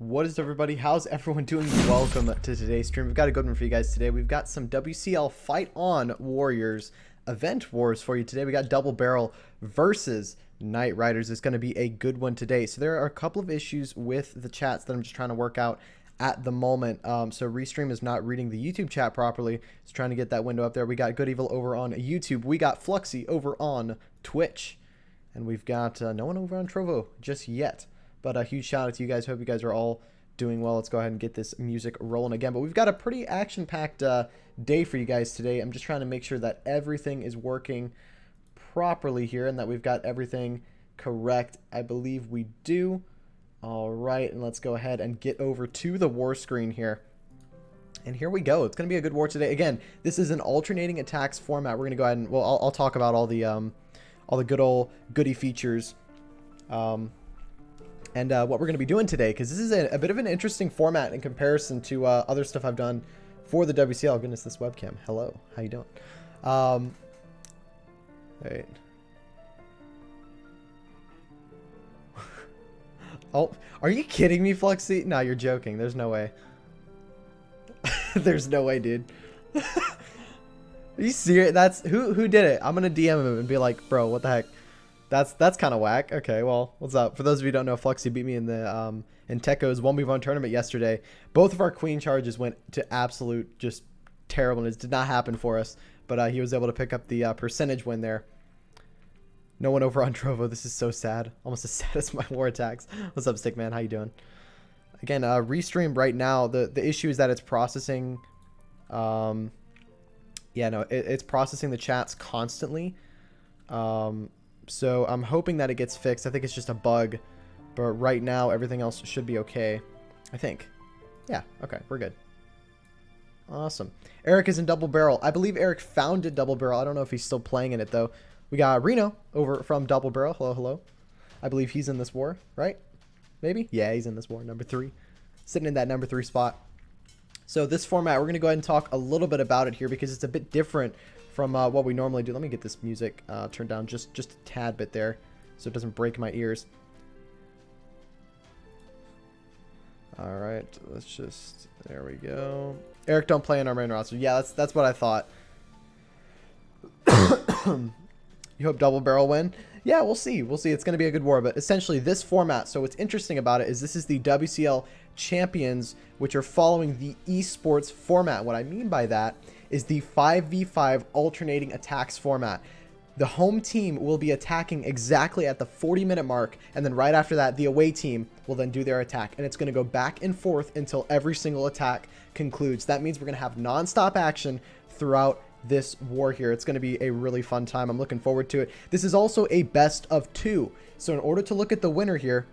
What is everybody? How's everyone doing? Welcome to today's stream. We've got a good one for you guys today. We've got some WCL Fight On Warriors event wars for you today. We got Double Barrel versus Knight Riders. It's going to be a good one today. So there are a couple of issues with the chats that I'm just trying to work out at the moment. So Restream is not reading the YouTube chat properly. It's trying to get that window up there. We got Good Evil over on YouTube. We got Fluxy over on Twitch. And we've got no one over on Trovo just yet. But a huge shout out to you guys. Hope you guys are all doing well. Let's go ahead and get this music rolling again. But we've got a pretty action-packed day for you guys today. I'm just trying to make sure that everything is working properly here and that we've got everything correct. I believe we do. All right, and let's go ahead and get over to the war screen here. And here we go. It's going to be a good war today. Again, this is an alternating attacks format. We're going to go ahead and, well, I'll talk about all the good old goody features. And what we're going to be doing today, because this is a bit of an interesting format in comparison to other stuff I've done for the WCL. Goodness, this webcam. Hello. How you doing? Wait. Oh, are you kidding me, Fluxy? No, you're joking. There's no way. There's no way, dude. Are you serious? That's who did it? I'm going to DM him and be like, bro, what the heck? That's kind of whack. Okay, well, what's up? For those of you who don't know, Fluxy beat me in the in Tekko's 1v1 tournament yesterday. Both of our queen charges went to absolute just terribleness. Did not happen for us, but he was able to pick up the percentage win there. No one over on Trovo. This is so sad. Almost as sad as my war attacks. What's up, Stickman? How you doing? Again, Restream right now, the issue is that it's processing. Yeah, no, it's processing the chats constantly. So I'm hoping that it gets fixed. I think it's just a bug, but right now everything else should be okay. I think. Yeah. Okay. We're good. Awesome. Eric is in Double Barrel. I believe Eric founded Double Barrel. I don't know if he's still playing in it though. We got Reno over from Double Barrel. Hello, hello. I believe he's in this war, right? Maybe? Yeah, he's in this war. Number 3. Sitting in that number 3 spot. So this format, we're going to go ahead and talk a little bit about it here because it's a bit different from what we normally do. Let me get this music turned down just a tad bit there so it doesn't break my ears. All right, let's just, there we go. Eric, don't play in our main roster. Yeah, that's what I thought. You hope Double Barrel win? Yeah, we'll see. We'll see. It's going to be a good war, but essentially this format, so what's interesting about it is this is the WCL champions, which are following the esports format. What I mean by that is the 5v5 alternating attacks format. The home team will be attacking exactly at the 40-minute mark, and then right after that, the away team will then do their attack, and it's going to go back and forth until every single attack concludes. That means we're going to have non-stop action throughout this war here. It's going to be a really fun time. I'm looking forward to it. This is also a best of 2. So in order to look at the winner here,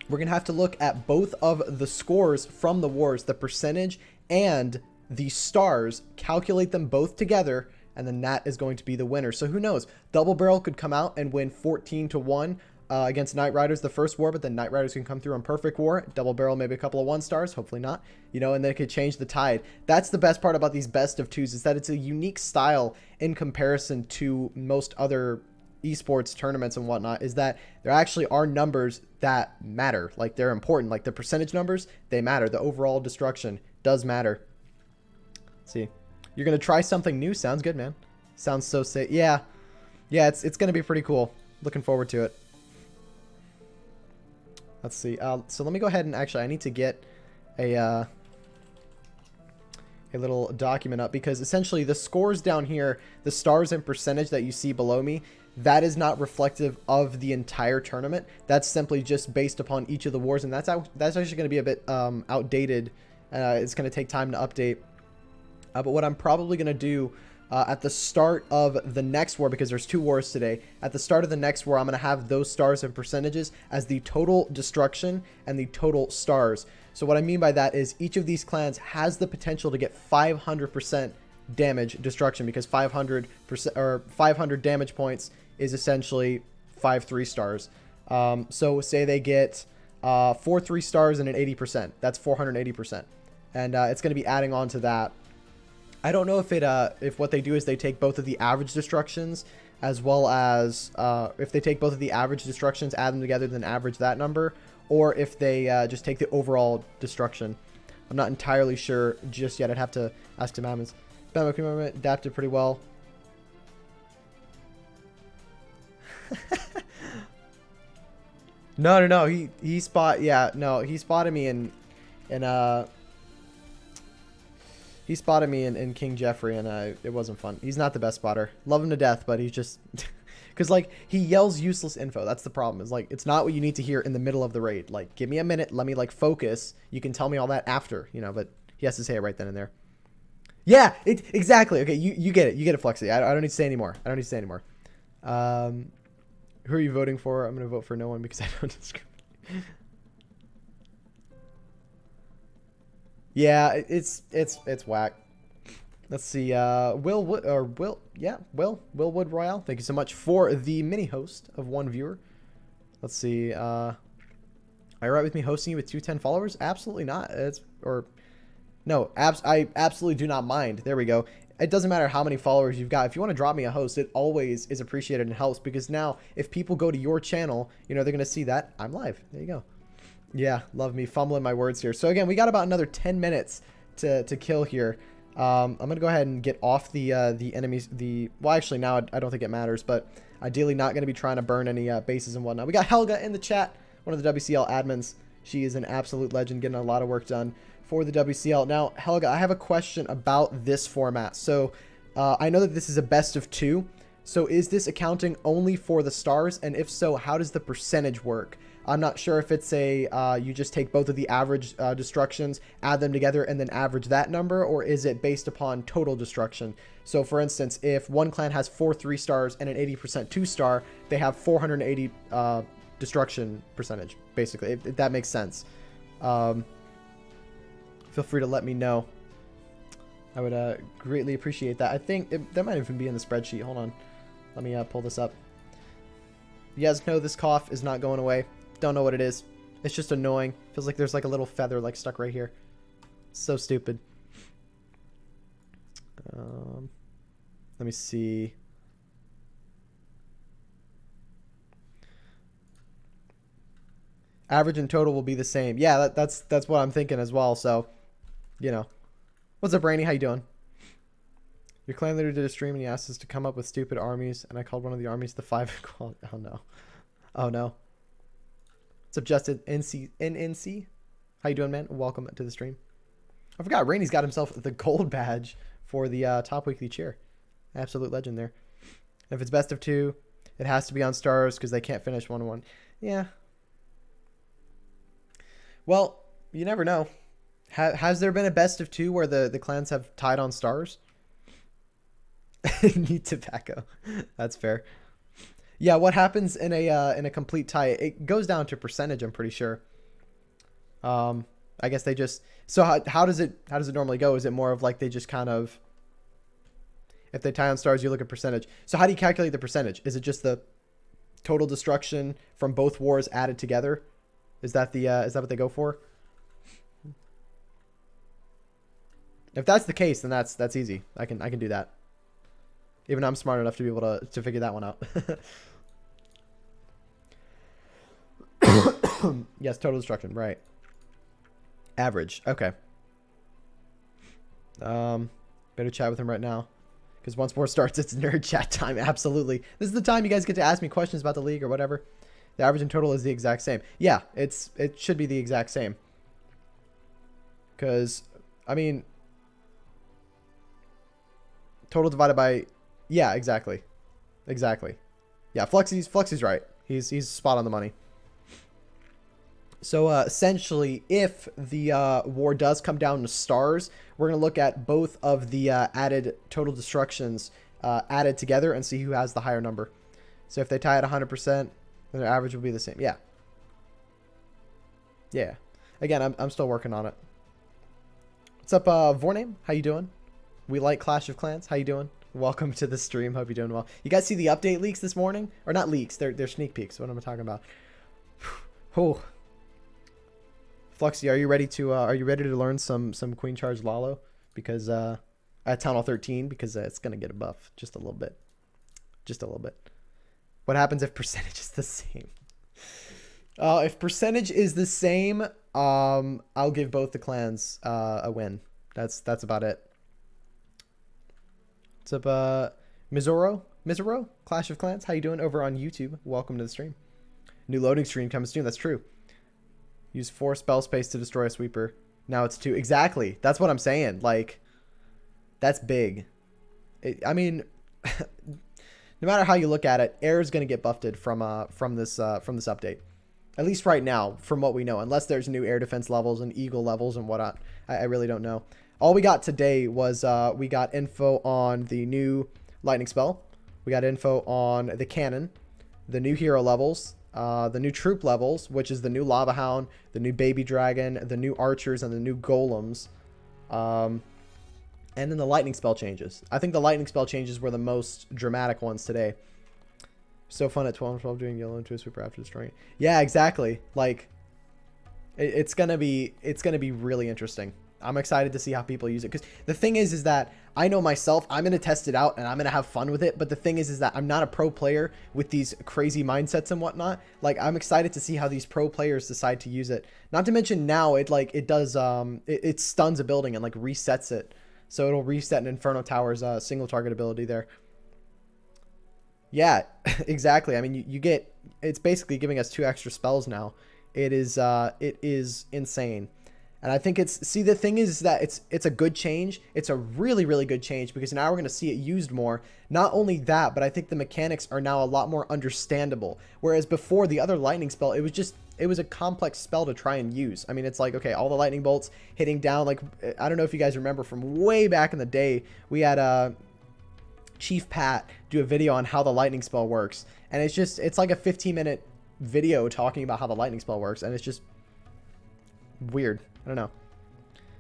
we're going to have to look at both of the scores from the wars, the percentage and the stars, calculate them both together, and then that is going to be the winner. So who knows? Double Barrel could come out and win 14-1 against Knight Riders the first war, but then Knight Riders can come through on perfect war. Double Barrel maybe a couple of 1 stars, hopefully not, you know, and then it could change the tide. That's the best part about these best of 2s is that it's a unique style in comparison to most other esports tournaments and whatnot, is that there actually are numbers that matter. Like, they're important. Like the percentage numbers, they matter. The overall destruction does matter. See, you're gonna try something new. Sounds good, man. Sounds so safe. Yeah, it's gonna be pretty cool. Looking forward to it. Let's see. So let me go ahead and actually I need to get a little document up, because essentially the scores down here, the stars and percentage that you see below me, that is not reflective of the entire tournament. That's simply just based upon each of the wars, and that's actually going to be a bit outdated. It's going to take time to update. But what I'm probably going to do at the start of the next war, because there's 2 wars today, at the start of the next war, I'm going to have those stars and percentages as the total destruction and the total stars. So what I mean by that is each of these clans has the potential to get 500% damage destruction, because 500% or 500 damage points is essentially 5 3 stars. So say they get 4 3 stars and an 80%. That's 480%. And it's going to be adding on to that. I don't know if what they do is they take both of the average destructions as well as if they take both of the average destructions, add them together, then average that number, or if they just take the overall destruction. I'm not entirely sure just yet. I'd have to ask some admins. Bama adapted pretty well. No. He spotted me in he spotted me in King Jeffrey, and it wasn't fun. He's not the best spotter. Love him to death, but he's just because like he yells useless info. That's the problem. Is like it's not what you need to hear in the middle of the raid. Like give me a minute, let me like focus. You can tell me all that after, you know. But he has to say it right then and there. Yeah, exactly. Okay, you get it. You get it, Flexi. I don't need to say anymore. Who are you voting for? I'm gonna vote for no one because I don't discriminate. Yeah, it's whack. Let's see. Will Wood Royale. Thank you so much for the mini host of one viewer. Let's see. Are you right with me hosting you with 210 followers? Absolutely not. I absolutely do not mind. There we go. It doesn't matter how many followers you've got. If you want to drop me a host, it always is appreciated and helps because now if people go to your channel, you know, they're going to see that I'm live. There you go. Yeah, love me fumbling my words here. So again, we got about another 10 minutes to kill here. I'm going to go ahead and get off the enemies. Well, actually, now I don't think it matters, but ideally not going to be trying to burn any bases and whatnot. We got Helga in the chat, one of the WCL admins. She is an absolute legend, getting a lot of work done for the WCL. Now, Helga, I have a question about this format. So I know that this is a best of 2. So is this accounting only for the stars? And if so, how does the percentage work? I'm not sure if it's a you just take both of the average destructions, add them together, and then average that number, or is it based upon total destruction? So for instance, if one clan has 4 3-stars and an 80% 2-star, they have 480 destruction percentage, basically, if that makes sense. Feel free to let me know. I would greatly appreciate that. I think that might even be in the spreadsheet. Hold on. Let me pull this up. You guys know this cough is not going away. Don't know what it is. It's just annoying. Feels like there's like a little feather like stuck right here. So stupid. Let me see. Average and total will be the same. Yeah, that's what I'm thinking as well. So, you know. What's up, Rainy? How you doing? Your clan leader did a stream and he asked us to come up with stupid armies, and I called one of the armies the 5 equality. Oh no. Oh no. What's up, Justin? NNC? How you doing, man? Welcome to the stream. I forgot Rainy's got himself the gold badge for the top weekly cheer. Absolute legend there. If it's best of 2, it has to be on stars because they can't finish 1-1. Yeah. Well, you never know. Has there been a best of 2 where the clans have tied on stars? Need tobacco. That's fair. Yeah, what happens in a complete tie? It goes down to percentage, I'm pretty sure. I guess they just how does it normally go? Is it more of like they just kind of, if they tie on stars, you look at percentage. So how do you calculate the percentage? Is it just the total destruction from both wars added together? Is that what they go for? If that's the case, then that's easy. I can do that. Even I'm smart enough to be able to figure that one out. Yes, total destruction, right. Average, okay. Better chat with him right now. Because once more starts, it's nerd chat time. Absolutely. This is the time you guys get to ask me questions about the league or whatever. The average and total is the exact same. Yeah, it should be the exact same. Because, I mean, total divided by, yeah, exactly. Exactly. Yeah, Flexi's right. He's spot on the money. So essentially, if the war does come down to stars, we're going to look at both of the added total destructions added together and see who has the higher number. So if they tie at 100%, then their average will be the same. Yeah. Yeah. Again, I'm still working on it. What's up, Vorname? How you doing? We like Clash of Clans. How you doing? Welcome to the stream. Hope you're doing well. You guys see the update leaks this morning? Or not leaks. They're sneak peeks. What am I talking about? Oh. Fluxy, are you ready to learn some Queen Charge Lalo? Because at Town Hall 13, because it's gonna get a buff just a little bit. Just a little bit. What happens if percentage is the same? If percentage is the same, I'll give both the clans a win. That's about it. What's up, Mizoro? Clash of Clans, how you doing over on YouTube? Welcome to the stream. New loading screen coming soon. That's true. Use 4 spell space to destroy a sweeper. Now it's 2. Exactly. That's what I'm saying. Like, that's big. I mean, no matter how you look at it, air is going to get buffed from this update. At least right now, from what we know, unless there's new air defense levels and eagle levels and whatnot. I really don't know. All we got today was we got info on the new lightning spell. We got info on the cannon, the new hero levels, the new troop levels, which is the new lava hound, the new baby dragon, the new archers, and the new golems. And then the lightning spell changes. I think the lightning spell changes were the most dramatic ones today. So fun at 12 doing yellow into a sweeper after destroying it. Yeah, exactly. Like, it's gonna be really interesting. I'm excited to see how people use it, because the thing is that I know myself, I'm gonna test it out and I'm gonna have fun with it. But the thing is that I'm not a pro player with these crazy mindsets and whatnot. Like, I'm excited to see how these pro players decide to use it. Not to mention now it stuns a building and like resets it, so it'll reset an Inferno Tower's single target ability there. Yeah, exactly. I mean, you get, it's basically giving us 2 extra spells now. It is insane. And I think the thing is that it's a good change. It's a really, really good change, because now we're going to see it used more. Not only that, but I think the mechanics are now a lot more understandable. Whereas before, the other lightning spell, it was a complex spell to try and use. I mean, it's like, okay, all the lightning bolts hitting down. Like, I don't know if you guys remember from way back in the day, we had Chief Pat do a video on how the lightning spell works, and it's like a 15-minute video talking about how the lightning spell works, and it's just weird. I don't know.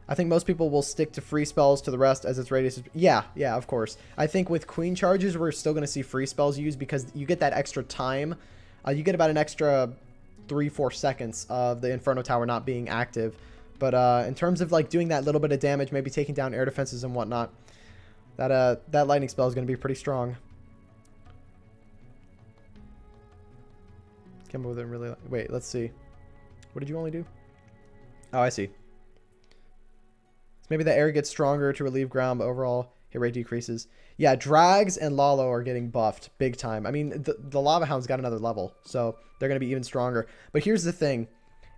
I think most people will stick to free spells to the rest as its radius is... Yeah, of course. I think with queen charges, we're still going to see free spells used, because you get that extra time. You get about an extra 3-4 seconds of the Inferno Tower not being active. But in terms of like doing that little bit of damage, maybe taking down air defenses and whatnot, that lightning spell is going to be pretty strong. Come with it really. Wait, let's see. What did you only do? Oh, I see. So maybe the air gets stronger to relieve ground, but overall hit rate decreases. Yeah, Drags and Lalo are getting buffed big time. I mean, the Lava Hound's got another level, so they're going to be even stronger. But here's the thing.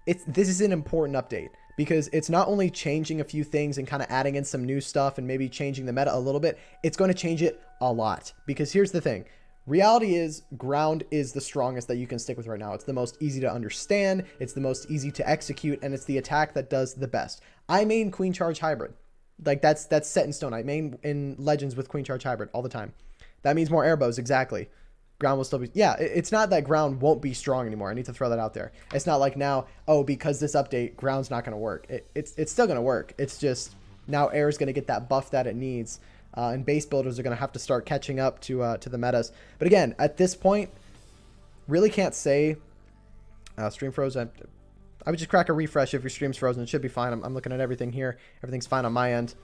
This is an important update, because it's not only changing a few things and kind of adding in some new stuff and maybe changing the meta a little bit. It's going to change it a lot, because here's the thing. Reality is, ground is the strongest that you can stick with right now. It's the most easy to understand, it's the most easy to execute, and it's the attack that does the best. I main Queen Charge Hybrid. Like, that's set in stone. I main in Legends with Queen Charge Hybrid all the time. That means more air bows, exactly. Ground will still be... Yeah, it's not that ground won't be strong anymore. I need to throw that out there. It's not like now, oh, because this update, ground's not going to work. It's still going to work. It's just now air is going to get that buff that it needs. And base builders are going to have to start catching up to the metas. But again, at this point, really can't say. Stream frozen. I would just crack a refresh if your stream's frozen. It should be fine. I'm looking at everything here. Everything's fine on my end.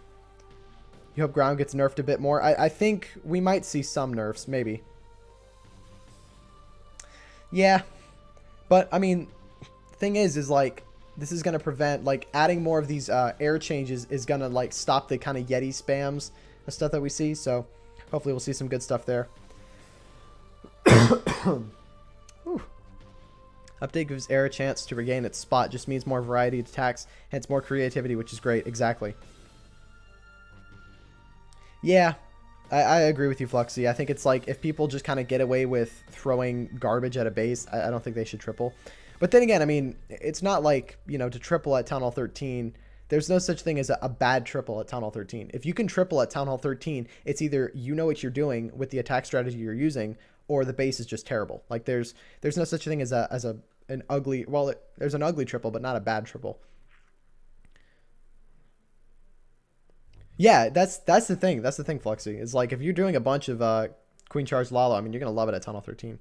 You hope ground gets nerfed a bit more. I think we might see some nerfs, maybe. Yeah. But, I mean, thing is like, this is going to prevent, like, adding more of these air changes is going to, like, stop the kind of Yeti spams and stuff that we see. So hopefully we'll see some good stuff there. Update gives air a chance to regain its spot. Just means more variety of attacks, hence more creativity, which is great. Exactly. Yeah, I agree with you, Fluxy. I think it's like, if people just kind of get away with throwing garbage at a base, I don't think they should triple. But then again, I mean, it's not like, you know, to triple at Town Hall 13... There's no such thing as a bad triple at Town Hall 13. If you can triple at Town Hall 13, it's either you know what you're doing with the attack strategy you're using, or the base is just terrible. Like, there's no such thing as an ugly... Well, there's an ugly triple, but not a bad triple. Yeah, that's the thing. That's the thing, Fluxy. Is like, if you're doing a bunch of Queen Charge Lala, I mean, you're going to love it at Town Hall 13.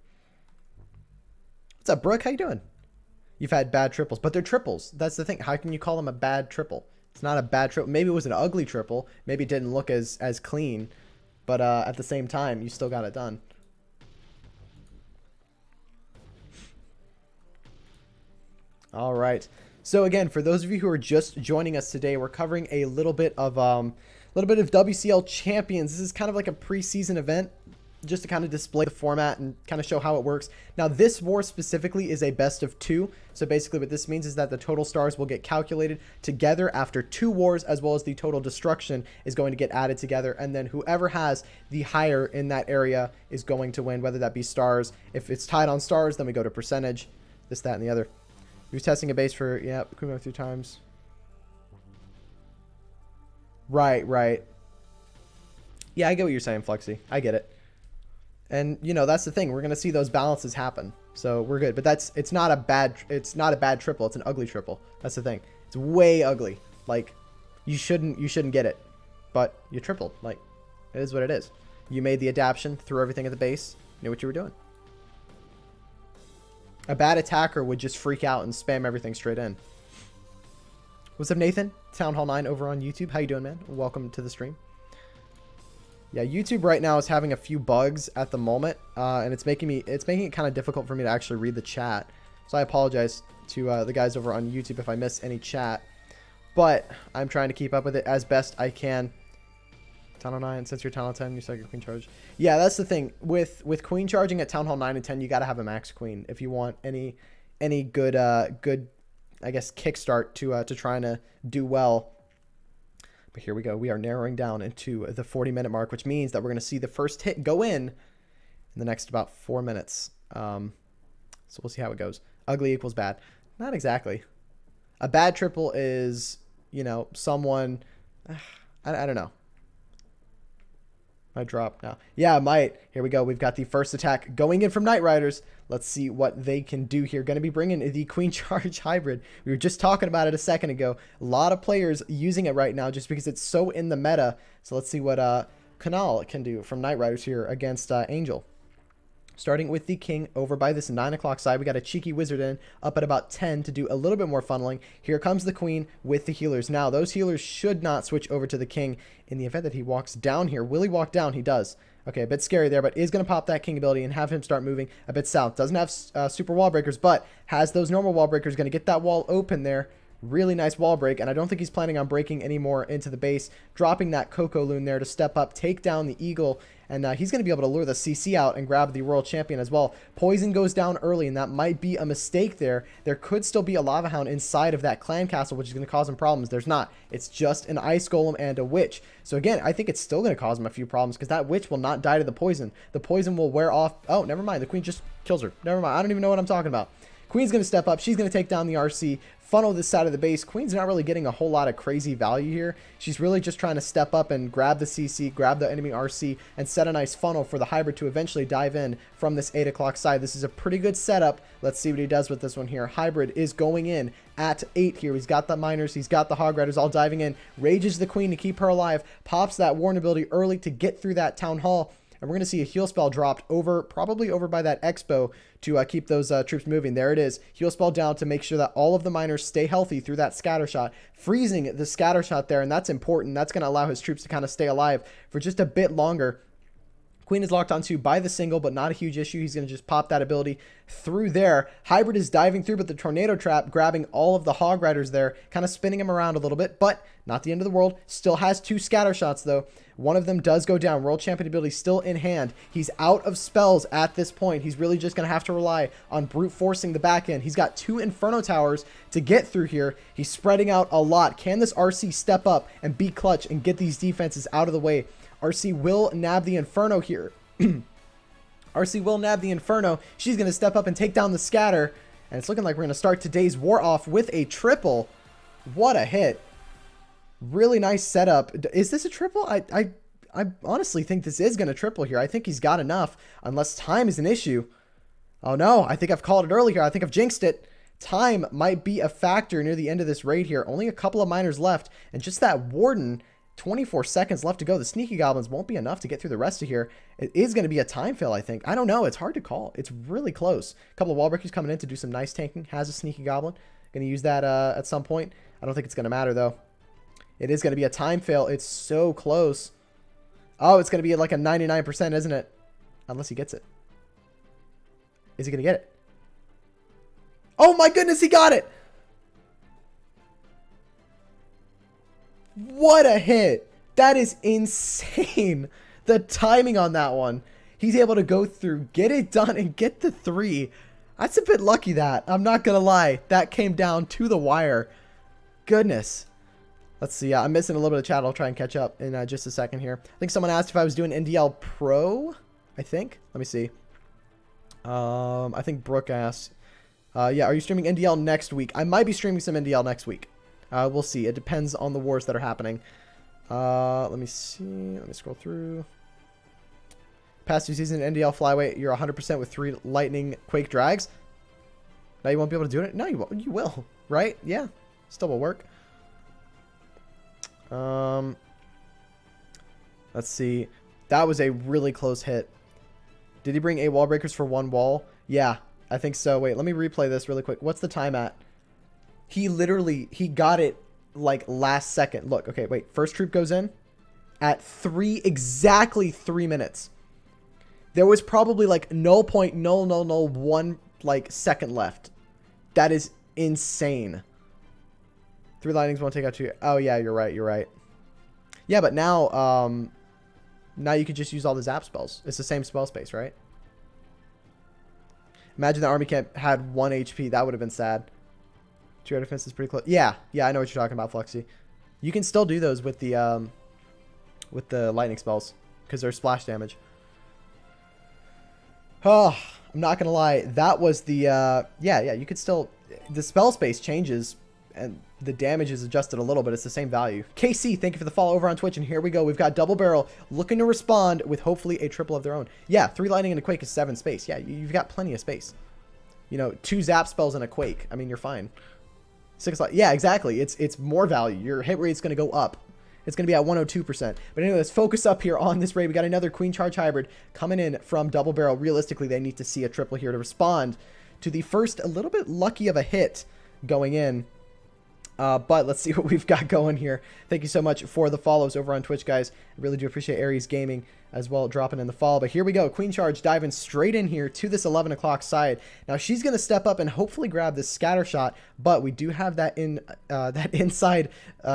What's up, Brooke? How you doing? You've had bad triples, but they're triples. That's the thing. How can you call them a bad triple? It's not a bad triple. Maybe it was an ugly triple. Maybe it didn't look as clean, but at the same time, you still got it done. All right. So again, for those of you who are just joining us today, we're covering a little bit of WCL Champions. This is kind of like a preseason event, just to kind of display the format and kind of show how it works. Now, this war specifically is a best of 2. So basically what this means is that the total stars will get calculated together after 2 wars, as well as the total destruction is going to get added together. And then whoever has the higher in that area is going to win, whether that be stars. If it's tied on stars, then we go to percentage, this, that, and the other. He was testing a base for, yeah, Kumo 3 times. Right. Yeah, I get what you're saying, Flexi. I get it. And you know, that's the thing. We're gonna see those balances happen, so we're good. But it's not a bad triple. It's an ugly triple. That's the thing. It's way ugly. Like you shouldn't get it, but you tripled. Like it is what it is. You made the adaptation, threw everything at the base, knew what you were doing. A bad attacker would just freak out and spam everything straight in. What's up, Nathan? Town Hall 9 over on YouTube. How you doing, man? Welcome to the stream. Yeah, YouTube right now is having a few bugs at the moment, and it's making it kind of difficult for me to actually read the chat. So I apologize to the guys over on YouTube if I miss any chat, but I'm trying to keep up with it as best I can. Town Hall 9, since you're Town Hall 10, you suck at Queen Charge. Yeah, that's the thing with Queen charging at Town Hall 9 and 10. You got to have a max Queen if you want any good I guess kickstart to trying to do well. But here we go. We are narrowing down into the 40-minute mark, which means that we're going to see the first hit go in the next about 4 minutes. So we'll see how it goes. Ugly equals bad. Not exactly. A bad triple is, you know, someone... I don't know. Might drop now. Yeah, it might. Here we go. We've got the first attack going in from Knight Riders. Let's see what they can do here. Going to be bringing the Queen Charge Hybrid. We were just talking about it a second ago. A lot of players using it right now just because it's so in the meta. So let's see what Canal can do from Knight Riders here against Angel. Starting with the King over by this 9 o'clock side. We got a cheeky Wizard in up at about 10 to do a little bit more funneling. Here comes the Queen with the healers. Now, those healers should not switch over to the King in the event that he walks down here. Will he walk down? He does. Okay, a bit scary there, but is going to pop that King ability and have him start moving a bit south. Doesn't have super wall breakers, but has those normal wall breakers. Going to get that wall open there. Really nice wall break, and I don't think he's planning on breaking any more into the base. Dropping that Coco Loon there to step up, take down the Eagle, and he's going to be able to lure the CC out and grab the World Champion as well. Poison goes down early, and that might be a mistake there. There could still be a Lava Hound inside of that Clan Castle, which is going to cause him problems. There's not. It's just an Ice Golem and a Witch. So again, I think it's still going to cause him a few problems because that Witch will not die to the poison. The poison will wear off. Oh, never mind. The Queen just kills her. Never mind. I don't even know what I'm talking about. Queen's going to step up. She's going to take down the RC, funnel this side of the base. Queen's not really getting a whole lot of crazy value here. She's really just trying to step up and grab the CC, grab the enemy RC, and set a nice funnel for the Hybrid to eventually dive in from this 8 o'clock side. This is a pretty good setup. Let's see what he does with this one here. Hybrid is going in at 8 here. He's got the Miners. He's got the Hog Riders all diving in. Rages the Queen to keep her alive. Pops that Warn ability early to get through that Town Hall. And we're going to see a heal spell dropped over, probably over by that Expo to keep those troops moving. There it is. Heal spell down to make sure that all of the miners stay healthy through that scatter shot. Freezing the scatter shot there, and that's important. That's going to allow his troops to kind of stay alive for just a bit longer. Queen is locked onto by the single, but not a huge issue. He's going to just pop that ability through there. Hybrid is diving through, but the Tornado Trap grabbing all of the Hog Riders there, kind of spinning him around a little bit, but not the end of the world. Still has 2 scatter shots, though. One of them does go down. World Champion ability still in hand. He's out of spells at this point. He's really just going to have to rely on brute forcing the back end. He's got 2 Inferno Towers to get through here. He's spreading out a lot. Can this RC step up and be clutch and get these defenses out of the way? RC will nab the Inferno here. RC will nab the Inferno. She's going to step up and take down the scatter. And it's looking like we're going to start today's war off with a triple. What a hit. Really nice setup. Is this a triple? I honestly think this is going to triple here. I think he's got enough unless time is an issue. Oh no, I think I've called it early here. I think I've jinxed it. Time might be a factor near the end of this raid here. Only a couple of miners left. And just that Warden, 24 seconds left to go. The Sneaky Goblins won't be enough to get through the rest of here. It is going to be a time fail, I think. I don't know. It's hard to call. It's really close. A couple of wall breakers coming in to do some nice tanking. Has a Sneaky Goblin. Going to use that at some point. I don't think it's going to matter, though. It is going to be a time fail. It's so close. Oh, it's going to be like a 99%, isn't it? Unless he gets it. Is he going to get it? Oh my goodness, he got it! What a hit. That is insane. The timing on that one. He's able to go through, get it done, and get the 3. That's a bit lucky, that. I'm not going to lie. That came down to the wire. Goodness. Let's see. I'm missing a little bit of chat. I'll try and catch up in just a second here. I think someone asked if I was doing NDL Pro. I think. Let me see. I think Brooke asked. Yeah, are you streaming NDL next week? I might be streaming some NDL next week. We'll see. It depends on the wars that are happening. Let me see. Let me scroll through. Past 2 seasons NDL flyweight, you're 100% with 3 lightning quake drags. Now you won't be able to do it? No, you won't. You will, right? Yeah, still will work. Let's see. That was a really close hit. Did he bring 8 wall breakers for 1 wall? Yeah, I think so. Wait, let me replay this really quick. What's the time at? He got it like last second. Look, okay, wait. First troop goes in at exactly 3 minutes. There was probably like 0.0001 like second left. That is insane. 3 lightnings won't take out 2. Oh yeah, you're right. You're right. Yeah, but now, now you can just use all the zap spells. It's the same spell space, right? Imagine the army camp had 1 HP. That would have been sad. 2 air defense is pretty close. Yeah, I know what you're talking about, Fluxy. You can still do those with the lightning spells because they're splash damage. Oh, I'm not gonna lie. That was the yeah. You could still, the spell space changes and the damage is adjusted a little, but it's the same value. KC, thank you for the follow over on Twitch, and here we go. We've got Double Barrel looking to respond with hopefully a triple of their own. Yeah, 3 lightning and a quake is 7 space. Yeah, you've got plenty of space. You know, 2 zap spells and a quake. I mean, you're fine. 6 light. Yeah, exactly. It's more value. Your hit rate's going to go up. It's going to be at 102%. But anyway, let's focus up here on this raid. We got another Queen Charge Hybrid coming in from Double Barrel. Realistically, they need to see a triple here to respond to the first a little bit lucky of a hit going in. But let's see what we've got going here. Thank you so much for the follows over on Twitch, guys. I really do appreciate Aries Gaming as well dropping in the follow. But here we go. Queen Charge diving straight in here to this 11 o'clock side. Now she's going to step up and hopefully grab this scatter shot. But we do have that inside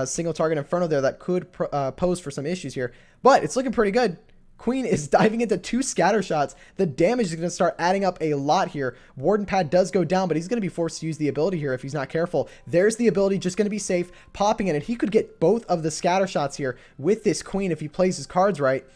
single target Inferno there that could pose for some issues here. But it's looking pretty good. Queen is diving into 2 scatter shots. The damage is going to start adding up a lot here. Warden Pad does go down, but he's going to be forced to use the ability here if he's not careful. There's the ability, just going to be safe, popping in, and he could get both of the scatter shots here with this Queen if he plays his cards right.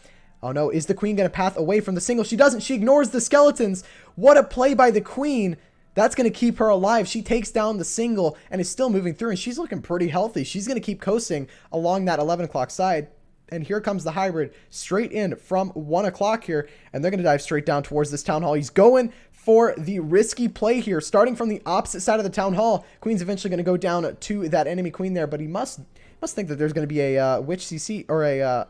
Oh no, is the Queen going to path away from the single? She doesn't. She ignores the skeletons. What a play by the Queen. That's going to keep her alive. She takes down the single and is still moving through, and she's looking pretty healthy. She's going to keep coasting along that 11 o'clock side. And here comes the hybrid straight in from 1 o'clock here. And they're going to dive straight down towards this town hall. He's going for the risky play here, starting from the opposite side of the town hall. Queen's eventually going to go down to that enemy queen there, but he must think that there's going to be a witch CC or a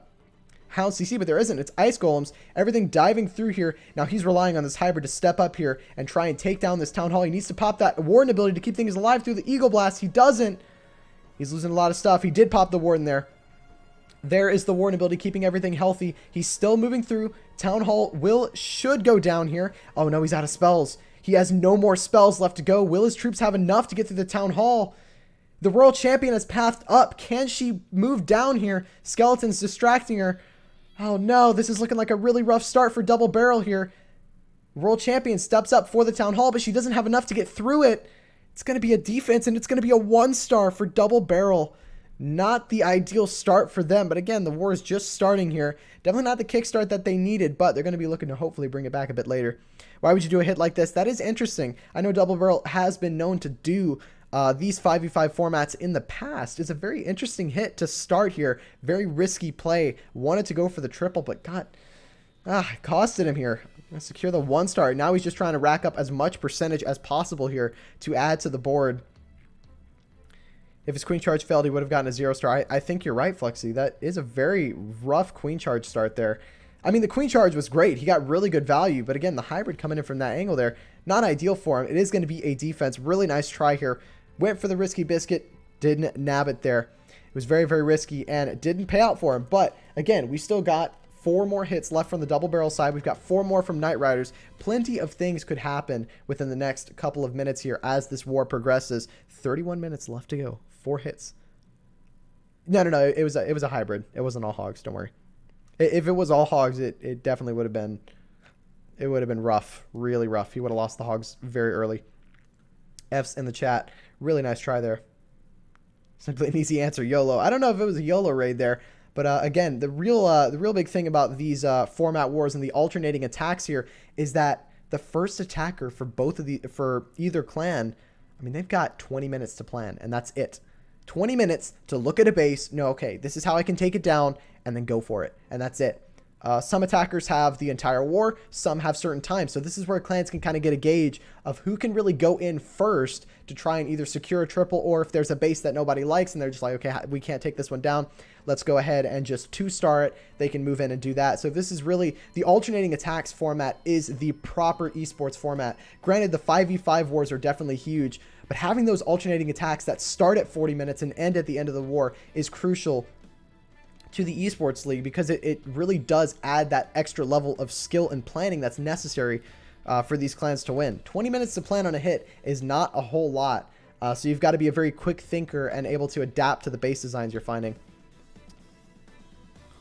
hound CC, but there isn't. It's ice golems. Everything diving through here. Now he's relying on this hybrid to step up here and try and take down this town hall. He needs to pop that warden ability to keep things alive through the eagle blast. He doesn't. He's losing a lot of stuff. He did pop the warden there. There is the warden ability, keeping everything healthy. He's still moving through. Town Hall should go down here. Oh no, he's out of spells. He has no more spells left to go. Will his troops have enough to get through the Town Hall? The Royal Champion has pathed up. Can she move down here? Skeleton's distracting her. Oh no, this is looking like a really rough start for Double Barrel here. Royal Champion steps up for the Town Hall, but she doesn't have enough to get through it. It's going to be a defense, and it's going to be a 1-star for Double Barrel. Not the ideal start for them, but again, the war is just starting here. Definitely not the kickstart that they needed, but they're going to be looking to hopefully bring it back a bit later. Why would you do a hit like this? That is interesting. I know Double Barrel has been known to do these 5v5 formats in the past. It's a very interesting hit to start here. Very risky play. Wanted to go for the triple, but it costed him here. Gonna secure the 1-star. Now he's just trying to rack up as much percentage as possible here to add to the board. If his Queen Charge failed, he would have gotten a 0-star. I think you're right, Flexi. That is a very rough Queen Charge start there. I mean, the Queen Charge was great. He got really good value. But again, the hybrid coming in from that angle there, not ideal for him. It is going to be a defense. Really nice try here. Went for the risky biscuit. Didn't nab it there. It was very, very risky, and it didn't pay out for him. But again, we still got 4 more hits left from the Double Barrel side. We've got 4 more from Night Riders. Plenty of things could happen within the next couple of minutes here as this war progresses. 31 minutes left to go. 4 hits No. It was a hybrid. It wasn't all hogs. Don't worry. If it was all hogs, it definitely would have been. It would have been rough, really rough. He would have lost the hogs very early. F's in the chat. Really nice try there. Simply an easy answer, YOLO. I don't know if it was a YOLO raid there, but again, the real big thing about these format wars and the alternating attacks here is that the first attacker for either clan, I mean, they've got 20 minutes to plan, and that's it. 20 minutes to look at a base, know, okay, this is how I can take it down, and then go for it, and that's it. Some attackers have the entire war, some have certain times. So this is where clans can kind of get a gauge of who can really go in first to try and either secure a triple, or if there's a base that nobody likes and they're just like, okay, we can't take this one down, let's go ahead and just 2-star it. They can move in and do that. So this is really the alternating attacks format is the proper esports format. Granted, the 5v5 wars are definitely huge, but having those alternating attacks that start at 40 minutes and end at the end of the war is crucial to the esports league, because it really does add that extra level of skill and planning that's necessary for these clans to win. 20 minutes to plan on a hit is not a whole lot. So you've got to be a very quick thinker and able to adapt to the base designs you're finding.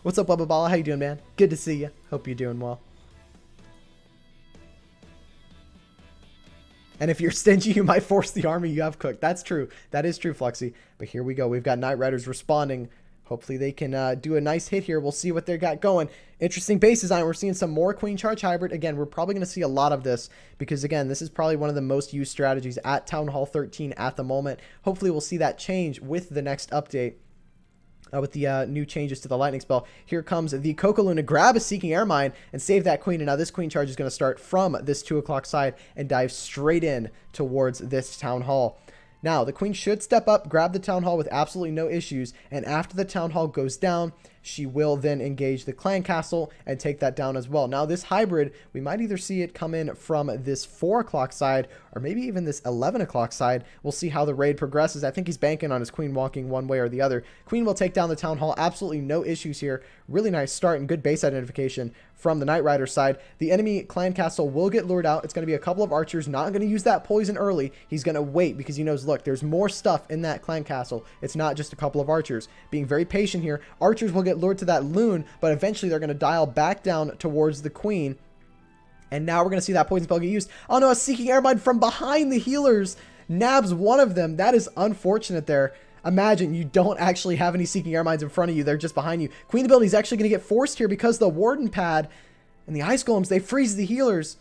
What's up, Bubba Balla? How you doing, man? Good to see you. Hope you're doing well. And if you're stingy, you might force the army you have cooked. That's true. That is true, Fluxy. But here we go. We've got Knight Riders responding. Hopefully they can do a nice hit here. We'll see what they got going. Interesting base design. We're seeing some more Queen Charge Hybrid. Again, we're probably going to see a lot of this because, again, this is probably one of the most used strategies at Town Hall 13 at the moment. Hopefully we'll see that change with the next update. With the new changes to the lightning spell. Here comes the Coca Luna. Grab a Seeking Air Mine and save that queen. And now this queen charge is going to start from this 2 o'clock side and dive straight in towards this Town Hall. Now, the queen should step up, grab the Town Hall with absolutely no issues, and after the Town Hall goes down, she will then engage the clan castle and take that down as well. Now, this hybrid, we might either see it come in from this 4 o'clock side or maybe even this 11 o'clock side. We'll see how the raid progresses. I think he's banking on his queen walking one way or the other. Queen will take down the Town Hall. Absolutely no issues here. Really nice start and good base identification from the Knight Rider side. The enemy clan castle will get lured out. It's going to be a couple of archers. Not going to use that poison early. He's going to wait because he knows, look, there's more stuff in that clan castle. It's not just a couple of archers. Being very patient here. Archers will get lured to that loon, but eventually they're going to dial back down towards the queen. And now we're going to see that poison spell get used. Oh no, a Seeking Air Mine from behind the healers. Nabs one of them. That is unfortunate there. Imagine you don't actually have any Seeking Air Mines in front of you. They're just behind you. Queen ability is actually going to get forced here because the Warden Pad and the Ice Golems, they freeze the healers.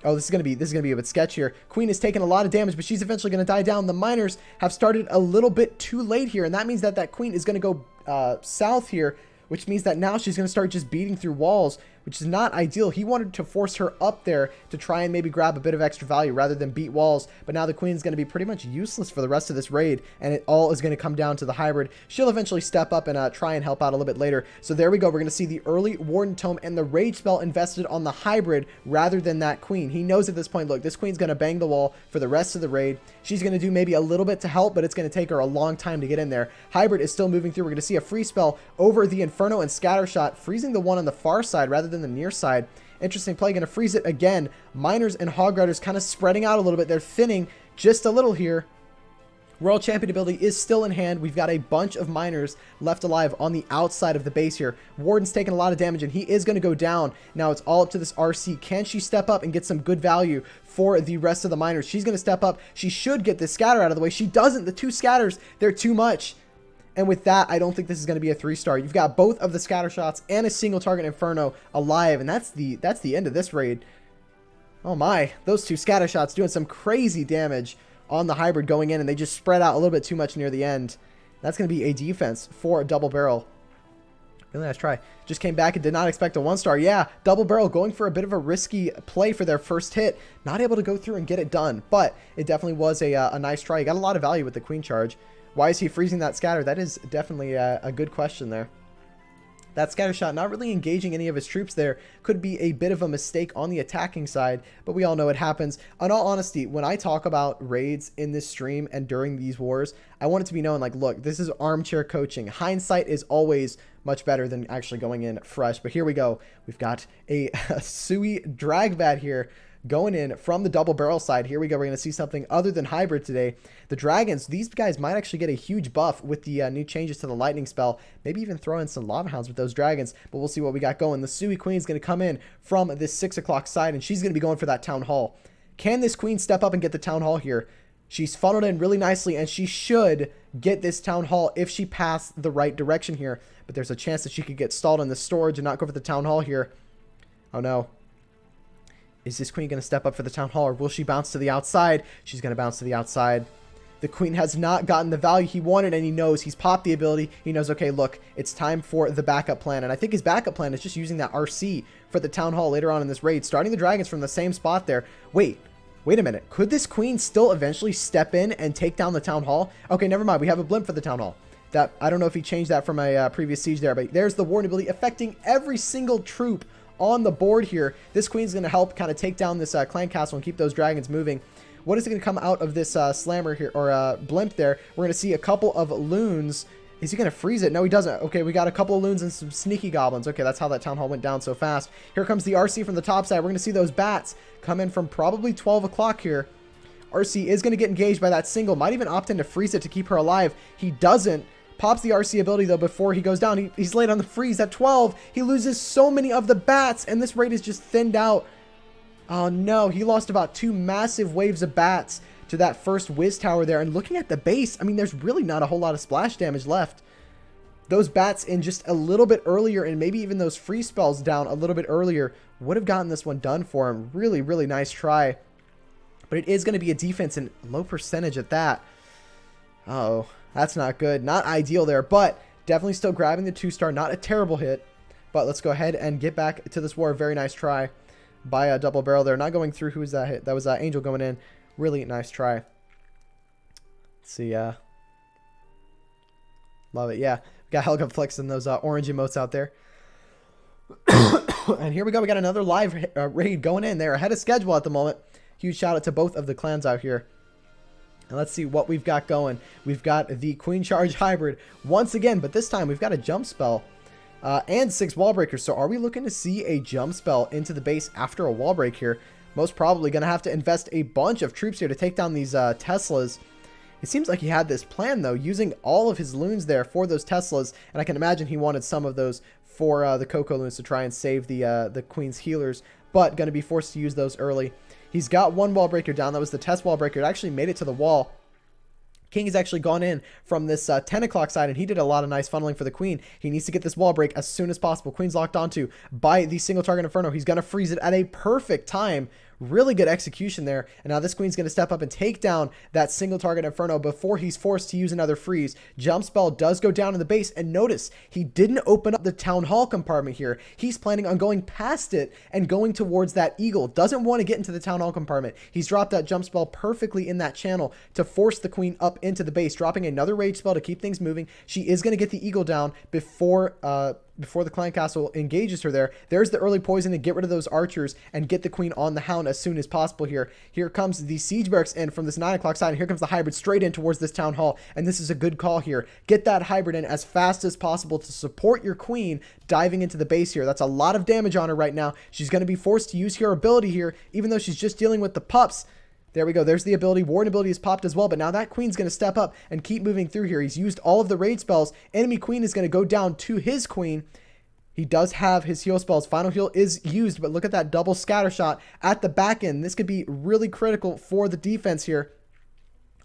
Oh, this is going to be a bit sketchier. Queen is taking a lot of damage, but she's eventually going to die down. The miners have started a little bit too late here, and that means that that queen is going to go south here, which means that now she's going to start just beating through walls, which is not ideal. He wanted to force her up there to try and maybe grab a bit of extra value rather than beat walls, but now the queen's going to be pretty much useless for the rest of this raid, and it all is going to come down to the hybrid. She'll eventually step up and try and help out a little bit later. So there we go. We're going to see the early Warden Tome and the Rage spell invested on the hybrid rather than that queen. He knows at this point, look, this queen's going to bang the wall for the rest of the raid. She's going to do maybe a little bit to help, but it's going to take her a long time to get in there. Hybrid is still moving through. We're going to see a free spell over the Inferno and Scattershot, freezing the one on the far side rather than the near side. Interesting play. Going to freeze it again. Miners and Hog Riders kind of spreading out a little bit. They're thinning just a little here. World Champion ability is still in hand. We've got a bunch of miners left alive on the outside of the base here. Warden's taking a lot of damage, and he is going to go down. Now it's all up to this RC. Can she step up and get some good value for the rest of the miners? She's going to step up. She should get this scatter out of the way. She doesn't. The two scatters, they're too much. And with that, I don't think this is going to be a 3-star. You've got both of the scatter shots and a single target Inferno alive, and that's the end of this raid. Oh my, those two scatter shots doing some crazy damage on the hybrid going in, and they just spread out a little bit too much near the end. That's going to be a defense for a double barrel. Really nice try. Just came back and did not expect a 1-star. Yeah, double barrel going for a bit of a risky play for their first hit. Not able to go through and get it done, but it definitely was a nice try. You got a lot of value with the queen charge. Why is he freezing that scatter? That is definitely a good question there. That scatter shot not really engaging any of his troops there could be a bit of a mistake on the attacking side, but we all know it happens. In all honesty, when I talk about raids in this stream and during these wars, I want it to be known, like, look, this is armchair coaching. Hindsight is always much better than actually going in fresh. But here we go. We've got a Sui Dragbat here going in from the double barrel side. Here we go. We're going to see something other than hybrid today. The dragons, these guys might actually get a huge buff with the new changes to the lightning spell. Maybe even throw in some lava hounds with those dragons, but we'll see what we got going. The Sui Queen is going to come in from this 6 o'clock side, and she's going to be going for that town hall. Can this queen step up and get the town hall here? She's funneled in really nicely, and she should get this town hall if she passed the right direction here. But there's a chance that she could get stalled in the storage and not go for the town hall here. Oh no. Is this queen going to step up for the town hall, or will she bounce to the outside? She's going to bounce to the outside. The queen has not gotten the value he wanted, and he knows he's popped the ability. He knows, okay, look, it's time for the backup plan. And I think his backup plan is just using that RC for the town hall later on in this raid, starting the dragons from the same spot there. Wait a minute. Could this queen still eventually step in and take down the town hall? Okay, never mind. We have a blimp for the town hall. That I don't know if he changed that from a previous siege there, but there's the warning ability affecting every single troop on the board here. This queen's going to help kind of take down this clan castle and keep those dragons moving. What is going to come out of this slammer here, or blimp there? We're going to see a couple of loons. Is he going to freeze it? No, he doesn't. Okay, we got a couple of loons and some sneaky goblins. Okay, that's how that town hall went down so fast. Here comes the RC from the top side. We're going to see those bats come in from probably 12 o'clock here. RC is going to get engaged by that single. Might even opt in to freeze it to keep her alive. He doesn't. Pops the RC ability, though, before he goes down. He's late on the freeze at 12. He loses so many of the bats, and this raid is just thinned out. Oh, no. He lost about 2 massive waves of bats to that first whiz tower there. And looking at the base, I mean, there's really not a whole lot of splash damage left. Those bats in just a little bit earlier, and maybe even those freeze spells down a little bit earlier, would have gotten this one done for him. Really, really nice try. But it is going to be a defense and low percentage at that. Uh-oh. That's not good. Not ideal there, but definitely still grabbing the 2-star. Not a terrible hit, but let's go ahead and get back to this war. Very nice try by a double barrel there. Not going through. Who was that hit? That was Angel going in. Really nice try. Let's see. Love it. Yeah. We got Helga flexing those orange emotes out there. And here we go. We got another live raid going in. They're ahead of schedule at the moment. Huge shout out to both of the clans out here. And let's see what we've got going. We've got the Queen Charge Hybrid once again, but this time we've got a jump spell and 6 wall breakers. So are we looking to see a jump spell into the base after a wall break here? Most probably going to have to invest a bunch of troops here to take down these Teslas. It seems like he had this plan, though, using all of his loons there for those Teslas. And I can imagine he wanted some of those for the Coco loons to try and save the Queen's healers, but going to be forced to use those early. He's got 1 wall breaker down. That was the test wall breaker. It actually made it to the wall. King has actually gone in from this 10 o'clock side, and he did a lot of nice funneling for the queen. He needs to get this wall break as soon as possible. Queen's locked onto by the single target Inferno. He's going to freeze it at a perfect time. Really good execution there. And now this queen's going to step up and take down that single target Inferno before he's forced to use another freeze. Jump spell does go down in the base. And notice, he didn't open up the town hall compartment here. He's planning on going past it and going towards that eagle. Doesn't want to get into the town hall compartment. He's dropped that jump spell perfectly in that channel to force the queen up into the base, dropping another rage spell to keep things moving. She is going to get the eagle down before the clan castle engages her there. There's the early poison to get rid of those archers and get the queen on the hound as soon as possible here. Here comes the siege barracks in from this 9 o'clock side, and here comes the hybrid straight in towards this town hall. And this is a good call here. Get that hybrid in as fast as possible to support your queen diving into the base here. That's a lot of damage on her right now. She's going to be forced to use her ability here, even though she's just dealing with the pups. There we go. There's the ability. Warden ability is popped as well, but now that queen's going to step up and keep moving through here. He's used all of the raid spells. Enemy queen is going to go down to his queen. He does have his heal spells. Final heal is used, but look at that double scatter shot at the back end. This could be really critical for the defense here.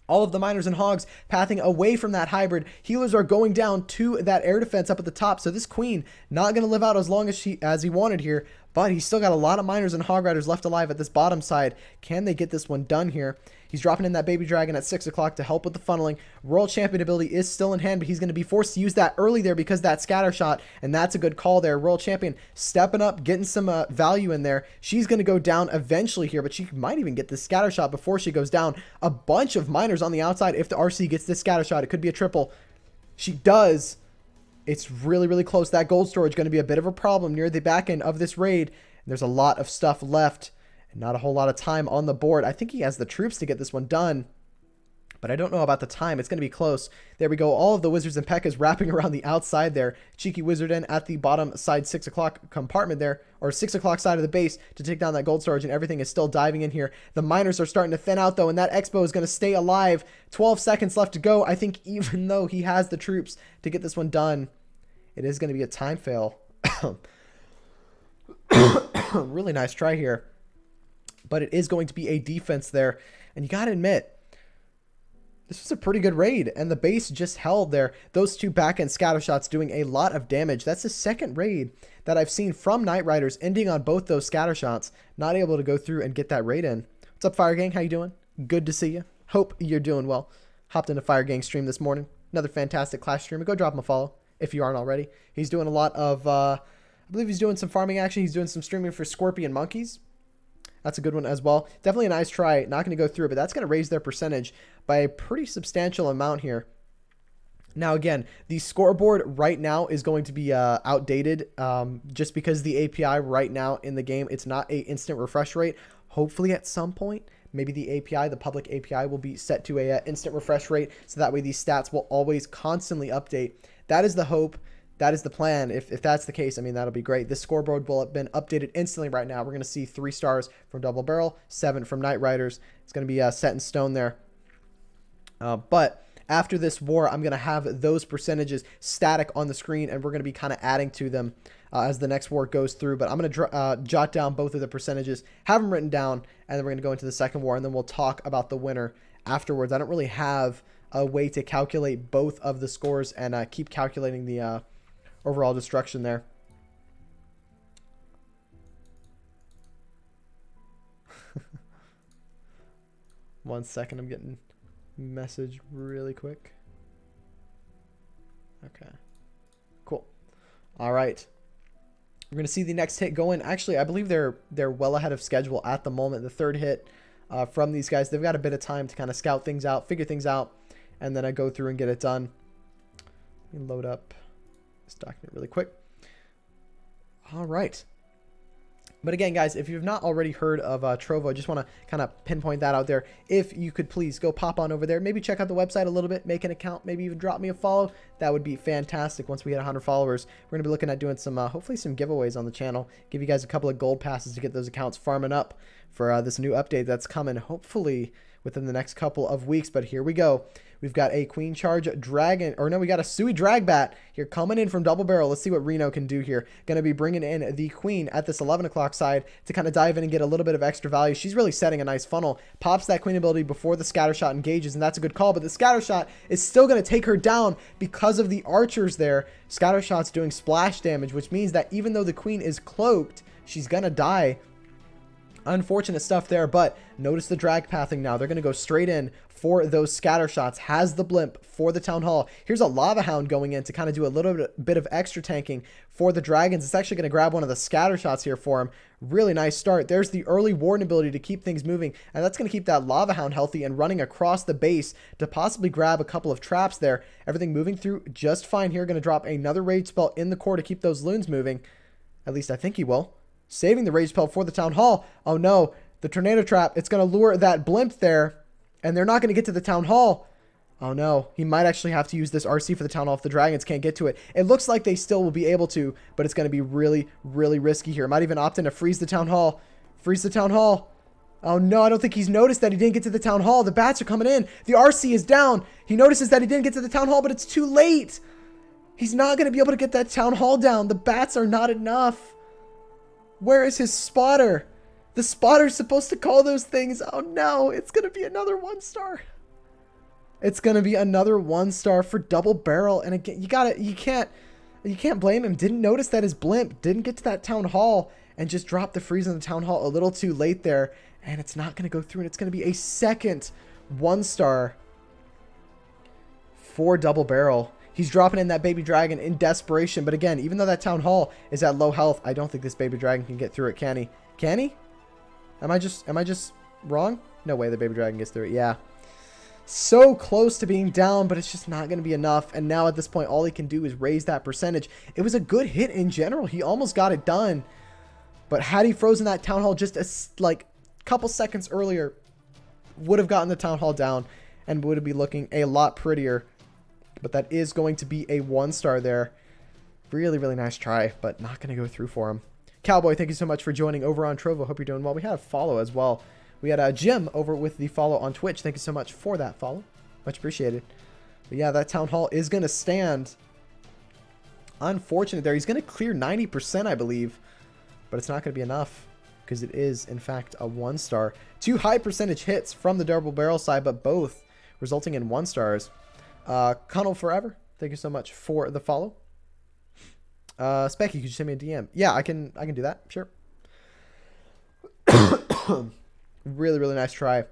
All of the miners and hogs pathing away from that hybrid. Healers are going down to that air defense up at the top. So this queen not going to live out as long as he wanted here, but he's still got a lot of miners and hog riders left alive at this bottom side. Can they get this one done here? He's dropping in that baby dragon at 6 o'clock to help with the funneling. World champion ability is still in hand, but he's going to be forced to use that early there because that scatter shot, and that's a good call there. World champion stepping up, getting some value in there. She's going to go down eventually here, but she might even get this scatter shot before she goes down. A bunch of miners on the outside. If the RC gets this scatter shot, it could be a triple. She does. It's really, really close. That gold storage going to be a bit of a problem near the back end of this raid. And there's a lot of stuff left. Not a whole lot of time on the board. I think he has the troops to get this one done. but I don't know about the time. It's going to be close. There we go. All of the Wizards and P.E.K.K.A.s wrapping around the outside there. Cheeky Wizard in at the bottom side 6 o'clock compartment there, or 6 o'clock side of the base to take down that gold storage, and everything is still diving in here. The miners are starting to thin out, though, and that Expo is going to stay alive. 12 seconds left to go. I think even though he has the troops to get this one done, it is going to be a time fail. Really nice try here. But it is going to be a defense there. And you got to admit, this was a pretty good raid. And the base just held there. Those two back-end scatter shots doing a lot of damage. That's the second raid that I've seen from Knight Riders ending on both those scatter shots. Not able to go through and get that raid in. What's up, Fire Gang? How you doing? Good to see you. Hope you're doing well. Hopped into Fire Gang stream this morning. Another fantastic Clash streamer. Go drop him a follow if you aren't already. He's doing a lot of, I believe he's doing some farming action. He's doing some streaming for Scorpion Monkeys. That's a good one as well. Definitely a nice try. Not going to go through, but that's going to raise their percentage by a pretty substantial amount here. Now, again, the scoreboard right now is going to be outdated just because the API right now in the game, it's not a instant refresh rate. Hopefully at some point, maybe the API, the public API, will be set to a instant refresh rate, so that way these stats will always constantly update. That is the hope. That is the plan. If that's the case, I mean, that'll be great. This scoreboard will have been updated instantly right now. We're going to see 3 stars from Double Barrel, 7 from Knight Riders. It's going to be set in stone there. But after this war, I'm going to have those percentages static on the screen, and we're going to be kind of adding to them as the next war goes through. But I'm going to jot down both of the percentages, have them written down, and then we're going to go into the second war, and then we'll talk about the winner afterwards. I don't really have a way to calculate both of the scores and keep calculating the overall destruction there. One second, I'm getting a message really quick. Okay, cool. All right, we're gonna see the next hit go in. Actually, I believe they're well ahead of schedule at the moment. The third hit from these guys, they've got a bit of time to kind of scout things out, figure things out, and then I go through and get it done. Let me load up this document really quick. All right. But again, guys, if you've not already heard of Trovo, I just want to kind of pinpoint that out there. If you could please go pop on over there, maybe check out the website a little bit, make an account, maybe even drop me a follow. That would be fantastic. Once we hit 100 followers, we're going to be looking at doing some, hopefully some giveaways on the channel. Give you guys a couple of gold passes to get those accounts farming up for this new update that's coming, hopefully within the next couple of weeks. But here we go. We've got a Queen Charge Dragon, or no, we got a Sui Dragbat here coming in from Double Barrel. Let's see what Reno can do here. Going to be bringing in the Queen at this 11 o'clock side to kind of dive in and get a little bit of extra value. She's really setting a nice funnel. Pops that Queen ability before the scatter shot engages, and that's a good call, but the scatter shot is still going to take her down because of the archers there. Scatter shot's doing splash damage, which means that even though the Queen is cloaked, she's going to die. Unfortunate stuff there, but notice the drag pathing now. They're going to go straight in for those scatter shots. Has the blimp for the Town Hall. Here's a Lava Hound going in to kind of do a little bit of extra tanking for the Dragons. It's actually going to grab one of the scatter shots here for him. Really nice start. There's the early warden ability to keep things moving, and that's going to keep that Lava Hound healthy and running across the base to possibly grab a couple of traps there. Everything moving through just fine here. Going to drop another rage spell in the core to keep those loons moving. At least I think he will. Saving the rage spell for the Town Hall. Oh no, the tornado trap. It's going to lure that blimp there, and they're not going to get to the Town Hall. Oh no, he might actually have to use this RC for the Town Hall if the Dragons can't get to it. It looks like they still will be able to, but it's going to be really, really risky here. Might even opt in to freeze the Town Hall. Freeze the Town Hall. Oh no, I don't think he's noticed that he didn't get to the Town Hall. The bats are coming in. The RC is down. He notices that he didn't get to the Town Hall, but it's too late. He's not going to be able to get that Town Hall down. The bats are not enough. Where is his spotter? The spotter's supposed to call those things. Oh no, it's going to be another 1-star. It's going to be another 1-star for Double Barrel. And again, you can't blame him. Didn't notice that his blimp didn't get to that Town Hall and just dropped the freeze in the Town Hall a little too late there. And it's not going to go through, and it's going to be a second 1-star for Double Barrel. He's dropping in that baby dragon in desperation. But again, even though that Town Hall is at low health, I don't think this baby dragon can get through it. Can he? Can he? Am I just wrong? No way the baby dragon gets through it. Yeah. So close to being down, but it's just not going to be enough. And now at this point, all he can do is raise that percentage. It was a good hit in general. He almost got it done. But had he frozen that Town Hall just a couple seconds earlier, would have gotten the Town Hall down. and would be looking a lot prettier. But that is going to be a 1-star there. Really, really nice try, but not going to go through for him. Cowboy, thank you so much for joining over on Trovo. Hope you're doing well. We had a follow as well. We had Jim over with the follow on Twitch. Thank you so much for that follow. Much appreciated. But yeah, that Town Hall is going to stand. Unfortunate there. He's going to clear 90%, I believe. But it's not going to be enough because it is, in fact, a 1-star. 2 high percentage hits from the double barrel side, but both resulting in 1-stars. Cunnel Forever, thank you so much for the follow. Specky, could you send me a DM? Yeah, I can do that. Sure. Really, really nice try.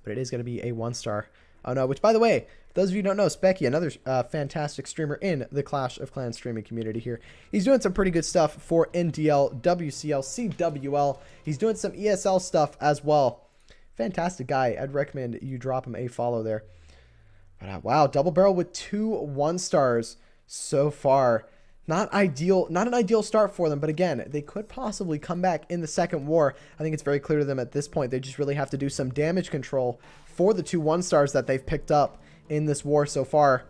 But it is going to be a 1-star. Oh, no, which, by the way, those of you who don't know, Specky, another fantastic streamer in the Clash of Clans streaming community here. He's doing some pretty good stuff for NDL, WCL, CWL. He's doing some ESL stuff as well. Fantastic guy. I'd recommend you drop him a follow there. But, wow, double barrel with 2 1-stars so far. Not ideal, not an ideal start for them, but again, they could possibly come back in the second war. I think it's very clear to them at this point. They just really have to do some damage control for the 2 1-stars that they've picked up in this war so far.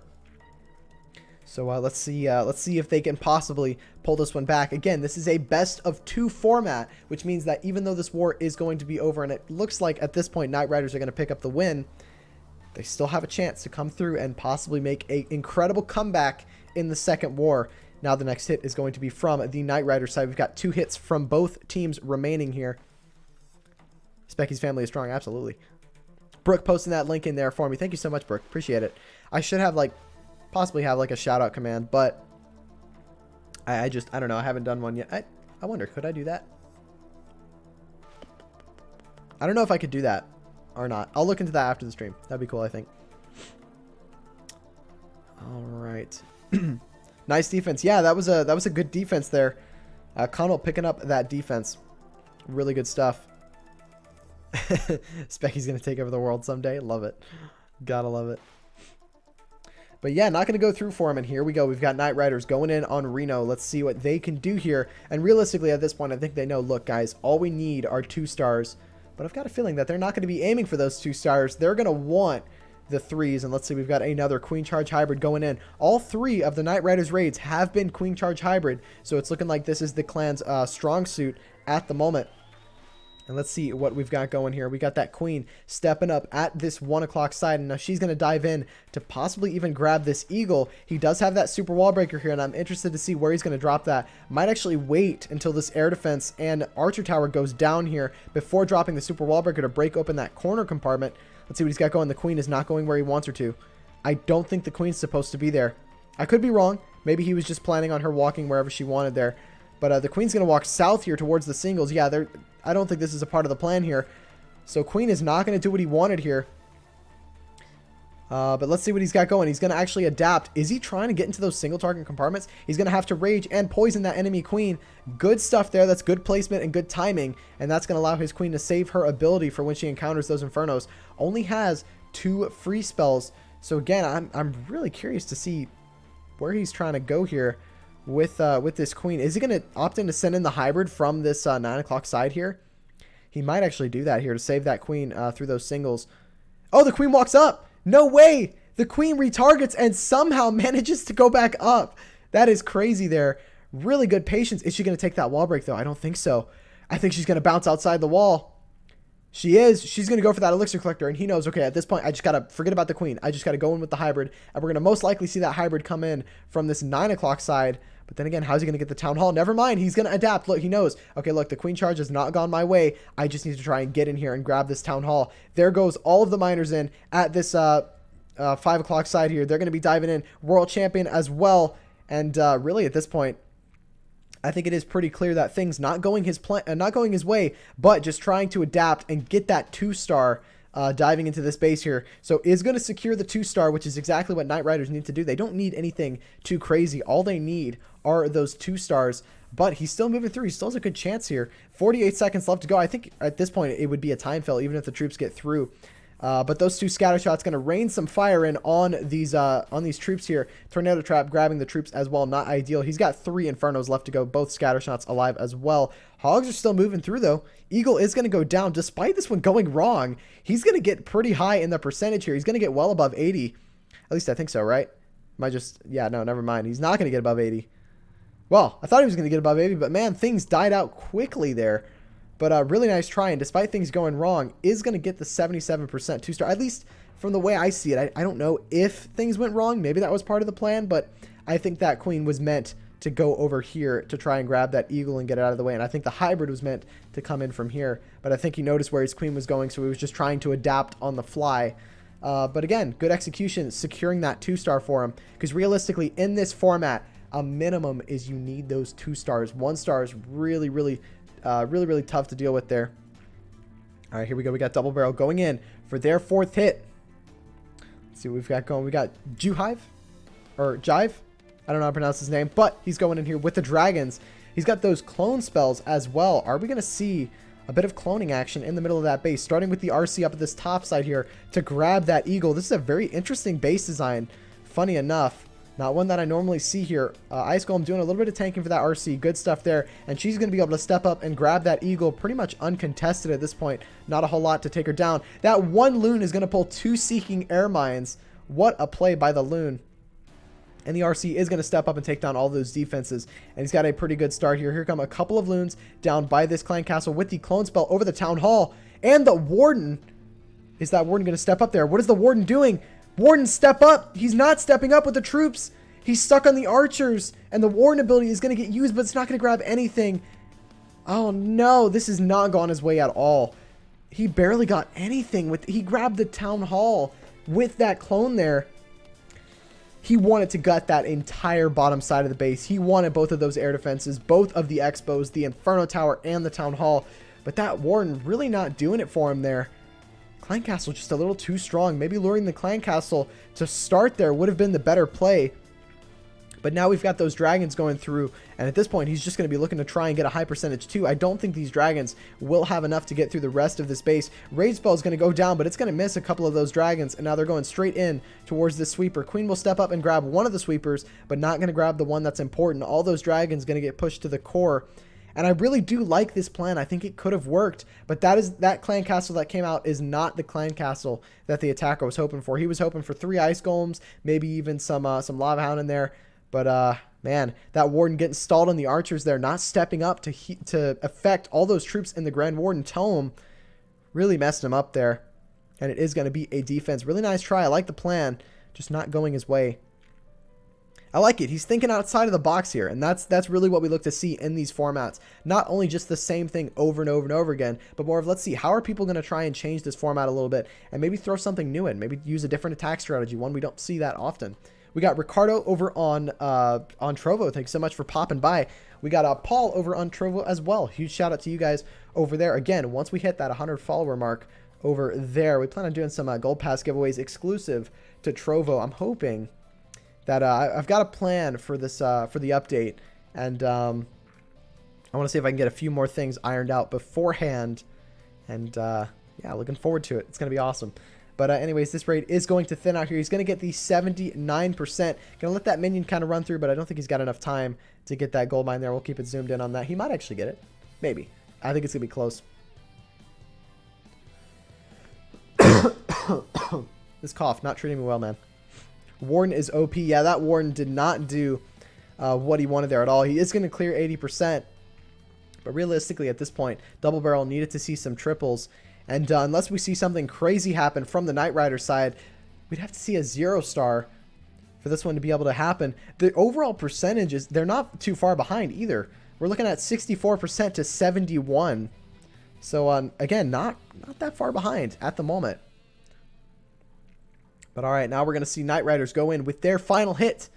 So let's see if they can possibly pull this one back. Again, this is a best of 2 format, which means that even though this war is going to be over, and it looks like at this point Knight Riders are going to pick up the win, they still have a chance to come through and possibly make an incredible comeback in the second war. Now the next hit is going to be from the Knight Rider side. We've got 2 hits from both teams remaining here. Specky's family is strong, absolutely. Brooke posting that link in there for me. Thank you so much, Brooke. Appreciate it. I should have possibly have a shout out command, but I don't know. I haven't done one yet. I wonder, could I do that? I don't know if I could do that or not. I'll look into that after the stream. That'd be cool, I think. All right. Nice defense. Yeah, that was a good defense there. Connell picking up that defense. Really good stuff. Specky's going to take over the world someday. Love it. Gotta love it. But yeah, not going to go through for him. And here we go. We've got Knight Riders going in on Reno. Let's see what they can do here. And realistically, at this point, I think they know, look, guys, all we need are 2 stars. But I've got a feeling that they're not going to be aiming for those 2 stars. They're going to want the 3s. And let's see, we've got another Queen Charge Hybrid going in. All 3 of the Knight Riders raids have been Queen Charge Hybrid. So it's looking like this is the clan's strong suit at the moment. And let's see what we've got going here. We got that Queen stepping up at this 1 o'clock side. And now she's going to dive in to possibly even grab this Eagle. He does have that super wall breaker here, and I'm interested to see where he's going to drop that. Might actually wait until this air defense and archer tower goes down here before dropping the super wall breaker to break open that corner compartment. Let's see what he's got going. The Queen is not going where he wants her to. I don't think the Queen's supposed to be there. I could be wrong. Maybe he was just planning on her walking wherever she wanted there. But the Queen's going to walk south here towards the singles. Yeah, I don't think this is a part of the plan here. So Queen is not going to do what he wanted here. But let's see what he's got going. He's going to actually adapt. Is he trying to get into those single target compartments? He's going to have to rage and poison that enemy Queen. Good stuff there. That's good placement and good timing. And that's going to allow his Queen to save her ability for when she encounters those Infernos. Only has 2 free spells. So again, I'm really curious to see where he's trying to go here with this Queen. Is he going to opt in to send in the hybrid from this 9 o'clock side here? He might actually do that here to save that Queen through those singles. Oh, the Queen walks up. No way. The Queen retargets and somehow manages to go back up. That is crazy there. Really good patience. Is she going to take that wall break, though? I don't think so. I think she's going to bounce outside the wall. She is. She's going to go for that elixir collector, and he knows, okay, at this point, I just got to forget about the Queen. I just got to go in with the hybrid, and we're going to most likely see that hybrid come in from this 9 o'clock side. But then again, how's he going to get the Town Hall? Never mind. He's going to adapt. Look, he knows. Okay, look, the Queen Charge has not gone my way. I just need to try and get in here and grab this Town Hall. There goes all of the miners in at this 5 o'clock side here. They're going to be diving in. World Champion as well. And really, at this point, I think it is pretty clear that things not going his way, but just trying to adapt and get that 2-star diving into this base here. So is going to secure the 2-star, which is exactly what Knight Riders need to do. They don't need anything too crazy. All they need are those 2 stars, but he's still moving through. He still has a good chance here. 48 seconds left to go. I think at this point it would be a time fill even if the troops get through. But those 2 scatter shots going to rain some fire in on these troops here. Tornado trap grabbing the troops as well. Not ideal. He's got 3 Infernos left to go. Both scatter shots alive as well. Hogs are still moving through though. Eagle is going to go down. Despite this one going wrong, he's going to get pretty high in the percentage here. He's going to get well above 80. At least I think so, right? Yeah, no, never mind. He's not going to get above 80. Well, I thought he was going to get above 80, but man, things died out quickly there. But really nice try, and despite things going wrong, is going to get the 77% 2-star. At least from the way I see it. I don't know if things went wrong. Maybe that was part of the plan, but I think that queen was meant to go over here to try and grab that eagle and get it out of the way. And I think the hybrid was meant to come in from here. But I think he noticed where his queen was going, so he was just trying to adapt on the fly. But again, good execution, securing that 2-star for him. Because realistically, in this format, a minimum is you need those 2 stars. 1 star is really, really tough to deal with there. All right, here we go. We got double barrel going in for their 4th hit. Let's see what we've got going. We got Jive. I don't know how to pronounce his name, but he's going in here with the dragons. He's got those clone spells as well. Are we going to see a bit of cloning action in the middle of that base, starting with the RC up at this top side here to grab that eagle? This is a very interesting base design. Funny enough, not one that I normally see here. Ice Golem doing a little bit of tanking for that RC. Good stuff there. And she's going to be able to step up and grab that eagle pretty much uncontested at this point. Not a whole lot to take her down. That one loon is going to pull 2 seeking air mines. What a play by the loon. And the RC is going to step up and take down all those defenses. And he's got a pretty good start here. Here come a couple of loons down by this clan castle with the clone spell over the town hall. And the warden. Is that warden going to step up there? What is the warden doing? Warden, step up. He's not stepping up with the troops. He's stuck on the archers. And the warden ability is going to get used, but it's not going to grab anything. Oh no, this has not gone his way at all. He barely got anything. He grabbed the town hall with that clone there. He wanted to gut that entire bottom side of the base. He wanted both of those air defenses, both of the expos, the Inferno Tower, and the Town Hall. But that warden really not doing it for him there. Clan Castle just a little too strong. Maybe luring the Clan Castle to start there would have been the better play. But now we've got those dragons going through, and at this point, he's just going to be looking to try and get a high percentage too. I don't think these dragons will have enough to get through the rest of this base. Raid spell is going to go down, but it's going to miss a couple of those dragons, and now they're going straight in towards this sweeper. Queen will step up and grab one of the sweepers, but not going to grab the one that's important. All those dragons going to get pushed to the core. And I really do like this plan. I think it could have worked, but that clan castle that came out is not the clan castle that the attacker was hoping for. He was hoping for 3 ice golems, maybe even some lava hound in there. But man, that warden getting stalled on the archers there, not stepping up to affect all those troops in the Grand Warden Tome, really messed him up there. And it is going to be a defense. Really nice try. I like the plan, just not going his way. I like it. He's thinking outside of the box here, and that's really what we look to see in these formats. Not only just the same thing over and over and over again, but more of, let's see, how are people going to try and change this format a little bit and maybe throw something new in, maybe use a different attack strategy, one we don't see that often. We got Ricardo over on Trovo. Thanks so much for popping by. We got Paul over on Trovo as well. Huge shout out to you guys over there. Again, once we hit that 100 follower mark over there, we plan on doing some gold pass giveaways exclusive to Trovo. I'm hoping that I've got a plan for this for the update, and I want to see if I can get a few more things ironed out beforehand. And yeah, looking forward to it. It's gonna be awesome. But anyways, this raid is going to thin out here. He's going to get the 79%. Going to let that minion kind of run through, but I don't think he's got enough time to get that gold mine there. We'll keep it zoomed in on that. He might actually get it. Maybe. I think it's going to be close. This cough, not treating me well, man. Warden is OP. Yeah, that Warden did not do what he wanted there at all. He is going to clear 80%. But realistically, at this point, Double Barrel needed to see some triples. And unless we see something crazy happen from the Knight Rider side, we'd have to see a 0-star for this one to be able to happen. The overall percentages, they're not too far behind either. We're looking at 64% to 71. So, again, not that far behind at the moment. But all right, now we're going to see Knight Riders go in with their final hit.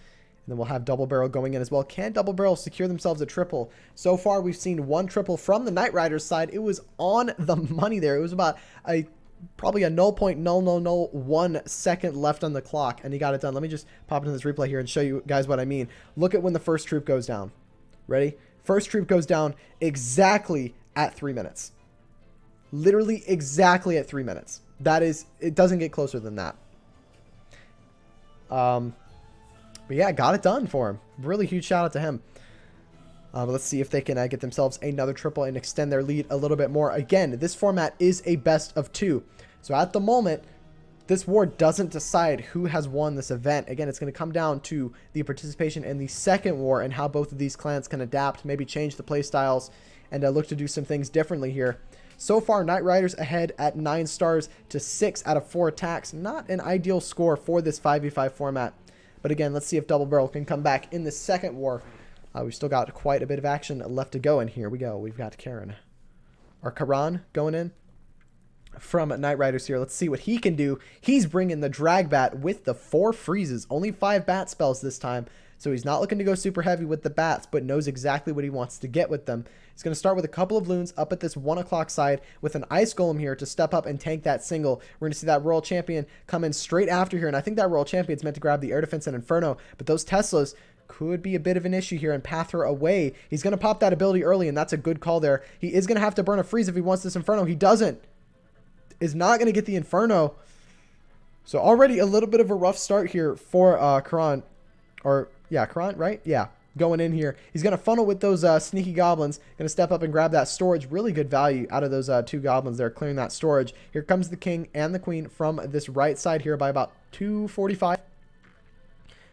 And then we'll have Double Barrel going in as well. Can Double Barrel secure themselves a triple? So far, we've seen 1 triple from the Knight Riders side. It was on the money there. It was about probably a 0.0001 second left on the clock, and he got it done. Let me just pop into this replay here and show you guys what I mean. Look at when the first troop goes down. Ready? First troop goes down exactly at 3 minutes. Literally exactly at 3 minutes. It doesn't get closer than that. But yeah, got it done for him. Really huge shout out to him. Let's see if they can get themselves another triple and extend their lead a little bit more. Again, this format is a best of 2. So at the moment, this war doesn't decide who has won this event. Again, it's going to come down to the participation in the second war and how both of these clans can adapt, maybe change the play styles, and look to do some things differently here. So far, Knight Riders ahead at 9 stars to 6 out of 4 attacks. Not an ideal score for this 5v5 format. But again, let's see if Double Barrel can come back in the second war. We've still got quite a bit of action left to go, and here we go. We've got Karan going in from Knight Riders here. Let's see what he can do. He's bringing the drag bat with the 4 freezes. Only 5 bat spells this time, so he's not looking to go super heavy with the bats, but knows exactly what he wants to get with them. He's going to start with a couple of loons up at this 1 o'clock side with an ice golem here to step up and tank that single. We're going to see that Royal Champion come in straight after here, and I think that Royal Champion's meant to grab the Air Defense and Inferno, but those Teslas could be a bit of an issue here and path her away. He's going to pop that ability early, and that's a good call there. He is going to have to burn a freeze if he wants this Inferno. He doesn't. Is not going to get the Inferno. So already a little bit of a rough start here for Karan. Or, yeah, Karan, right? Yeah, going in here. He's going to funnel with those sneaky goblins. Going to step up and grab that storage. Really good value out of those 2 goblins there, clearing that storage. Here comes the king and the queen from this right side here by about 245.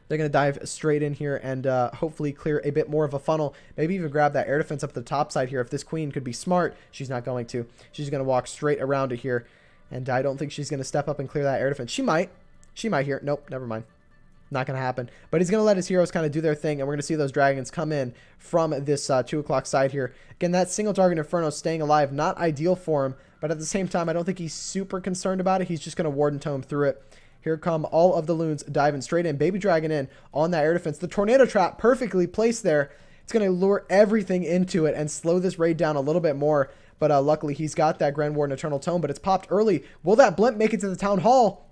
They're going to dive straight in here and hopefully clear a bit more of a funnel. Maybe even grab that air defense up the top side here. If this queen could be smart, she's not going to. She's going to walk straight around it here. And I don't think she's going to step up and clear that air defense. She might. She might here. Nope, never mind. Not going to happen. But he's going to let his heroes kind of do their thing. And we're going to see those dragons come in from this 2 o'clock side here. Again, that single target Inferno staying alive. Not ideal for him. But at the same time, I don't think he's super concerned about it. He's just going to Warden Tome through it. Here come all of the loons diving straight in. Baby Dragon in on that air defense. The Tornado Trap perfectly placed there. It's going to lure everything into it and slow this raid down a little bit more. But luckily, he's got that Grand Warden Eternal Tome, but it's popped early. Will that blimp make it to the Town Hall?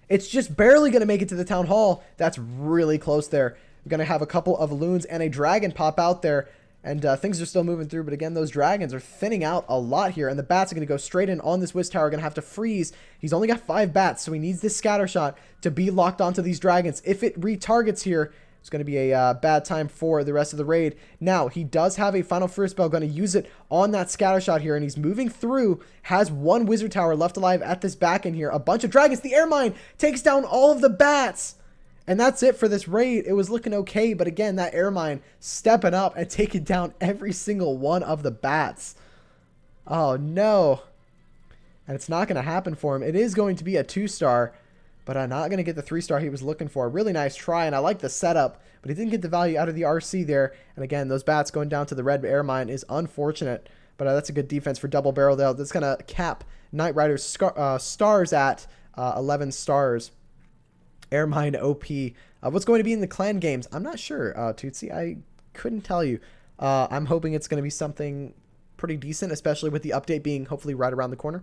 It's just barely going to make it to the Town Hall. That's really close there. We're going to have a couple of loons and a dragon pop out there. And things are still moving through, but again, those dragons are thinning out a lot here, and the bats are going to go straight in on this Wiz Tower. Going to have to freeze. He's only got 5 bats, so he needs this scatter shot to be locked onto these dragons. If it retargets here, it's going to be a bad time for the rest of the raid. Now, he does have a final first spell, going to use it on that scatter shot here, and he's moving through, has 1 Wizard Tower left alive at this back end here. A bunch of dragons. The Air Mine takes down all of the bats. And that's it for this raid. It was looking okay, but again, that Air Mine stepping up and taking down every single one of the bats. Oh, no. And it's not going to happen for him. It is going to be a 2-star, but I'm not going to get the 3-star he was looking for. Really nice try, and I like the setup, but he didn't get the value out of the RC there. And again, those bats going down to the red Air Mine is unfortunate, but that's a good defense for Double Barrel there. That's going to cap Knight Rider's stars at 11 stars. Air Mine OP. What's going to be in the clan games? I'm not sure, Tootsie. I couldn't tell you. I'm hoping it's going to be something pretty decent, especially with the update being hopefully right around the corner.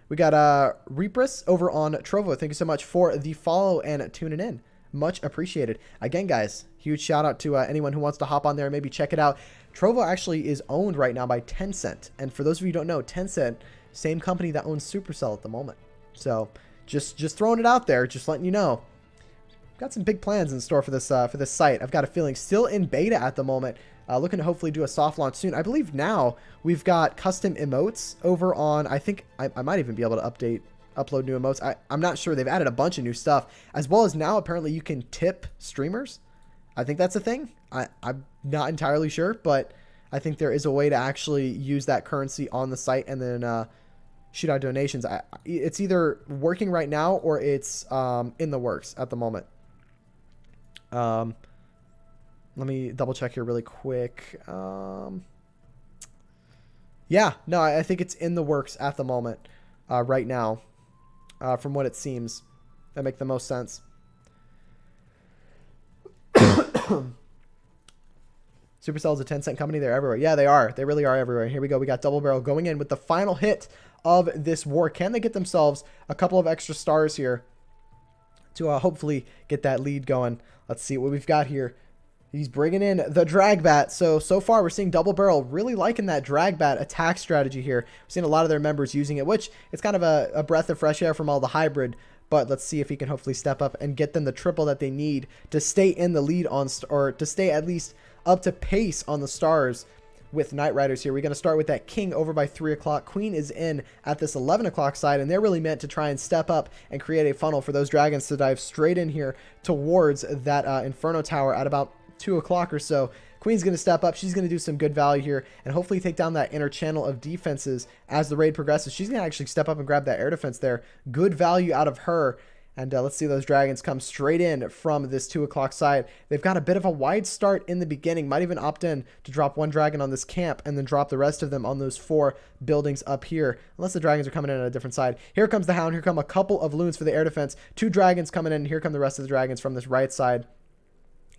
We got Repress over on Trovo. Thank you so much for the follow and tuning in. Much appreciated. Again, guys, huge shout out to anyone who wants to hop on there and maybe check it out. Trovo actually is owned right now by Tencent. And for those of you who don't know, Tencent, same company that owns Supercell at the moment. So just throwing it out there, just letting you know. Got some big plans in store for this site. I've got a feeling still in beta at the moment. Looking to hopefully do a soft launch soon. I believe now we've got custom emotes over on, I think I might even be able to upload new emotes. I'm not sure. They've added a bunch of new stuff, as well as now apparently you can tip streamers. I think that's a thing. I'm not entirely sure, but I think there is a way to actually use that currency on the site and then shoot out donations. It's either working right now or it's in the works at the moment. Let me double check here really quick. Yeah, no, I think it's in the works at the moment, right now, from what it seems. That make the most sense. Supercell is a 10-cent company. They're everywhere. Yeah, they are. They really are everywhere. Here we go. We got Double Barrel going in with the final hit of this war. Can they get themselves a couple of extra stars here to hopefully get that lead going? Let's see what we've got here. He's bringing in the drag bat. So far we're seeing Double Barrel really liking that drag bat attack strategy here. We're seeing a lot of their members using it, which it's kind of a breath of fresh air from all the hybrid. But let's see if he can hopefully step up and get them the triple that they need to stay in the lead on, or to stay at least up to pace on the stars with Knight Riders here. We're going to start with that King over by 3 o'clock. Queen is in at this 11 o'clock side, and they're really meant to try and step up and create a funnel for those dragons to dive straight in here towards that Inferno Tower at about 2 o'clock or so. Queen's going to step up. She's going to do some good value here and hopefully take down that inner channel of defenses as the raid progresses. She's going to actually step up and grab that air defense there. Good value out of her. And let's see those dragons come straight in from this 2 o'clock side. They've got a bit of a wide start in the beginning. Might even opt in to drop one dragon on this camp and then drop the rest of them on those 4 buildings up here. Unless the dragons are coming in on a different side. Here comes the Hound. Here come a couple of loons for the air defense. 2 dragons coming in. Here come the rest of the dragons from this right side.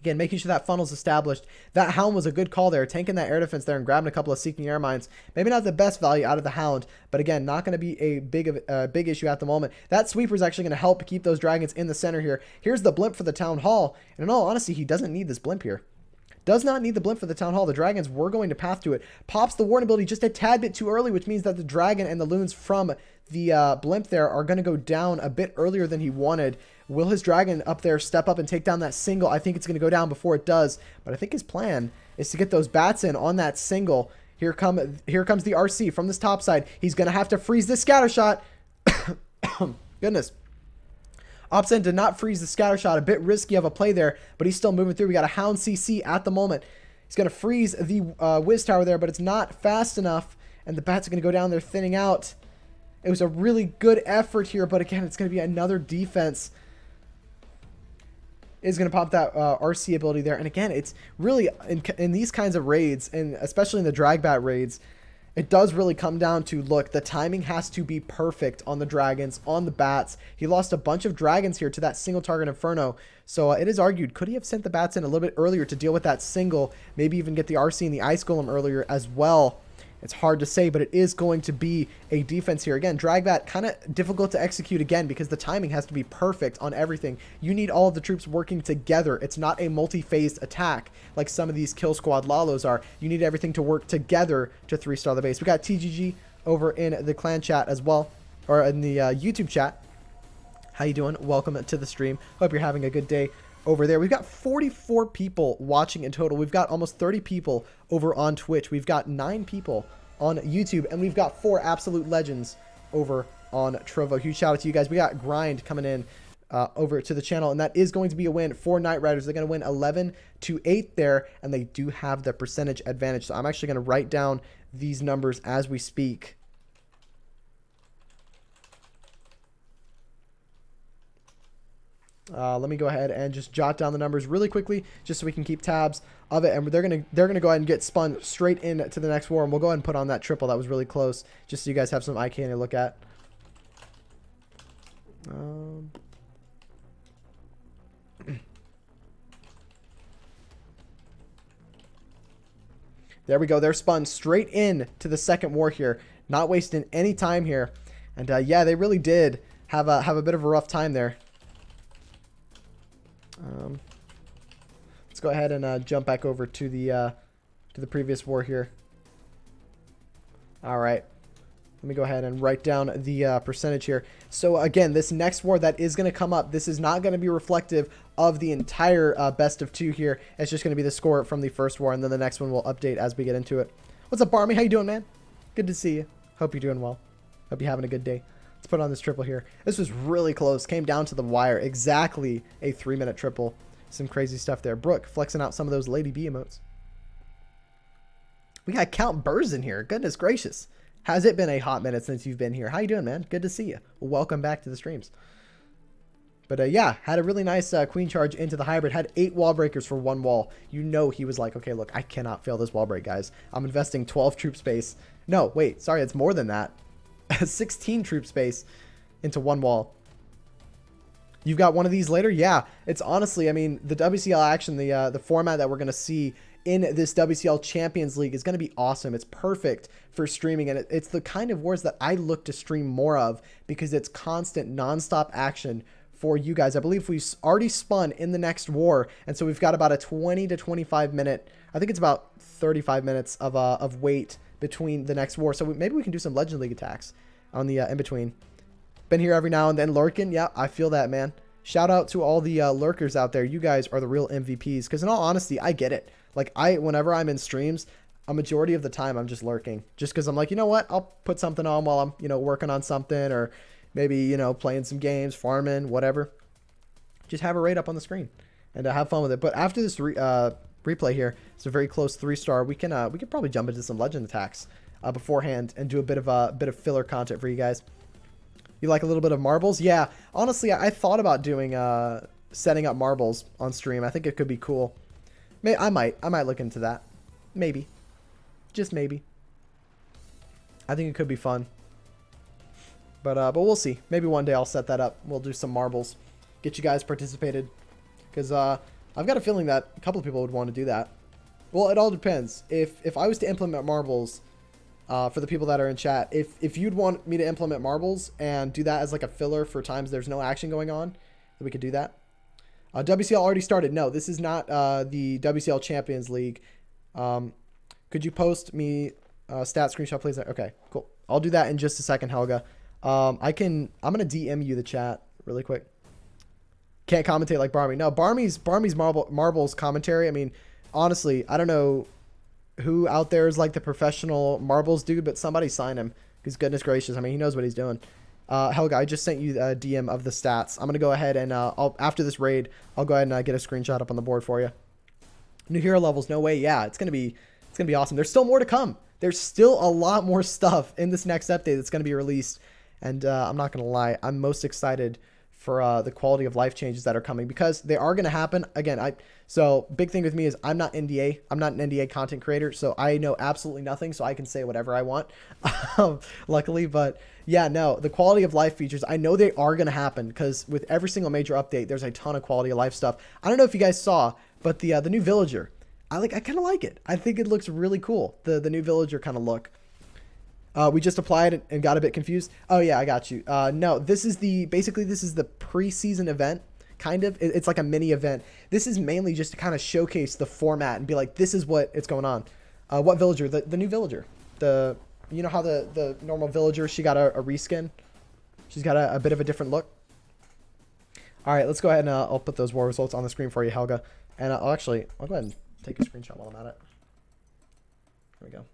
Again, making sure that funnel's established. That Hound was a good call there, tanking that air defense there and grabbing a couple of Seeking Air Mines. Maybe not the best value out of the Hound, but again, not going to be a big issue at the moment. That Sweeper is actually going to help keep those dragons in the center here. Here's the Blimp for the Town Hall. And in all honesty, he doesn't need this Blimp here. Does not need the Blimp for the Town Hall. The dragons were going to path to it. Pops the Warden ability just a tad bit too early, which means that the dragon and the loons from the Blimp there are going to go down a bit earlier than he wanted. Will his dragon up there step up and take down that single? I think it's going to go down before it does, but I think his plan is to get those bats in on that single. Here comes the RC from this top side. He's going to have to freeze this scatter shot. Goodness. Opsen did not freeze the scatter shot. A bit risky of a play there, but he's still moving through. We got a Hound CC at the moment. He's going to freeze the Wiz Tower there, but it's not fast enough, and the bats are going to go down there thinning out. It was a really good effort here, but again, it's going to be another defense. Is going to pop that RC ability there. And again, it's really, in these kinds of raids, and especially in the drag bat raids, it does really come down to, look, the timing has to be perfect on the dragons, on the bats. He lost a bunch of dragons here to that single target Inferno. So it is argued, could he have sent the bats in a little bit earlier to deal with that single, maybe even get the RC and the Ice Golem earlier as well? It's hard to say, but it is going to be a defense here. Again, drag bat kind of difficult to execute again because the timing has to be perfect on everything. You need all of the troops working together. It's not a multi-phased attack like some of these Kill Squad Lalos are. You need everything to work together to 3-star the base. We got TGG over in the clan chat as well, or in the YouTube chat. How you doing? Welcome to the stream. Hope you're having a good day over there. We've got 44 people watching in total. We've got almost 30 people over on Twitch. We've got 9 people on YouTube, and we've got 4 absolute legends over on Trovo. Huge shout out to you guys. We got Grind coming in over to the channel, and that is going to be a win for Knight Riders. They're going to win 11-8 there, and they do have the percentage advantage. So I'm actually going to write down these numbers as we speak. Let me go ahead and just jot down the numbers really quickly, just so we can keep tabs of it. And they're gonna go ahead and get spun straight into the next war, and we'll go ahead and put on that triple that was really close, just so you guys have some eye candy to look at. There we go. They're spun straight in to the second war here, not wasting any time here. And yeah, they really did have a bit of a rough time there. Let's go ahead and jump back over to the previous war here. All right, let me go ahead and write down the percentage here. So again, this next war that is going to come up, this is not going to be reflective of the entire best of 2 here. It's just going to be the score from the first war, and then the next one will update as we get into it. What's up, Barmy? How you doing, man? Good to see you. Hope you're doing well. Hope you're having a good day. Let's put on this triple here. This was really close. Came down to the wire. Exactly a 3-minute triple. Some crazy stuff there. Brooke flexing out some of those Lady B emotes. We got Count Burrs in here. Goodness gracious. Has it been a hot minute since you've been here? How you doing, man? Good to see you. Welcome back to the streams. But yeah, had a really nice queen charge into the hybrid. Had 8 wall breakers for 1 wall. You know he was like, okay, look, I cannot fail this wall break, guys. I'm investing 12 troop space. No, wait, sorry, it's more than that. 16 troop space into 1 wall. You've got one of these later? Yeah, it's honestly, I mean, the WCL action, the format that we're going to see in this WCL Champions League is going to be awesome. It's perfect for streaming, and it's the kind of wars that I look to stream more of because it's constant, nonstop action for you guys. I believe we already spun in the next war, and so we've got about a 20 to 25 minute, I think it's about 35 minutes of wait between the next war. So maybe we can do some Legend League attacks on the in between. Been here every now and then lurking. Yeah, I feel that, man. Shout out to all the lurkers out there. You guys are the real MVPs, because in all honesty, I get it. Like, whenever I'm in streams, a majority of the time I'm just lurking, just because I'm like, you know what, I'll put something on while I'm, you know, working on something, or maybe, you know, playing some games, farming, whatever. Just have a raid up on the screen and have fun with it. But after this replay here, it's a very close 3-star. We can probably jump into some legend attacks beforehand and do a bit of filler content for you guys. You like a little bit of marbles? Yeah, honestly, I thought about doing setting up marbles on stream. I think it could be cool. I might look into that. Maybe. Just maybe. I think it could be fun. But we'll see. Maybe one day I'll set that up. We'll do some marbles. Get you guys participated. Because I've got a feeling that a couple of people would want to do that. Well, it all depends. If I was to implement marbles, for the people that are in chat, if you'd want me to implement marbles and do that as like a filler for times there's no action going on, then we could do that. WCL already started. No, this is not the WCL Champions League. Could you post me stat screenshot, please? Okay, cool. I'll do that in just a second, Helga. I'm gonna DM you the chat really quick. Can't commentate like Barmy. No, Barmy's marbles commentary. I mean, honestly, I don't know who out there is like the professional marbles dude, but somebody sign him, because goodness gracious, I mean, he knows what he's doing. Helga, I just sent you a DM of the stats. I'm gonna go ahead and after this raid, I'll go ahead and get a screenshot up on the board for you. New hero levels, no way. Yeah, it's gonna be awesome. There's still more to come. There's still a lot more stuff in this next update that's gonna be released, and I'm not gonna lie, I'm most excited for the quality of life changes that are coming, because they are going to happen. Again, so big thing with me is I'm not NDA. I'm not an NDA content creator, so I know absolutely nothing, so I can say whatever I want, luckily. But yeah, no, the quality of life features, I know they are going to happen, because with every single major update, there's a ton of quality of life stuff. I don't know if you guys saw, but the new villager, I kind of like it. I think it looks really cool. The new villager kind of look. We just applied and got a bit confused. Oh yeah, I got you. No, this is basically this is the preseason event, kind of. It's like a mini event. This is mainly just to kind of showcase the format and be like, this is what it's going on. What villager? The new villager. You know how the normal villager, she got a reskin. She's got a bit of a different look. All right, let's go ahead and I'll put those war results on the screen for you, Helga. And I'll go ahead and take a screenshot while I'm at it. There we go.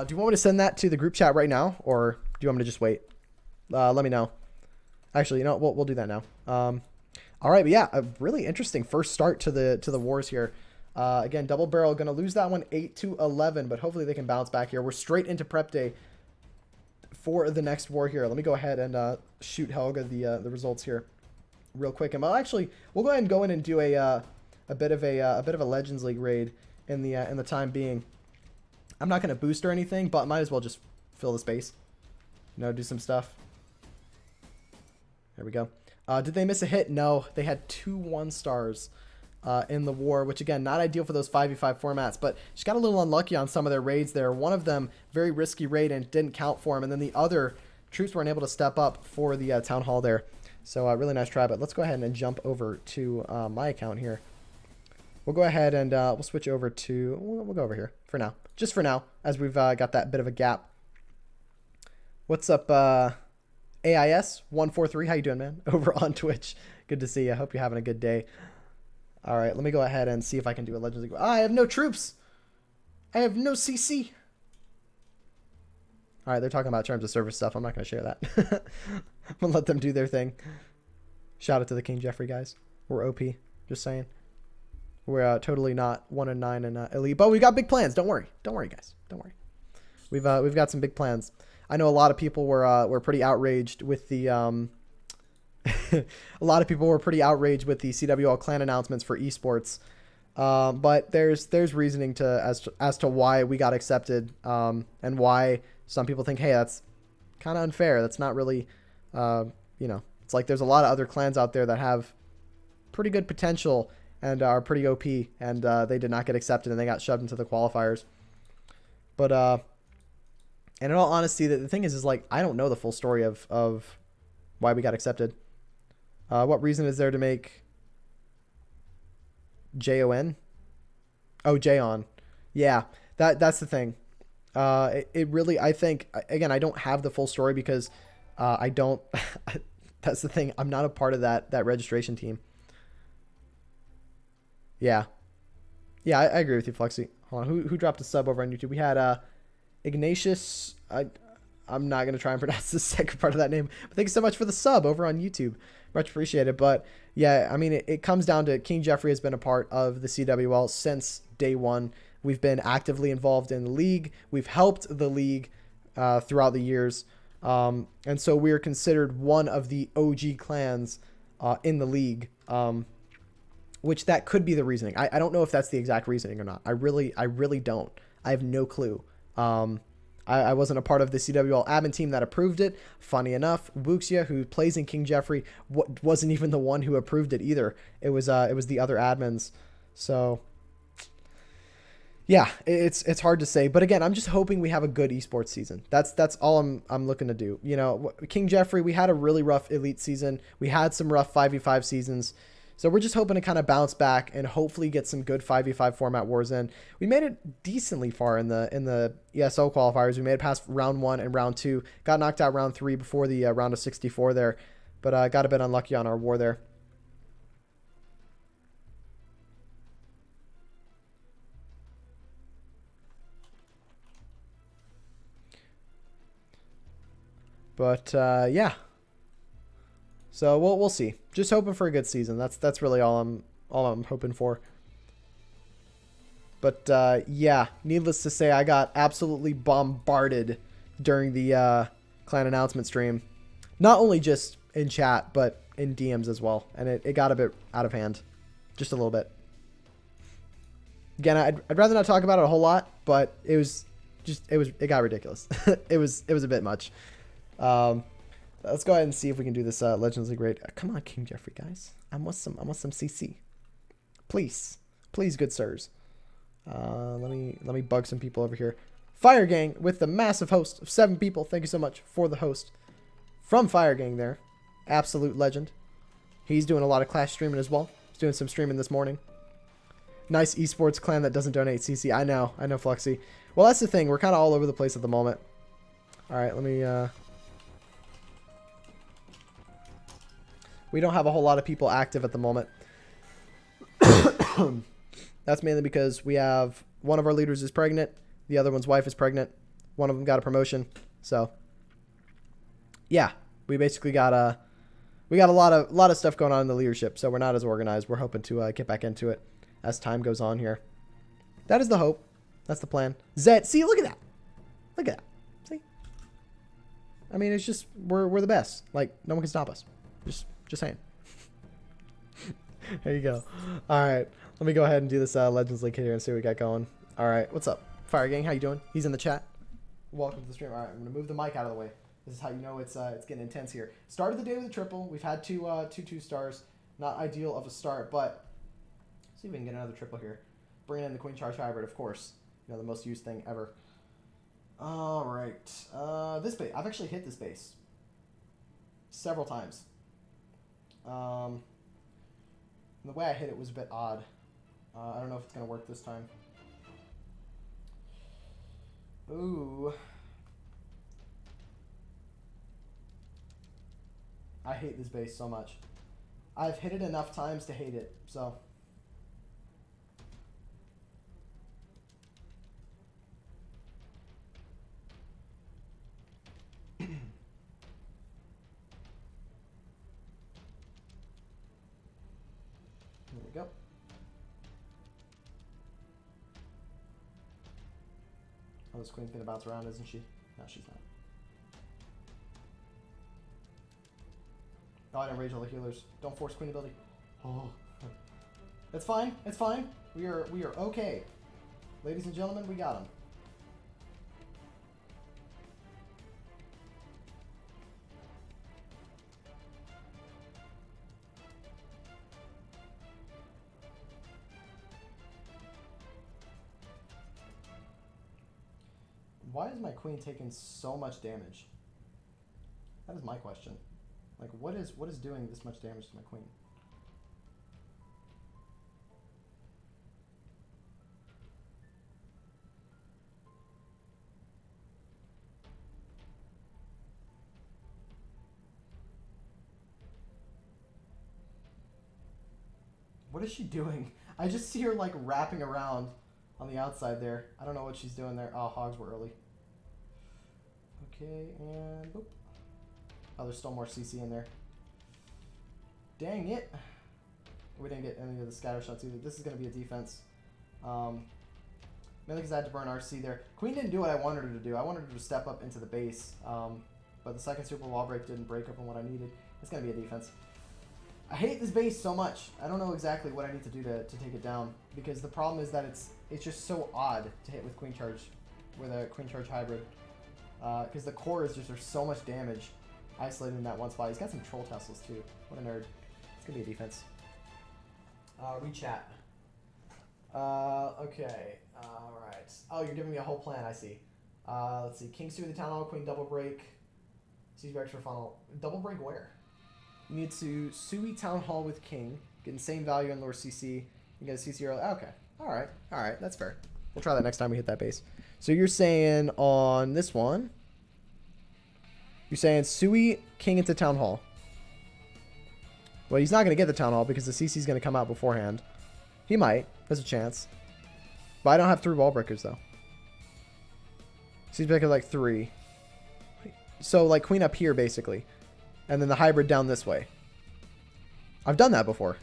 Do you want me to send that to the group chat right now, or do you want me to just wait? Let me know. Actually, you know, we'll do that now. All right, but yeah, a really interesting first start to the wars here. Again, double barrel gonna lose that one 8-11, but hopefully they can bounce back here. We're straight into prep day for the next war here. Let me go ahead and shoot Helga the results here real quick, and we'll go ahead and go in and do a bit of a Legends League raid in the time being. I'm not going to boost or anything, but might as well just fill the space. You know, do some stuff. There we go. Did they miss a hit? No, they had 2 1-stars in the war, which again, not ideal for those 5v5 formats, but she got a little unlucky on some of their raids there. One of them, very risky raid, and didn't count for him, and then the other, troops weren't able to step up for the town hall there. So really nice try, but let's go ahead and jump over to my account here. We'll go ahead and we'll switch over to, we'll go over here for now. Just for now, as we've got that bit of a gap. What's up, AIS143? How you doing, man? Over on Twitch. Good to see you. I hope you're having a good day. All right, let me go ahead and see if I can do a Legends League. I have no troops. I have no CC. All right, they're talking about terms of service stuff. I'm not going to share that. I'm going to let them do their thing. Shout out to the King Jeffrey guys. We're OP. Just saying. We're totally not 1-9 in elite, but we got big plans. Don't worry, guys. Don't worry. We've got some big plans. I know a lot of people were pretty outraged with the a lot of people were pretty outraged with the CWL clan announcements for esports. But there's reasoning as to why we got accepted, and why some people think, hey, that's kind of unfair. That's not really, you know, it's like there's a lot of other clans out there that have pretty good potential and are pretty OP, and they did not get accepted, and they got shoved into the qualifiers. But and in all honesty, the thing is like I don't know the full story of why we got accepted. What reason is there to make JON? Oh, JON. Yeah, that's the thing. It really, I think, again, I don't have the full story because I don't. That's the thing. I'm not a part of that registration team. Yeah, yeah, I agree with you, Flexi. Hold on, who dropped a sub over on YouTube? We had Ignatius. I'm not gonna try and pronounce the second part of that name, but thanks so much for the sub over on YouTube. Much appreciated. But yeah, I mean, it comes down to King Jeffrey has been a part of the CWL since day one. We've been actively involved in the league. We've helped the league throughout the years. And so we are considered one of the OG clans in the league, which that could be the reasoning. I don't know if that's the exact reasoning or not. I really don't. I have no clue. I wasn't a part of the CWL admin team that approved it. Funny enough, Wuxia, who plays in King Jeffrey, wasn't even the one who approved it either. It was the other admins. So yeah, it's hard to say, but again, I'm just hoping we have a good esports season. That's all I'm looking to do. You know, King Jeffrey, we had a really rough elite season. We had some rough 5v5 seasons. So we're just hoping to kind of bounce back and hopefully get some good 5v5 format wars in. We made it decently far in the ESO qualifiers. We made it past round 1 and round 2. Got knocked out round 3 before the round of 64 there, but got a bit unlucky on our war there. But yeah, so we'll see. Just hoping for a good season. That's really all I'm hoping for. But yeah, needless to say, I got absolutely bombarded during the clan announcement stream. Not only just in chat, but in DMs as well. And it got a bit out of hand. Just a little bit. Again, I'd rather not talk about it a whole lot, but it got ridiculous. it was a bit much. Let's go ahead and see if we can do this Legends League raid. Come on, King Jeffrey, guys. I want some CC. Please, good sirs. Let me bug some people over here. Fire Gang with the massive host of 7 people. Thank you so much for the host from Fire Gang there. Absolute legend. He's doing a lot of Clash streaming as well. He's doing some streaming this morning. Nice esports clan that doesn't donate CC. I know, Flexi. Well, that's the thing. We're kind of all over the place at the moment. All right, let me... We don't have a whole lot of people active at the moment. That's mainly because we have one of our leaders is pregnant. The other one's wife is pregnant. One of them got a promotion. So, yeah, we basically got a lot of stuff going on in the leadership. So we're not as organized. We're hoping to get back into it as time goes on here. That is the hope. That's the plan. Zed, see, look at that. Look at that. See? I mean, it's just we're the best. Like no one can stop us. Just saying. There you go. All right. Let me go ahead and do this Legends League here and see what we got going. All right. What's up? Fire Gang, how you doing? He's in the chat. Welcome to the stream. All right. I'm going to move the mic out of the way. This is how you know it's getting intense here. Started the day with a triple. We've had two 2-stars. Not ideal of a start, but let's see if we can get another triple here. Bringing in the Queen Charge Hybrid, of course. You know, the most used thing ever. All right. This base. I've actually hit this base several times. The way I hit it was a bit odd. I don't know if it's going to work this time. Ooh. I hate this base so much. I've hit it enough times to hate it, so... There we go. Oh, this queen's gonna bounce around, isn't she? No, she's not. Oh, I didn't rage all the healers. Don't force queen ability. Oh. It's fine. It's fine. We are okay. Ladies and gentlemen, we got him. Why is my queen taking so much damage? That is my question. Like, what is doing this much damage to my queen? What is she doing? I just see her, like, wrapping around on the outside there. I don't know what she's doing there. Oh, hogs were early. Okay, and boop. Oh, there's still more CC in there. Dang it. We didn't get any of the scatter shots either. This is going to be a defense. Mainly because I had to burn RC there. Queen didn't do what I wanted her to do. I wanted her to step up into the base. But the second super wall break didn't break up on what I needed. It's going to be a defense. I hate this base so much. I don't know exactly what I need to do to take it down. Because the problem is that it's just so odd to hit with queen charge. With a queen charge hybrid. Because the cores just are so much damage isolated in that one spot. He's got some troll Teslas too. What a nerd. It's going to be a defense. Rechat. Okay. Alright. Oh, you're giving me a whole plan, I see. Let's see. King Sue the Town Hall, Queen double break. Siege Barracks for funnel. Double break where? You need to Sui Town Hall with King. Get the same value in lower CC. You get a CC early. Okay. Alright. Alright. That's fair. We'll try that next time we hit that base. So you're saying on this one, you're saying Sui King into Town Hall. Well, he's not going to get the Town Hall because the CC is going to come out beforehand. He might. There's a chance. But I don't have 3 wall breakers, though. Siege breaker like 3. So, like, queen up here, basically. And then the hybrid down this way. I've done that before.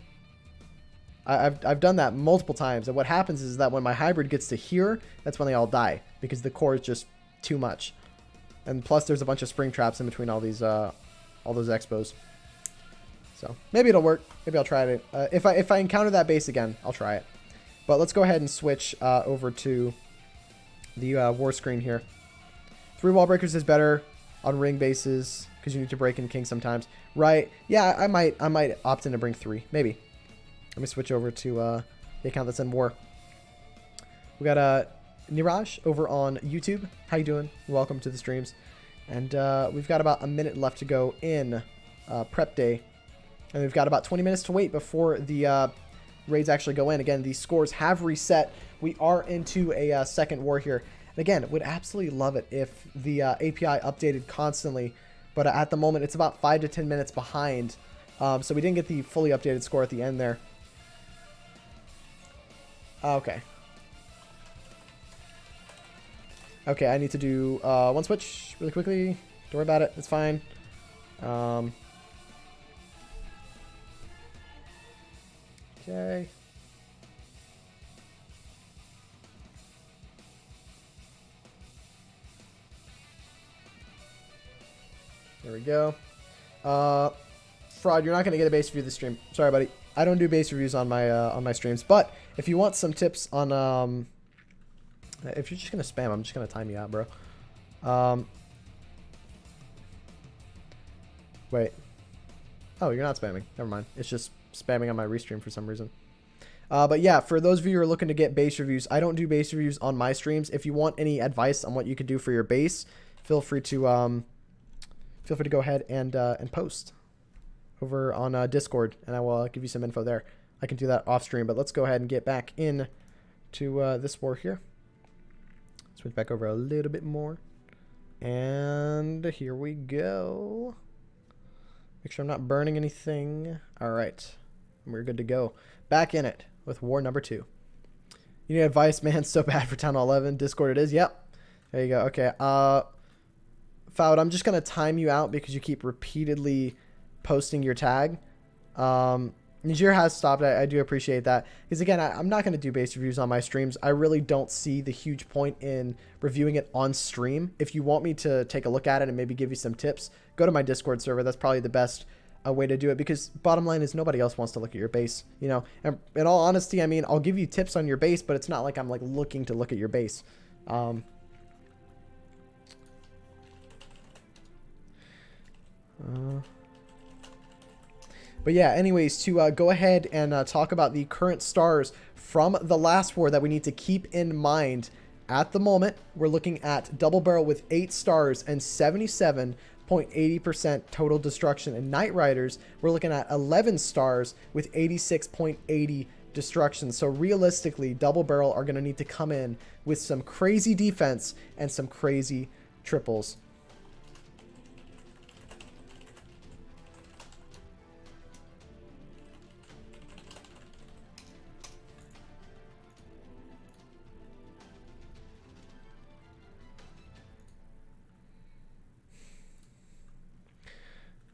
I've done that multiple times. And what happens is that when my hybrid gets to here, that's when they all die. Because the core is just too much. And plus, there's a bunch of spring traps in between all these, all those expos. So maybe it'll work. Maybe I'll try it. If I encounter that base again, I'll try it. But let's go ahead and switch over to the war screen here. 3 wall breakers is better on ring bases because you need to break in king sometimes. Right? Yeah, I might opt in to bring 3. Maybe. Let me switch over to the account that's in war. We got Niraj over on YouTube. How you doing? Welcome to the streams. And we've got about a minute left to go in prep day. And we've got about 20 minutes to wait before the raids actually go in. Again, these scores have reset. We are into a second war here. And again, would absolutely love it if the API updated constantly. But at the moment, it's about 5 to 10 minutes behind. So we didn't get the fully updated score at the end there. Okay. Okay, I need to do one switch really quickly. Don't worry about it. It's fine. Okay. There we go. Fraud, you're not going to get a base review this stream. Sorry, buddy. I don't do base reviews on my streams. But if you want some tips on if you're just going to spam, I'm just going to time you out, bro. Wait. Oh, you're not spamming. Never mind. It's just spamming on my restream for some reason. But yeah, for those of you who are looking to get base reviews, I don't do base reviews on my streams. If you want any advice on what you could do for your base, feel free to go ahead and post over on Discord, and I will give you some info there. I can do that off stream, but let's go ahead and get back in to this war here. Switch back over a little bit more, and here we go. Make sure I'm not burning anything. All right, we're good to go. Back in it with war number 2. You need advice, man? So bad for Town Hall 11. Discord it is. Yep. There you go. Okay. Foud, I'm just gonna time you out because you keep repeatedly posting your tag. Niger has stopped. I do appreciate that. Because again, I'm not going to do base reviews on my streams. I really don't see the huge point in reviewing it on stream. If you want me to take a look at it and maybe give you some tips, go to my Discord server. That's probably the best way to do it, because bottom line is nobody else wants to look at your base, you know. And in all honesty, I mean, I'll give you tips on your base, but it's not like I'm like looking to look at your base. But yeah, anyways, to go ahead and talk about the current stars from the last war that we need to keep in mind. At the moment, we're looking at Double Barrel with 8 stars and 86.80% total destruction. And Knight Riders, we're looking at 11 stars with 86.80 destruction. So realistically, Double Barrel are going to need to come in with some crazy defense and some crazy triples.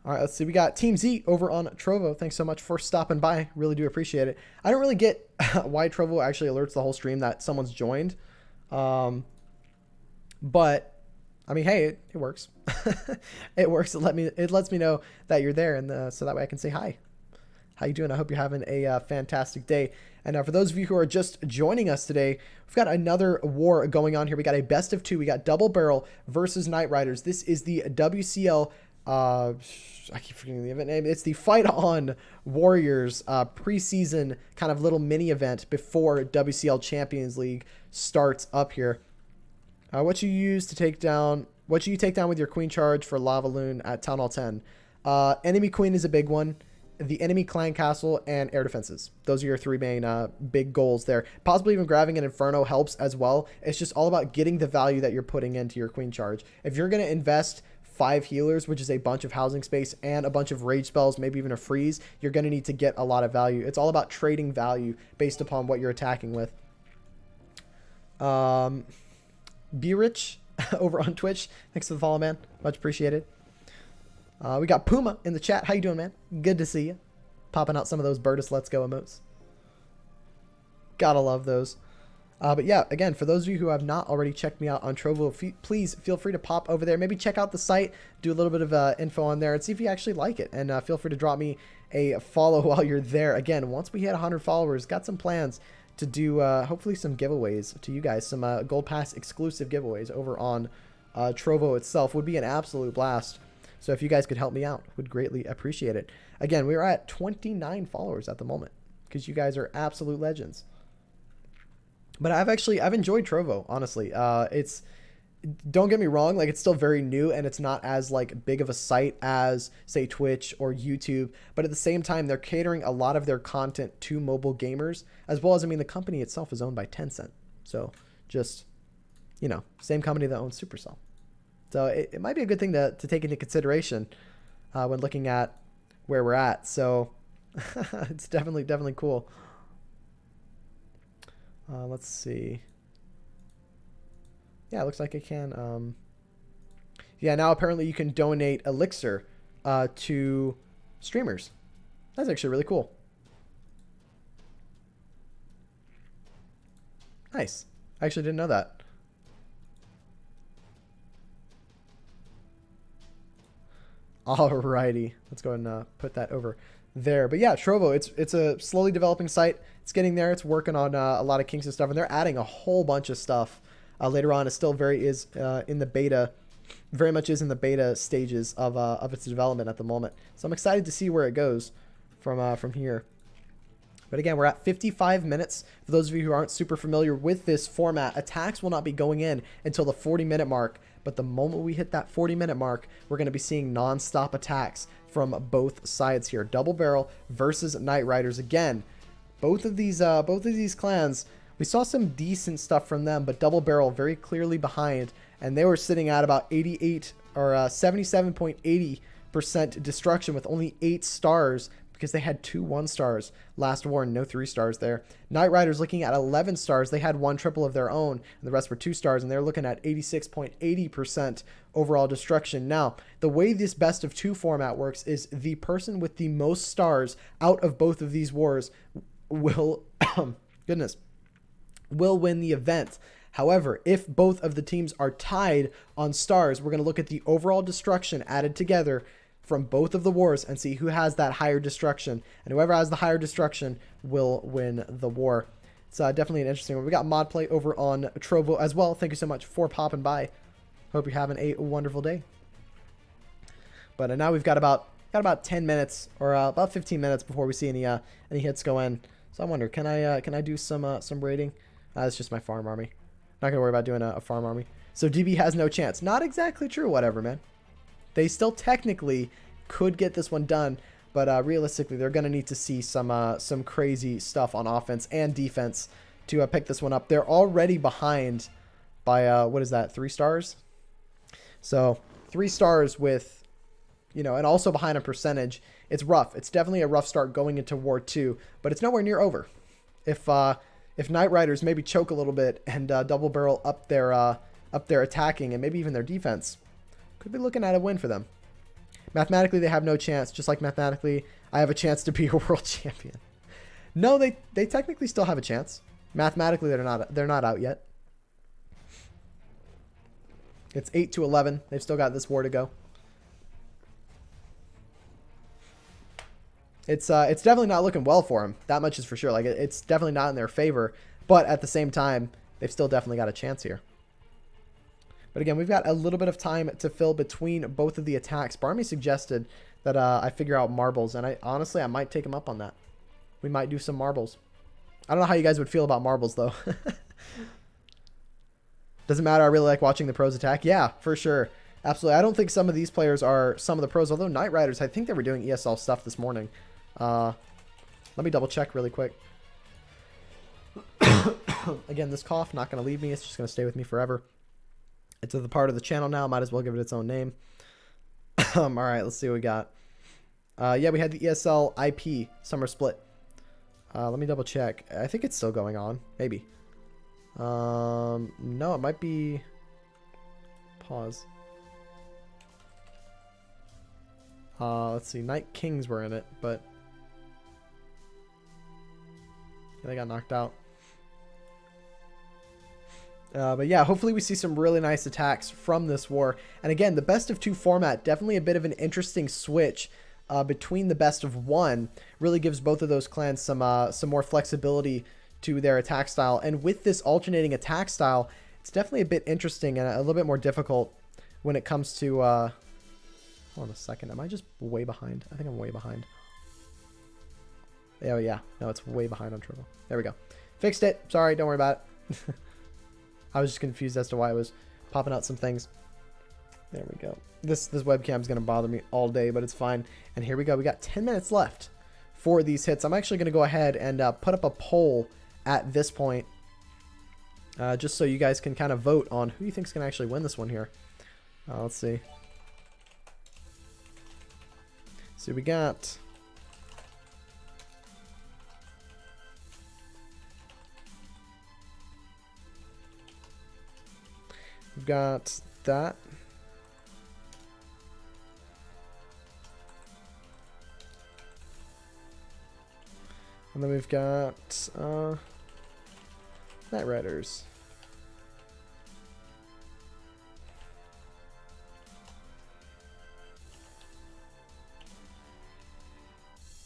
All right, let's see. We got Team Z over on Trovo. Thanks so much for stopping by. Really do appreciate it. I don't really get why Trovo actually alerts the whole stream that someone's joined. But, I mean, hey, it works. It works. It lets me know that you're there, and so that way I can say hi. How you doing? I hope you're having a fantastic day. And for those of you who are just joining us today, we've got another war going on here. We got a best of two. We got Double Barrel versus Knight Riders. This is the WCL I keep forgetting the event name. It's the Fight On Warriors preseason kind of little mini event before WCL Champions League starts up here. What you use to take down? What you take down with your Queen Charge for Lava Loon at Town Hall 10? Enemy Queen is a big one. The enemy clan castle and air defenses. Those are your three main big goals there. Possibly even grabbing an Inferno helps as well. It's just all about getting the value that you're putting into your Queen Charge. If you're going to invest 5 healers, which is a bunch of housing space and a bunch of rage spells, maybe even a freeze, you're going to need to get a lot of value. It's all about trading value based upon what you're attacking with. Be Rich over on Twitch. Thanks for the follow, man. Much appreciated. We got Puma in the chat. How you doing, man? Good to see you. Popping out some of those Burtis Let's Go emotes. Gotta love those. But yeah, again, for those of you who have not already checked me out on Trovo, please feel free to pop over there. Maybe check out the site, do a little bit of info on there, and see if you actually like it. And feel free to drop me a follow while you're there. Again, once we hit 100 followers, got some plans to do hopefully some giveaways to you guys. Some Gold Pass exclusive giveaways over on Trovo itself. Would be an absolute blast. So if you guys could help me out, would greatly appreciate it. Again, we are at 29 followers at the moment because you guys are absolute legends. But I've enjoyed Trovo, honestly. Don't get me wrong, like, it's still very new and it's not as like big of a site as say Twitch or YouTube, but at the same time they're catering a lot of their content to mobile gamers, as well as, I mean, the company itself is owned by Tencent. So just, you know, same company that owns Supercell. So it might be a good thing to take into consideration when looking at where we're at. So it's definitely cool. Let's see. Yeah, it looks like I can. Yeah, now apparently you can donate Elixir to streamers. That's actually really cool. Nice. I actually didn't know that. Alrighty, let's go ahead and put that over there. But yeah, Trovo, it's a slowly developing site. It's getting there. It's working on a lot of kinks and stuff, and they're adding a whole bunch of stuff later on. It still in the beta, very much is in the beta stages of its development at the moment. So I'm excited to see where it goes from here. But again, we're at 55 minutes. For those of you who aren't super familiar with this format, attacks will not be going in until the 40-minute mark. But the moment we hit that 40-minute mark, we're going to be seeing non-stop attacks from both sides here. Double Barrel versus Knight Riders. Again, both of these clans, we saw some decent stuff from them, but Double Barrel very clearly behind, and they were sitting at about 88 or 77.80% destruction with only 8 stars, because they had 2 1-stars last war and no 3-stars there. Knight Riders looking at 11 stars. They had 1 triple of their own, and the rest were 2 stars, and they're looking at 86.80% overall destruction. Now, the way this best of 2 format works is the person with the most stars out of both of these wars will, will win the event. However, if both of the teams are tied on stars, we're going to look at the overall destruction added together from both of the wars and see who has that higher destruction, and whoever has the higher destruction will win the war. It's definitely an interesting one. We got mod play over on Trovo as well. Thank you so much for popping by. Hope you're having a wonderful day. But now we've got about 10 minutes or about 15 minutes before we see any hits go in. So I wonder, can I do some raiding? It's just my farm army. Not gonna worry about doing a farm army. So DB has no chance. Not exactly true. Whatever, man. They still technically could get this one done, but realistically, they're going to need to see some crazy stuff on offense and defense to pick this one up. They're already behind by, what is that, 3 stars? So 3 stars with, you know, and also behind a percentage. It's rough. It's definitely a rough start going into War 2, but it's nowhere near over. If Knight Riders maybe choke a little bit and double barrel up their attacking and maybe even their defense, could be looking at a win for them. Mathematically, they have no chance. Just like mathematically, I have a chance to be a world champion. No, they technically still have a chance. Mathematically, they're not out yet. It's 8-11. They've still got this war to go. It's definitely not looking well for them. That much is for sure. Like, it's definitely not in their favor. But at the same time, they've still definitely got a chance here. But again, we've got a little bit of time to fill between both of the attacks. Barmy suggested that I figure out marbles, and honestly, I might take him up on that. We might do some marbles. I don't know how you guys would feel about marbles, though. Doesn't matter. I really like watching the pros attack. Yeah, for sure. Absolutely. I don't think some of these players are some of the pros, although Knight Riders, I think they were doing ESL stuff this morning. Let me double check really quick. Again, this cough, not going to leave me. It's just going to stay with me forever. It's the part of the channel now. Might as well give it its own name. All right, let's see what we got. Yeah, we had the ESL IP summer split. Let me double check. I think it's still going on. Maybe. No, it might be... Pause. Let's see. Night Kings were in it, but... Yeah, they got knocked out. But yeah, hopefully we see some really nice attacks from this war. And again, the best of 2 format, definitely a bit of an interesting switch between the best of 1. Really gives both of those clans some more flexibility to their attack style. And with this alternating attack style, it's definitely a bit interesting and a little bit more difficult when it comes to... hold on a second. Am I just way behind? I think I'm way behind. Oh, yeah. No, it's way behind on Triple. There we go. Fixed it. Sorry, don't worry about it. I was just confused as to why it was popping out some things. There we go. This webcam is going to bother me all day, but it's fine. And here we go. We got 10 minutes left for these hits. I'm actually going to go ahead and put up a poll at this point, just so you guys can kind of vote on who you think is going to actually win this one here. Let's see. So we got... We've got that. And then we've got Knight Riders.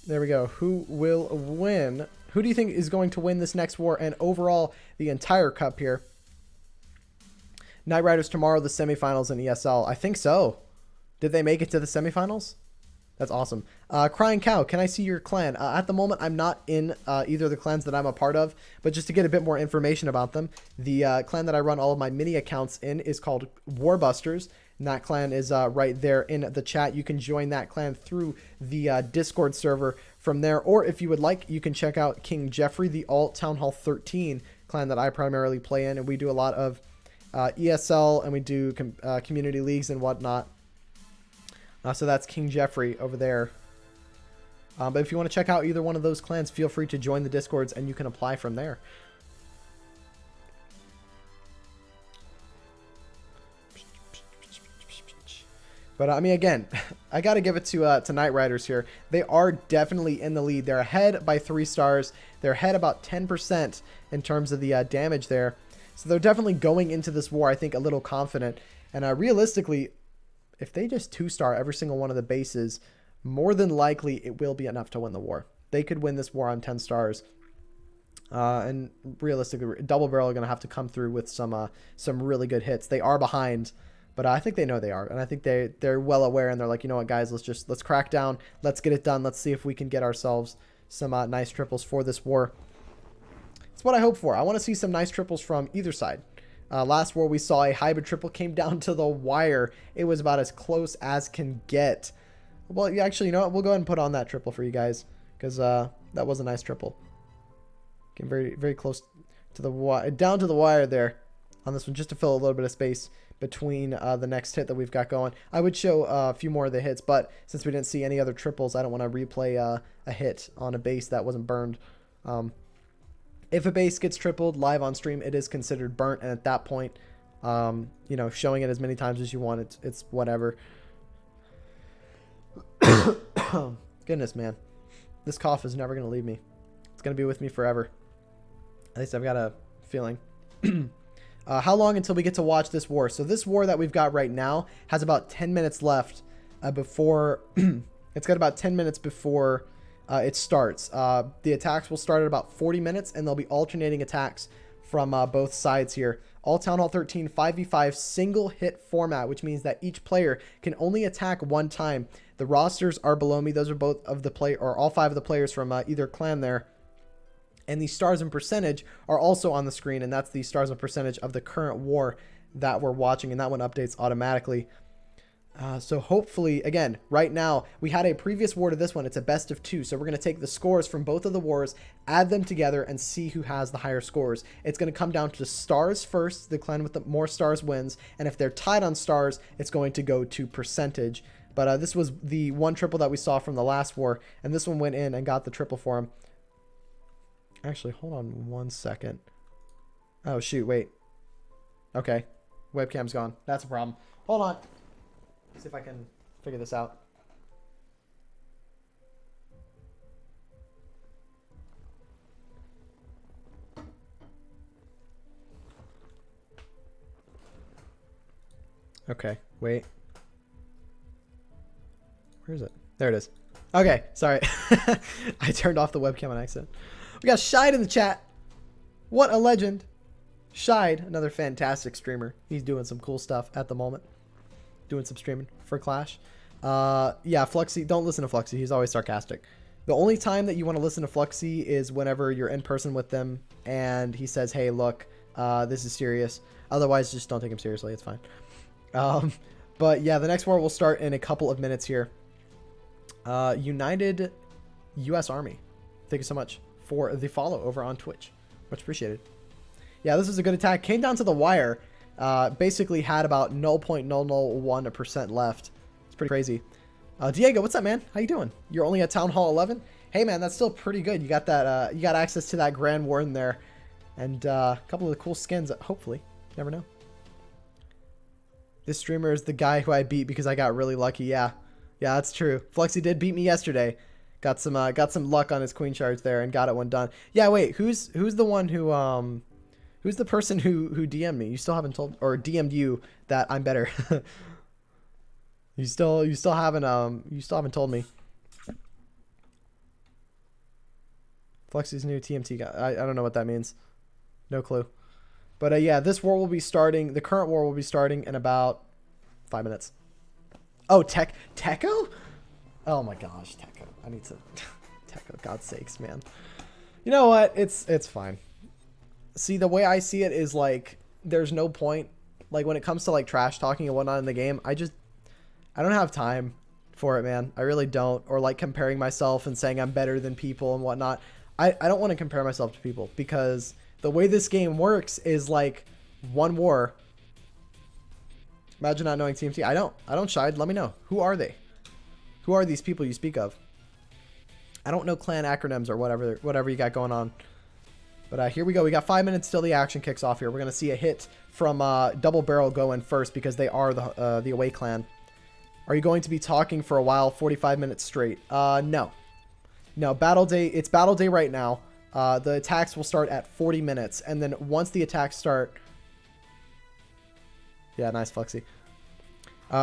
There we go. Who will win? Who do you think is going to win this next war and overall the entire cup here? Knight Riders tomorrow, the semifinals in ESL. I think so. Did they make it to the semifinals? That's awesome. Crying Cow, can I see your clan? At the moment, I'm not in either of the clans that I'm a part of, but just to get a bit more information about them, the clan that I run all of my mini accounts in is called Warbusters, and that clan is right there in the chat. You can join that clan through the Discord server from there, or if you would like, you can check out King Jeffrey, the Alt Town Hall 13 clan that I primarily play in, and we do a lot of ESL, and we do community leagues and whatnot. So that's King Jeffrey over there. But if you want to check out either one of those clans, feel free to join the Discords and you can apply from there. But I mean, again, I got to give it to Knight Riders here. They are definitely in the lead. They're ahead by 3 stars. They're ahead about 10% in terms of the damage there. So they're definitely going into this war, I think, a little confident. And realistically, if they just 2-star every single one of the bases, more than likely it will be enough to win the war. They could win this war on 10 stars. And realistically, Double Barrel are going to have to come through with some really good hits. They are behind, but I think they know they are. And I think they're well aware, and they're like, you know what, guys, let's crack down. Let's get it done. Let's see if we can get ourselves some nice triples for this war. It's what I hope for. I want to see some nice triples from either side. Last war we saw a hybrid triple, came down to the wire. It was about as close as can get. Well, actually, you know what? We'll go ahead and put on that triple for you guys, because that was a nice triple. Getting very, very close to the wire, down to the wire there on this one, just to fill a little bit of space between the next hit that we've got going. I would show a few more of the hits, but since we didn't see any other triples, I don't want to replay a hit on a base that wasn't burned. If a base gets tripled live on stream, it is considered burnt, and at that point, you know, showing it as many times as you want, it's whatever. Goodness, man. This cough is never going to leave me. It's going to be with me forever. At least I've got a feeling. How long until we get to watch this war? So this war that we've got right now has about 10 minutes left before... it's got about 10 minutes before it starts. The attacks will start at about 40 minutes, and there'll be alternating attacks from both sides here. All Town Hall 13 5v5 single hit format, which means that each player can only attack one time. The rosters are below me. Those are both of the play, or all 5 of the players from either clan there. And the stars and percentage are also on the screen, and that's the stars and percentage of the current war that we're watching, and that one updates automatically. So hopefully, again, right now, we had a previous war to this one. It's a best of 2. So we're going to take the scores from both of the wars, add them together, and see who has the higher scores. It's going to come down to stars first. The clan with the more stars wins. And if they're tied on stars, it's going to go to percentage. But this was the one triple that we saw from the last war. And this one went in and got the triple for him. Actually, hold on one second. Oh, shoot, wait. Okay. Webcam's gone. That's a problem. Hold on. See if I can figure this out. Okay, wait. Where is it? There it is. Okay, sorry. I turned off the webcam on accident. We got Shide in the chat. What a legend. Shide, another fantastic streamer. He's doing some cool stuff at the moment. Doing some streaming for Clash. Yeah, Fluxy, don't listen to Fluxy. He's always sarcastic. The only time that you want to listen to Fluxy is whenever you're in person with them and he says, hey, look, this is serious. Otherwise, just don't take him seriously. It's fine. But yeah, the next war will start in a couple of minutes here. United U.S. Army. Thank you so much for the follow over on Twitch. Much appreciated. Yeah, this was a good attack. Came down to the wire. Basically had about 0.001% left. It's pretty crazy. Diego, what's up, man? How you doing? You're only at Town Hall 11? Hey, man, that's still pretty good. You got that. You got access to that Grand Warden there, and a couple of the cool skins. Hopefully, you never know. This streamer is the guy who I beat because I got really lucky. Yeah, that's true. Fluxy did beat me yesterday. Got some luck on his queen charge there and got it one done. Yeah, wait, who's the one who Who's the person who DM'd me? You still haven't told, or DM'd you that I'm better. you still haven't told me. Fluxy's new TMT guy. I don't know what that means. No clue. But yeah, this war will be starting. The current war will be starting in about 5 minutes. Oh, Techo? Oh my gosh, Techo. I need to Techo. God's sakes, man. You know what? It's fine. See, the way I see it is like there's no point, like when it comes to like trash talking and whatnot in the game. I don't have time for it, man. I really don't. Or like comparing myself and saying I'm better than people and whatnot. I don't want to compare myself to people because the way this game works is like one war. Imagine not knowing TMT. I don't Shide. Let me know. Who are they? Who are these people you speak of? I don't know clan acronyms or whatever you got going on. But here we go. We got 5 minutes till the action kicks off here. We're going to see a hit from Double Barrel go in first because they are the away clan. Are you going to be talking for a while, 45 minutes straight? No. No, Battle Day. It's Battle Day right now. The attacks will start at 40 minutes. And then once the attacks start... Yeah, nice, Fluxy.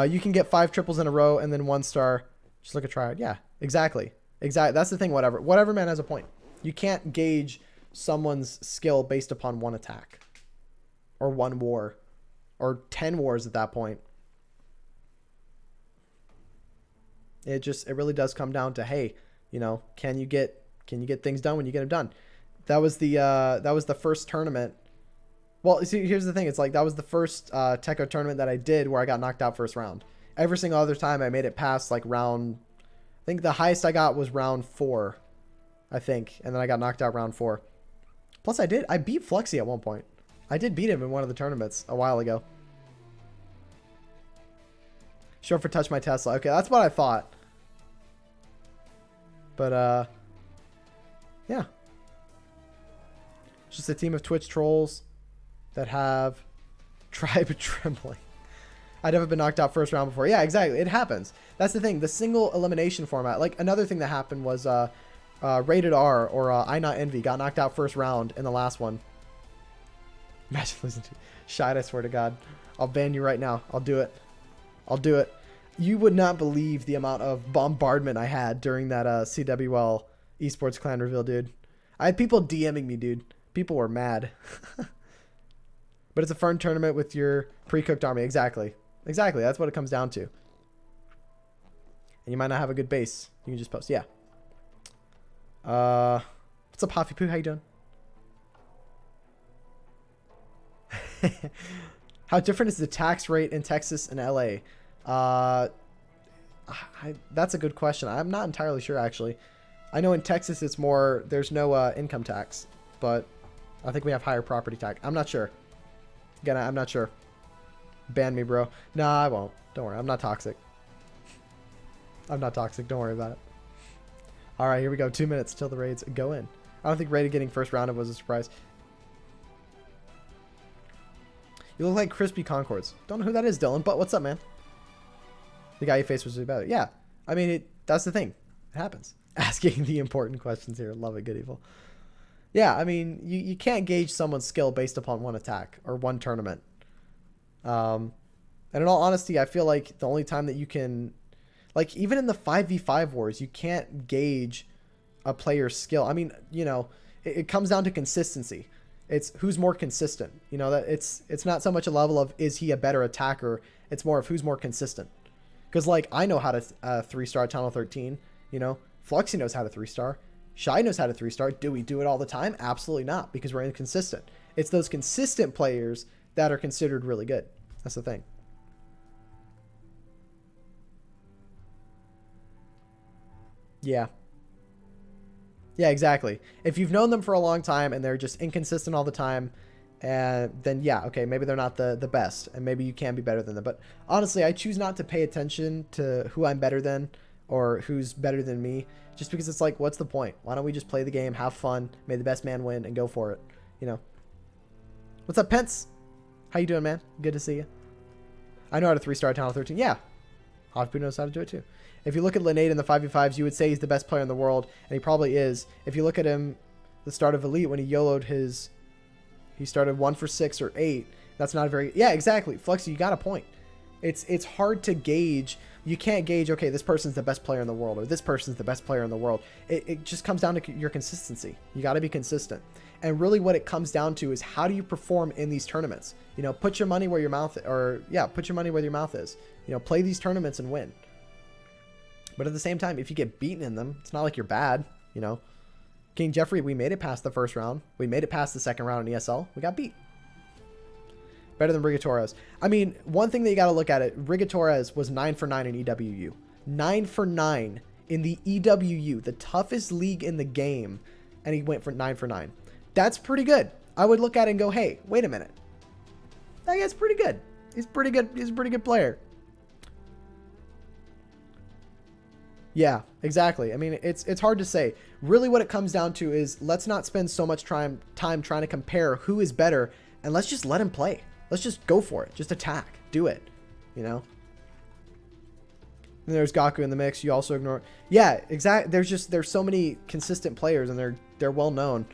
You can get 5 triples in a row and then 1 star. Just look at tryhard. Yeah, exactly. That's the thing, whatever man has a point. You can't gauge someone's skill based upon 1 attack or 1 war or 10 wars at that point. It really does come down to, hey, you know, can you get things done when you get them done? That was the first tournament. Well, see, here's the thing. It's like that was the first Techo tournament that I did where I got knocked out first round. Every single other time I made it past like round. I think the highest I got was round 4, I think, and then I got knocked out round 4. Plus, I beat Fluxy at one point. I did beat him in one of the tournaments a while ago. Short for touch my Tesla. Okay, that's what I thought. But yeah, it's just a team of Twitch trolls that have tribe trembling. I'd never been knocked out first round before. Yeah, exactly. It happens. That's the thing. The single elimination format. Like another thing that happened was Rated R or I Not Envy got knocked out first round in the last one. Imagine losing to Shite, I swear to God. I'll ban you right now. I'll do it. I'll do it. You would not believe the amount of bombardment I had during that CWL esports clan reveal, dude. I had people DMing me, dude. People were mad. But it's a fun tournament with your pre-cooked army. Exactly. Exactly. That's what it comes down to. And you might not have a good base. You can just post. Yeah. What's up, Hoffy Poo? How you doing? How different is the tax rate in Texas and LA? That's a good question. I'm not entirely sure, actually. I know in Texas it's more, there's no income tax, but I think we have higher property tax. I'm not sure. Again, I'm not sure. Ban me, bro. Nah, I won't. Don't worry. I'm not toxic. I'm not toxic. Don't worry about it. All right, here we go. 2 minutes till the raids go in. I don't think rated getting first rounded was a surprise. You look like Crispy Concords. Don't know who that is, Dylan, but what's up, man? The guy you faced was really bad. Yeah. I mean, that's the thing. It happens. Asking the important questions here. Love it, good evil. Yeah, I mean, you can't gauge someone's skill based upon one attack or one tournament. And in all honesty, I feel like the only time that you can, like, even in the 5v5 wars, you can't gauge a player's skill. I mean, you know, it comes down to consistency. It's who's more consistent. You know, that it's not so much a level of is he a better attacker. It's more of who's more consistent. Because, like, I know how to 3-star Channel 13. You know, Fluxy knows how to 3-star. Shy knows how to 3-star. Do we do it all the time? Absolutely not, because we're inconsistent. It's those consistent players that are considered really good. That's the thing. Yeah. Yeah, exactly. If you've known them for a long time and they're just inconsistent all the time, then yeah, okay, maybe they're not the best, and maybe you can be better than them. But honestly, I choose not to pay attention to who I'm better than or who's better than me, just because it's like, what's the point? Why don't we just play the game, have fun, may the best man win, and go for it, you know? What's up, Pence? How you doing, man? Good to see you. I know how to 3-star Channel 13. Yeah. Hoffpoo knows how to do it too. If you look at Linade in the 5v5s, you would say he's the best player in the world, and he probably is. If you look at him, the start of Elite, when he YOLO'd he started 1 for 6 or 8. That's not a very, yeah, exactly. Fluxy, you got a point. It's hard to gauge. You can't gauge, okay, this person's the best player in the world, or this person's the best player in the world. It just comes down to your consistency. You got to be consistent. And really what it comes down to is how do you perform in these tournaments? You know, put your money where your mouth, put your money where your mouth is. You know, play these tournaments and win. But at the same time, if you get beaten in them, it's not like you're bad, you know. King Jeffrey, we made it past the first round. We made it past the second round in ESL. We got beat. Better than Rigatores. I mean, one thing that you got to look at it, Rigatores was 9 for 9 in EWU. 9 for 9 in the EWU, the toughest league in the game, and he went for 9 for 9. That's pretty good. I would look at it and go, hey, wait a minute. That guy's pretty good. He's pretty good. He's a pretty good player. Yeah, exactly. I mean, it's hard to say. Really what it comes down to is let's not spend so much time trying to compare who is better, and let's just let him play. Let's just go for it. Just attack. Do it. You know? And there's Gaku in the mix. You also ignore... Yeah, exactly. There's so many consistent players, and they're well known.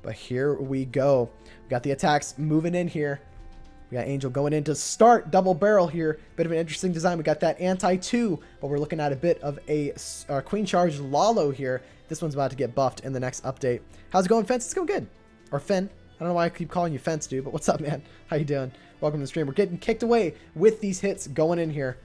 But here we go. We got the attacks moving in here. We got Angel going in to start double barrel here. Bit of an interesting design. We got that anti-2, but we're looking at a bit of a Queen Charge Lalo here. This one's about to get buffed in the next update. How's it going, Fence? It's going good. Or Finn. I don't know why I keep calling you Fence, dude, but what's up, man? How you doing? Welcome to the stream. We're getting kicked away with these hits going in here.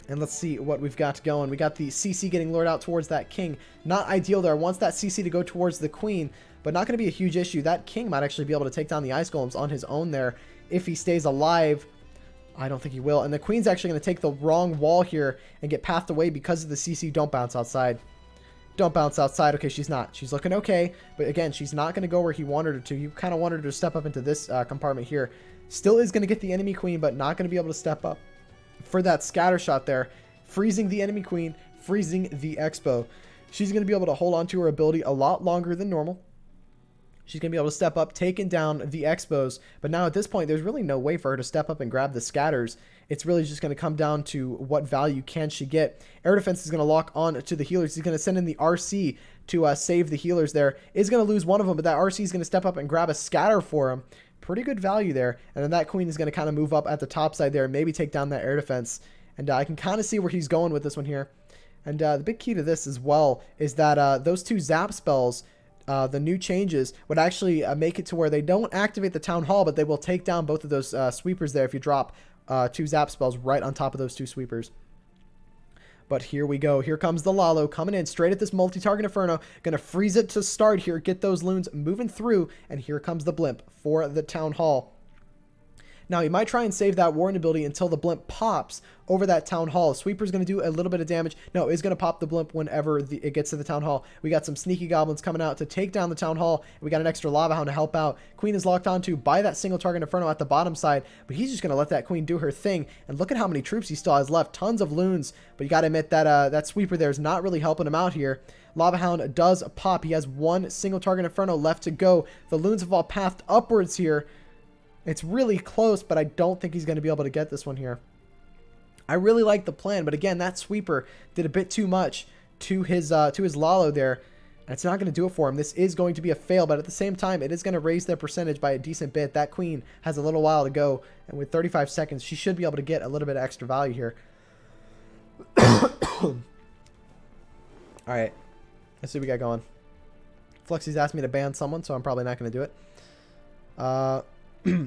And let's see what we've got going. We got the CC getting lured out towards that king. Not ideal there. Wants that CC to go towards the queen, but not going to be a huge issue. That king might actually be able to take down the ice golems on his own there if he stays alive. I don't think he will. And the queen's actually going to take the wrong wall here and get pathed away because of the CC. Don't bounce outside. Don't bounce outside. Okay, she's not. She's looking okay. But again, she's not going to go where he wanted her to. You kind of wanted her to step up into this compartment here. Still is going to get the enemy queen, but not going to be able to step up for that scatter shot there, freezing the enemy queen, freezing the expo. She's going to be able to hold on to her ability a lot longer than normal. She's going to be able to step up, taking down the expos. But now at this point, there's really no way for her to step up and grab the scatters. It's really just going to come down to what value can she get. Air defense is going to lock on to the healers. He's going to send in the RC to save the healers there. Is going to lose one of them, but that RC is going to step up and grab a scatter for him. Pretty good value there. And then that queen is going to kind of move up at the top side there and maybe take down that air defense. And I can kind of see where he's going with this one here. And the big key to this as well is that those two zap spells, the new changes, would actually make it to where they don't activate the town hall, but they will take down both of those sweepers there if you drop two zap spells right on top of those two sweepers. But here we go. Here comes the Lalo coming in straight at this multi-target Inferno. Going to freeze it to start here. Get those loons moving through. And here comes the Blimp for the Town Hall. Now, he might try and save that Warden ability until the Blimp pops over that Town Hall. Sweeper's going to do a little bit of damage. No, it's going to pop the Blimp whenever it gets to the Town Hall. We got some sneaky goblins coming out to take down the Town Hall. We got an extra Lava Hound to help out. Queen is locked onto by that single target Inferno at the bottom side, but he's just going to let that Queen do her thing. And look at how many troops he still has left. Tons of loons, but you got to admit that that Sweeper there is not really helping him out here. Lava Hound does pop. He has one single target Inferno left to go. The loons have all pathed upwards here. It's really close, but I don't think he's going to be able to get this one here. I really like the plan, but again, that Sweeper did a bit too much to his Lalo there, and it's not going to do it for him. This is going to be a fail, but at the same time, it is going to raise their percentage by a decent bit. That Queen has a little while to go, and with 35 seconds, she should be able to get a little bit of extra value here. All right, let's see what we got going. Fluxy's asked me to ban someone, so I'm probably not going to do it.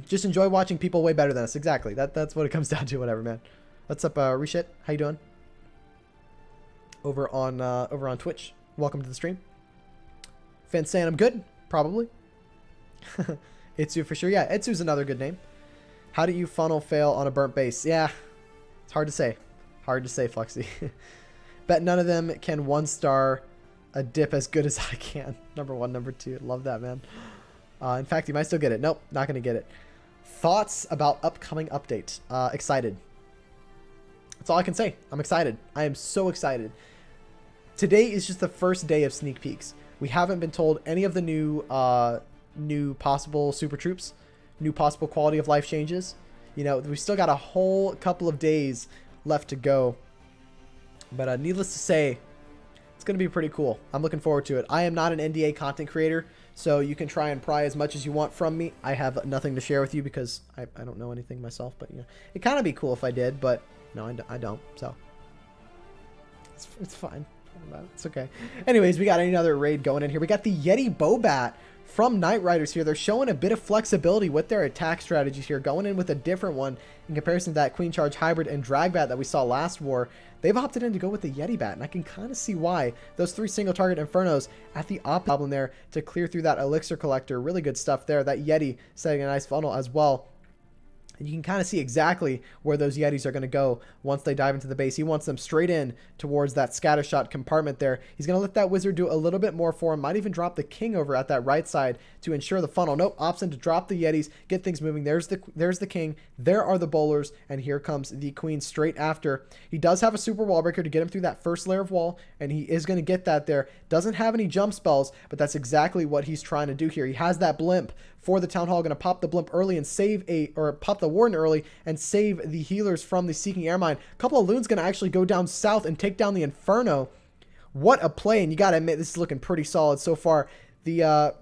Just enjoy watching people way better than us. Exactly. That's what it comes down to. Whatever, man. What's up, Reshit? How you doing? Over on Twitch. Welcome to the stream. Fans saying I'm good. Probably. Itsu for sure. Yeah, Itsu's another good name. How do you funnel fail on a burnt base? Yeah, it's hard to say. Hard to say, Fluxy. Bet none of them can 1-star a dip as good as I can. Number 1, number 2. Love that, man. In fact, you might still get it. Nope, not going to get it. Thoughts about upcoming update? Excited. That's all I can say. I'm excited. I am so excited. Today is just the first day of sneak peeks. We haven't been told any of the new possible super troops, new possible quality of life changes. You know, we've still got a whole couple of days left to go. But needless to say, it's going to be pretty cool. I'm looking forward to it. I am not an NDA content creator, so you can try and pry as much as you want from me. I have nothing to share with you because I don't know anything myself, but you know, it'd kind of be cool if I did, but no, I don't, so it's fine. It's okay. Anyways, we got another raid going in here. We got the Yeti Bobat from Night Riders here. They're showing a bit of flexibility with their attack strategies here, going in with a different one in comparison to that Queen Charge Hybrid and Drag Bat that we saw last war. They've opted in to go with the Yeti Bat, and I can kind of see why. Those 3 single target Infernos at the op problem there to clear through that Elixir Collector. Really good stuff there. That Yeti setting a nice funnel as well. And you can kind of see exactly where those Yetis are going to go once they dive into the base. He wants them straight in towards that scattershot compartment there. He's going to let that wizard do a little bit more for him. Might even drop the king over at that right side to ensure the funnel. Nope, opts in to drop the Yetis, get things moving. There's the king. There are the bowlers, and here comes the queen straight after. He does have a super wall breaker to get him through that first layer of wall, and he is going to get that there. Doesn't have any jump spells, but that's exactly what he's trying to do here. He has that blimp for the town hall, going to pop the blimp early and pop the warden early and save the healers from the seeking air mine. A couple of loons going to actually go down south and take down the Inferno. What a play, and you got to admit, this is looking pretty solid so far. The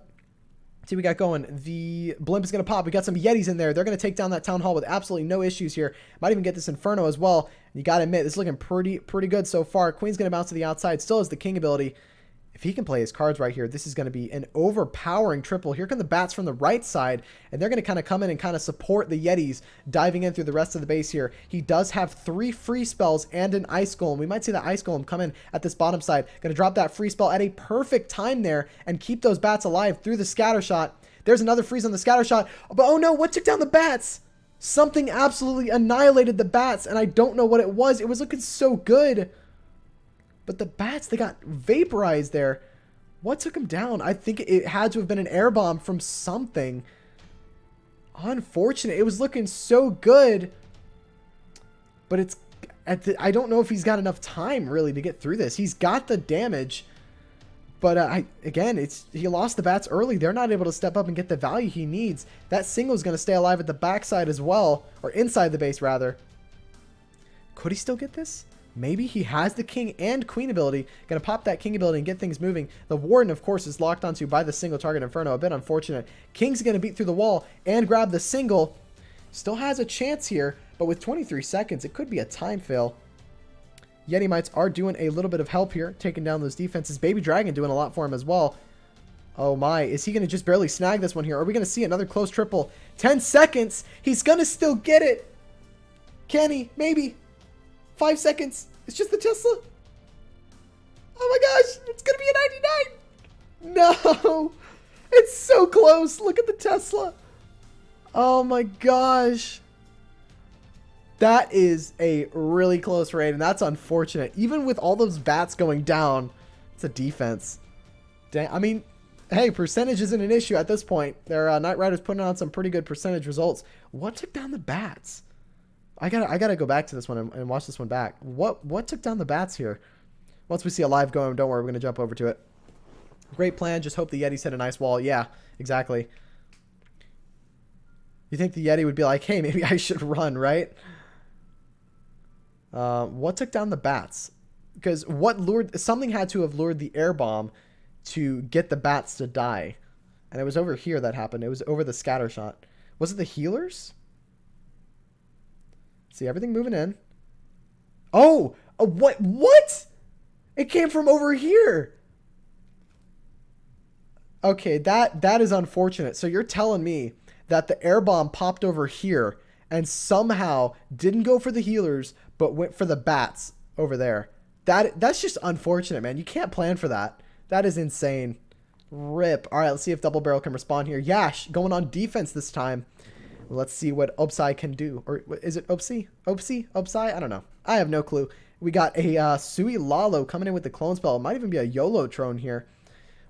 see, we got going. The blimp is going to pop. We got some Yetis in there. They're going to take down that town hall with absolutely no issues here. Might even get this Inferno as well. And you got to admit, this is looking pretty good so far. Queen's going to bounce to the outside. Still has the king ability. If he can play his cards right here, this is going to be an overpowering triple. Here come the bats from the right side, and they're going to kind of come in and kind of support the Yetis diving in through the rest of the base here. He does have 3 free spells and an Ice Golem. We might see the Ice Golem come in at this bottom side. Going to drop that free spell at a perfect time there and keep those bats alive through the scatter shot. There's another freeze on the scatter shot. But oh no, what took down the bats? Something absolutely annihilated the bats, and I don't know what it was. It was looking so good. But the bats, they got vaporized there. What took them down? I think it had to have been an air bomb from something. Unfortunate. It was looking so good. But I don't know if he's got enough time really to get through this. He's got the damage. But he lost the bats early. They're not able to step up and get the value he needs. That single is going to stay alive at the backside as well. Or inside the base, rather. Could he still get this? Maybe he has the king and queen ability. Going to pop that king ability and get things moving. The warden, of course, is locked onto by the single target inferno. A bit unfortunate. King's going to beat through the wall and grab the single. Still has a chance here, but with 23 seconds, it could be a time fail. Yeti Mites are doing a little bit of help here, taking down those defenses. Baby Dragon doing a lot for him as well. Oh my, is he going to just barely snag this one here? Are we going to see another close triple? 10 seconds. He's going to still get it. Can he? Maybe. 5 seconds. It's just the Tesla. Oh my gosh. It's going to be a 99. No. It's so close. Look at the Tesla. Oh my gosh. That is a really close raid, and that's unfortunate. Even with all those bats going down, it's a defense. Dang, I mean, hey, percentage isn't an issue at this point. Their Knight Rider's putting on some pretty good percentage results. What took down the bats? I gotta go back to this one and watch this one back. What took down the bats here? Once we see a live going, don't worry, we're gonna jump over to it. Great plan. Just hope the Yetis hit a nice wall. Yeah, exactly. You think the Yeti would be like, hey, maybe I should run, right? What took down the bats? Because something had to have lured the air bomb to get the bats to die. And it was over here that happened. It was over the scatter shot. Was it the healers? See, everything moving in. Oh, what? It came from over here. Okay, that is unfortunate. So you're telling me that the air bomb popped over here and somehow didn't go for the healers, but went for the bats over there. That's just unfortunate, man. You can't plan for that. That is insane. Rip. All right, let's see if Double Barrel can respond here. Yash going on defense this time. Let's see what Opsai can do. Or is it Opsai? Opsai? I don't know. I have no clue. We got a Sui Lalo coming in with the clone spell. It might even be a YOLO Trone here.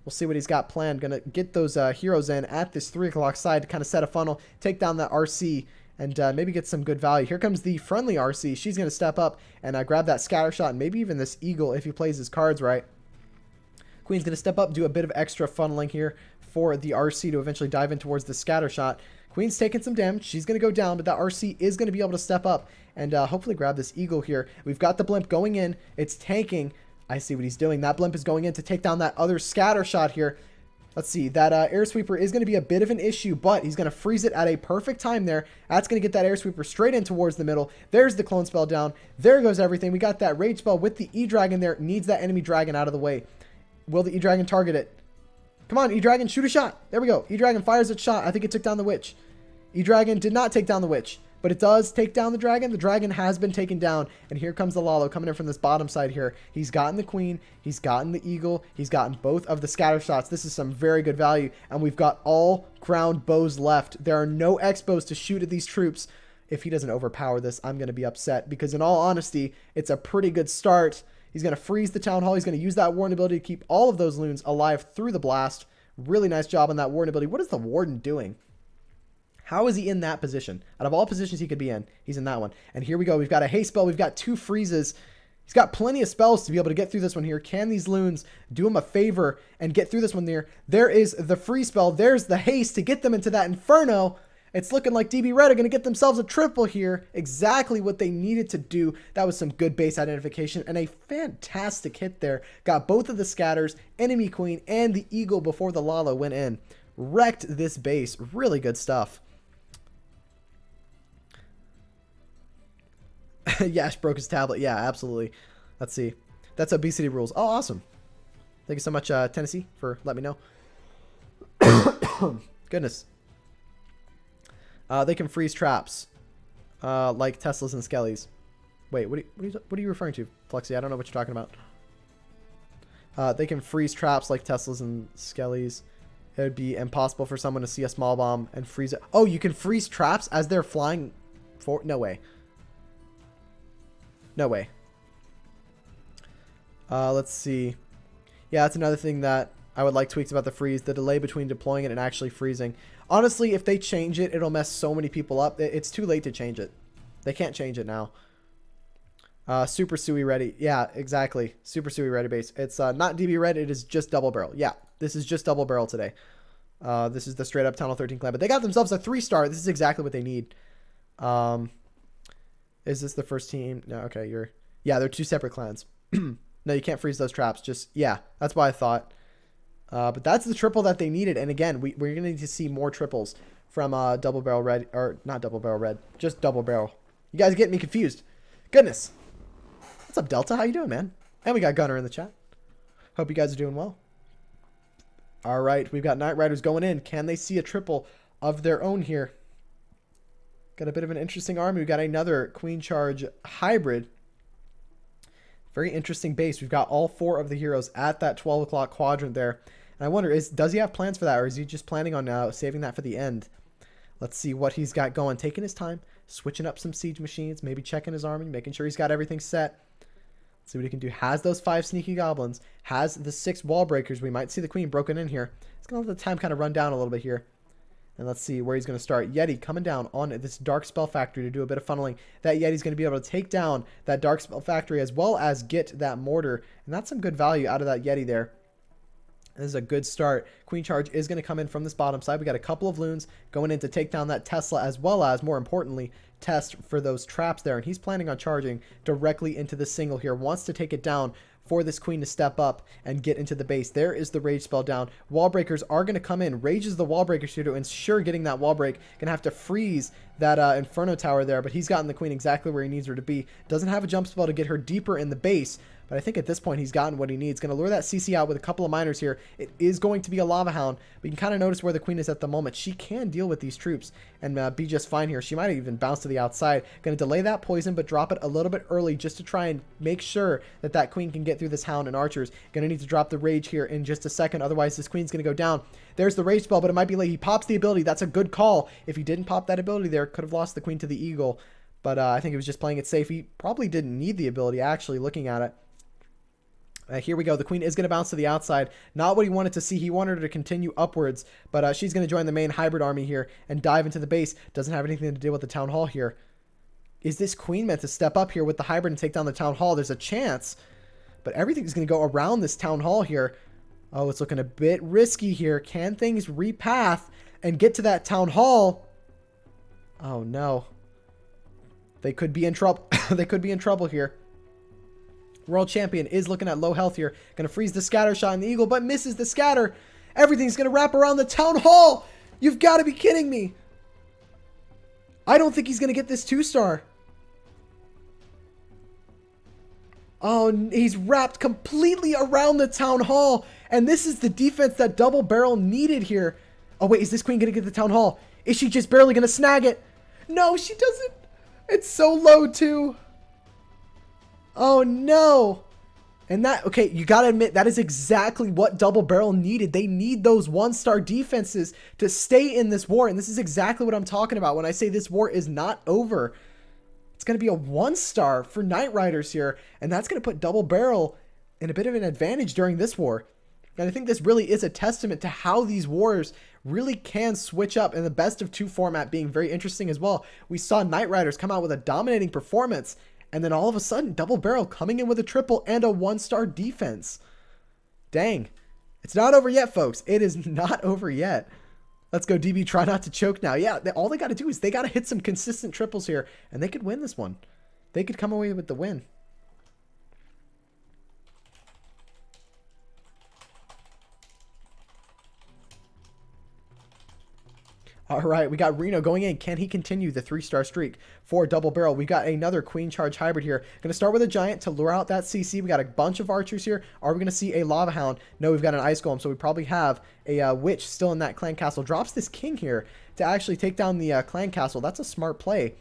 We'll see what he's got planned. Gonna get those heroes in at this 3 o'clock side to kind of set a funnel, take down that RC, and maybe get some good value. Here comes the friendly RC. She's going to step up and grab that scatter shot, and maybe even this eagle if he plays his cards right. Queen's going to step up, do a bit of extra funneling here for the RC to eventually dive in towards the scatter shot. Queen's taking some damage. She's going to go down, but that RC is going to be able to step up and hopefully grab this eagle here. We've got the blimp going in. It's tanking. I see what he's doing. That blimp is going in to take down that other scatter shot here. Let's see. That air sweeper is going to be a bit of an issue, but he's going to freeze it at a perfect time there. That's going to get that air sweeper straight in towards the middle. There's the clone spell down. There goes everything. We got that rage spell with the E-Dragon there. Needs that enemy dragon out of the way. Will the E-Dragon target it? Come on, E-Dragon, shoot a shot. There we go. E-Dragon fires its shot. I think it took down the witch. E-Dragon did not take down the witch, but it does take down the dragon. The dragon has been taken down, and here comes the Lalo coming in from this bottom side here. He's gotten the queen. He's gotten the eagle. He's gotten both of the scatter shots. This is some very good value, and we've got all ground bows left. There are no X-bows to shoot at these troops. If he doesn't overpower this, I'm going to be upset, because in all honesty, it's a pretty good start. He's going to freeze the town hall. He's going to use that warden ability to keep all of those loons alive through the blast. Really nice job on that warden ability. What is the warden doing? How is he in that position? Out of all positions he could be in, he's in that one. And here we go. We've got a haste spell. We've got 2 freezes. He's got plenty of spells to be able to get through this one here. Can these loons do him a favor and get through this one there? There is the free spell. There's the haste to get them into that inferno. It's looking like DB Red are going to get themselves a triple here. Exactly what they needed to do. That was some good base identification and a fantastic hit there. Got both of the scatters, enemy queen, and the eagle before the Lalo went in. Wrecked this base. Really good stuff. Yash broke his tablet. Yeah, absolutely. Let's see. That's obesity rules. Oh, awesome. Thank you so much, Tennessee, for letting me know. Goodness. They can freeze traps, like Teslas and Skellies. Wait, what are you referring to, Flexi? I don't know what you're talking about. They can freeze traps like Teslas and Skellies. It would be impossible for someone to see a small bomb and freeze it. Oh, you can freeze traps as they're flying forward? No way. No way. Let's see. Yeah, that's another thing that I would like tweaks about the freeze. The delay between deploying it and actually freezing. Honestly, if they change it, it'll mess so many people up. It's too late to change it. They can't change it now. Super Sui ready. Yeah, exactly. Super Sui ready base. It's not DB red. It is just double barrel. Yeah, this is just double barrel today. This is the straight up Tunnel 13 clan. But they got themselves a 3-star. This is exactly what they need. Is this the first team? No, okay. Yeah, they're 2 separate clans. No, you can't freeze those traps. Just, yeah, that's why I thought. But that's the triple that they needed. And again, we're going to need to see more triples from double barrel red. Or not double barrel red. Just double barrel. You guys get me confused. Goodness. What's up, Delta? How you doing, man? And we got Gunner in the chat. Hope you guys are doing well. All right, we've got Knight Riders going in. Can they see a triple of their own here? Got a bit of an interesting army. We've got another Queen Charge hybrid. Very interesting base. We've got all 4 of the heroes at that 12 o'clock quadrant there. And I wonder, does he have plans for that, or is he just planning on saving that for the end? Let's see what he's got going. Taking his time, switching up some siege machines, maybe checking his army, making sure he's got everything set. See what he can do. Has those 5 sneaky goblins. Has the 6 wall breakers. We might see the queen broken in here. He's going to let the time kind of run down a little bit here. And let's see where he's going to start. Yeti coming down on this Dark Spell Factory to do a bit of funneling. That Yeti's going to be able to take down that Dark Spell Factory as well as get that mortar. And that's some good value out of that Yeti there. This is a good start. Queen Charge is going to come in from this bottom side. We got a couple of loons going in to take down that Tesla as well as, more importantly, test for those traps there. And he's planning on charging directly into the single here. Wants to take it down for this queen to step up and get into the base. There is the rage spell down. Wall breakers are going to come in. Rages the wall breakers here to ensure getting that wall break. Gonna have to freeze that Inferno tower there, but he's gotten the queen exactly where he needs her to be. Doesn't have a jump spell to get her deeper in the base, but I think at this point he's gotten what he needs. Going to lure that CC out with a couple of miners here. It is going to be a Lava Hound, but you can kind of notice where the queen is at the moment. She can deal with these troops and be just fine here. She might even bounce to the outside. Going to delay that poison, but drop it a little bit early just to try and make sure that that queen can get through this hound and archers. Going to need to drop the rage here in just a second. Otherwise, this queen's going to go down. There's the rage spell, but it might be late. He pops the ability. That's a good call. If he didn't pop that ability there, could have lost the queen to the eagle. But I think he was just playing it safe. He probably didn't need the ability, actually, looking at it. Here we go. The queen is going to bounce to the outside. Not what he wanted to see. He wanted her to continue upwards, but she's going to join the main hybrid army here and dive into the base. Doesn't have anything to deal with the town hall here. Is this queen meant to step up here with the hybrid and take down the town hall? There's a chance, but everything's going to go around this town hall here. Oh, it's looking a bit risky here. Can things repath and get to that town hall? Oh, no. They could be in trouble. They could be in trouble here. World champion is looking at low health here. Going to freeze the scatter shot in the eagle, but misses the scatter. Everything's going to wrap around the town hall. You've got to be kidding me. I don't think he's going to get this 2-star. Oh, he's wrapped completely around the town hall. And this is the defense that double barrel needed here. Oh, wait, is this queen going to get the town hall? Is she just barely going to snag it? No, she doesn't. It's so low, too. Oh, no. And that, okay, you got to admit, that is exactly what double barrel needed. They need those 1-star defenses to stay in this war. And this is exactly what I'm talking about when I say this war is not over. It's going to be a 1-star for Knight Riders here. And that's going to put double barrel in a bit of an advantage during this war. And I think this really is a testament to how these wars really can switch up, in the best of 2 format being very interesting as well. We saw Knight Riders come out with a dominating performance, and then all of a sudden, double barrel coming in with a triple and a 1-star defense. Dang. It's not over yet, folks. It is not over yet. Let's go, DB. Try not to choke now. Yeah, all they got to do is they got to hit some consistent triples here, and they could win this one. They could come away with the win. All right, we got Reno going in. Can he continue the 3-star streak for double barrel? We got another queen charge hybrid here. Going to start with a giant to lure out that CC. We got a bunch of archers here. Are we going to see a lava hound? No, we've got an ice golem, so we probably have a witch still in that clan castle. Drops this king here to actually take down the clan castle. That's a smart play.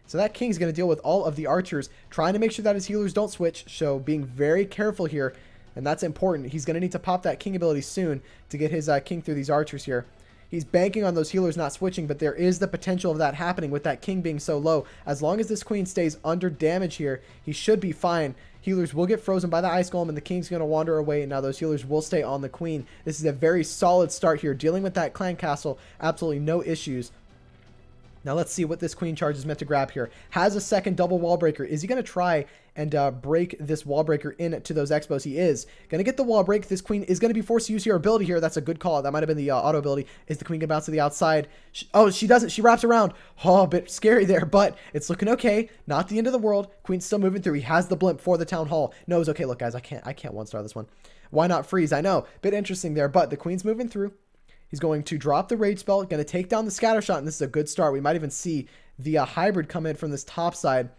So that king's going to deal with all of the archers, trying to make sure that his healers don't switch. So being very careful here, and that's important. He's going to need to pop that king ability soon to get his king through these archers here. He's banking on those healers not switching, but there is the potential of that happening with that king being so low. As long as this queen stays under damage here, he should be fine. Healers will get frozen by the ice golem, and the king's going to wander away. Now those healers will stay on the queen. This is a very solid start here. Dealing with that clan castle, absolutely no issues. Now let's see what this queen charge is meant to grab here. Has a second double wall breaker. Is he going to try and break this wall breaker into those expos? He is going to get the wall break. This queen is going to be forced to use her ability here. That's a good call. That might have been the auto ability. Is the queen going to bounce to the outside? She doesn't. She wraps around. Oh, a bit scary there, but it's looking okay. Not the end of the world. Queen's still moving through. He has the blimp for the town hall. Knows, okay, look, guys, I can't 1-star this one. Why not freeze? I know. Bit interesting there, but the queen's moving through. He's going to drop the rage spell, going to take down the scatter shot, and this is a good start. We might even see the hybrid come in from this top side.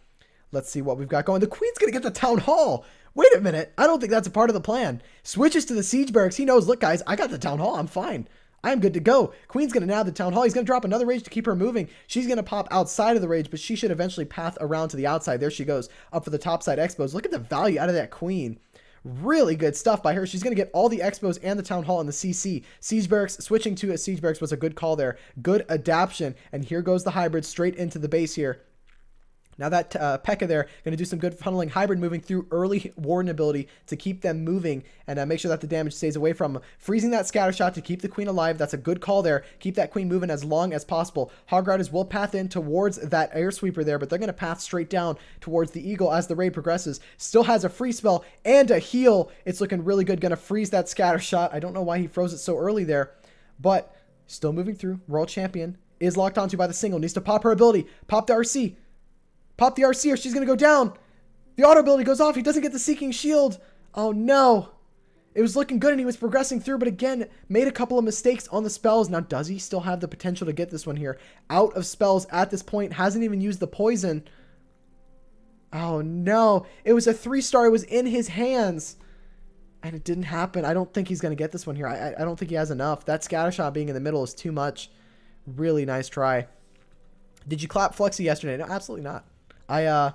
Let's see what we've got going. The queen's going to get the town hall. Wait a minute. I don't think that's a part of the plan. Switches to the siege barracks. He knows, look, guys, I got the town hall. I'm fine. I'm good to go. Queen's going to nab the town hall. He's going to drop another rage to keep her moving. She's going to pop outside of the rage, but she should eventually path around to the outside. There she goes, up for the top side expos. Look at the value out of that queen. Really good stuff by her. She's going to get all the expos and the town hall and the CC. Siege barracks, switching to a siege barracks was a good call there. Good adaption. And here goes the hybrid straight into the base here. Now that P.E.K.K.A. there, going to do some good funneling. Hybrid moving through early warden ability to keep them moving and make sure that the damage stays away from them. Freezing that scatter shot to keep the queen alive. That's a good call there. Keep that queen moving as long as possible. Hog Riders will path in towards that air sweeper there, but they're going to path straight down towards the eagle as the raid progresses. Still has a free spell and a heal. It's looking really good. Going to freeze that scatter shot. I don't know why he froze it so early there, but still moving through. World champion is locked onto by the single. Needs to pop her ability. Pop the RC. Pop the RC or she's going to go down. The auto ability goes off. He doesn't get the Seeking Shield. Oh, no. It was looking good and he was progressing through, but again, made a couple of mistakes on the spells. Now, does he still have the potential to get this one here? Out of spells at this point. Hasn't even used the poison. Oh, no. It was a 3-star. It was in his hands. And it didn't happen. I don't think he's going to get this one here. I don't think he has enough. That scatter shot being in the middle is too much. Really nice try. Did you clap Flexi yesterday? No, absolutely not. I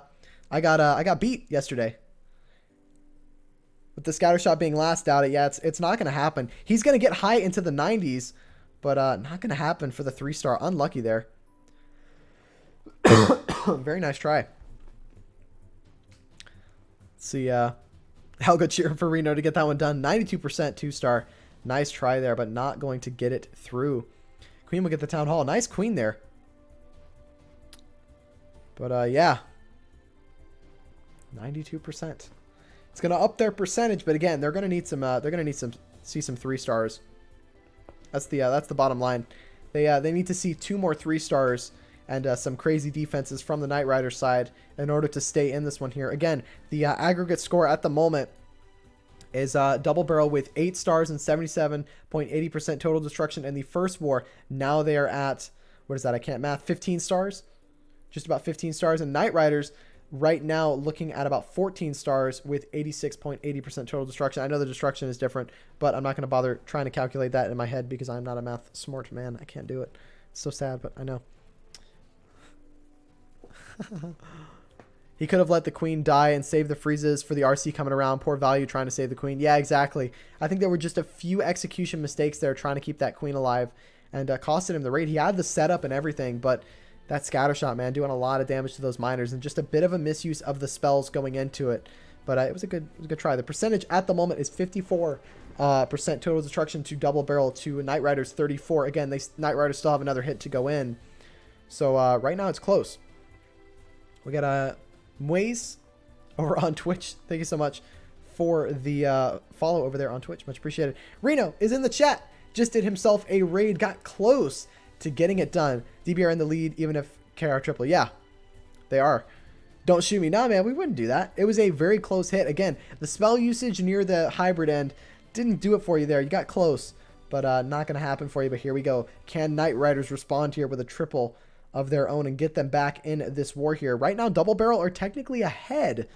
got beat yesterday. With the scatter shot being last out, yeah, it's not going to happen. He's going to get high into the 90s, but not going to happen for the 3-star. Unlucky there. Very nice try. Let's see, Helga cheering for Reno to get that one done. 92% 2-star. Nice try there, but not going to get it through. Queen will get the town hall. Nice queen there. But yeah, 92%. It's gonna up their percentage, but again, they're gonna need some. See some 3-stars. That's the bottom line. They need to see 2 more 3-stars and some crazy defenses from the Knight Rider side in order to stay in this one here. Again, the aggregate score at the moment is double barrel with 8 stars and 77.80% total destruction in the first war. Now they are at, what is that? I can't math. 15 stars. Just about 15 stars. And Knight Riders right now looking at about 14 stars with 86.80% total destruction. I know the destruction is different, but I'm not going to bother trying to calculate that in my head because I'm not a math smart man. I can't do it. It's so sad, but I know. He could have let the queen die and save the freezes for the RC coming around. Poor value trying to save the queen. Yeah, exactly. I think there were just a few execution mistakes there trying to keep that queen alive and costed him the raid. He had the setup and everything, but that scatter shot, man, doing a lot of damage to those miners and just a bit of a misuse of the spells going into it. But it was a good try. The percentage at the moment is 54% total destruction to double barrel to Knight Riders 34. Again, Knight Riders still have another hit to go in. So right now it's close. We got Mways over on Twitch. Thank you so much for the follow over there on Twitch. Much appreciated. Reno is in the chat. Just did himself a raid. Got close to getting it done. DBR in the lead, even if KR triple. Yeah, they are. Don't shoot me. Nah, man, we wouldn't do that. It was a very close hit. Again, the spell usage near the hybrid end didn't do it for you there. You got close, but not going to happen for you. But here we go. Can Knight Riders respond here with a triple of their own and get them back in this war here? Right now, Double Barrel are technically ahead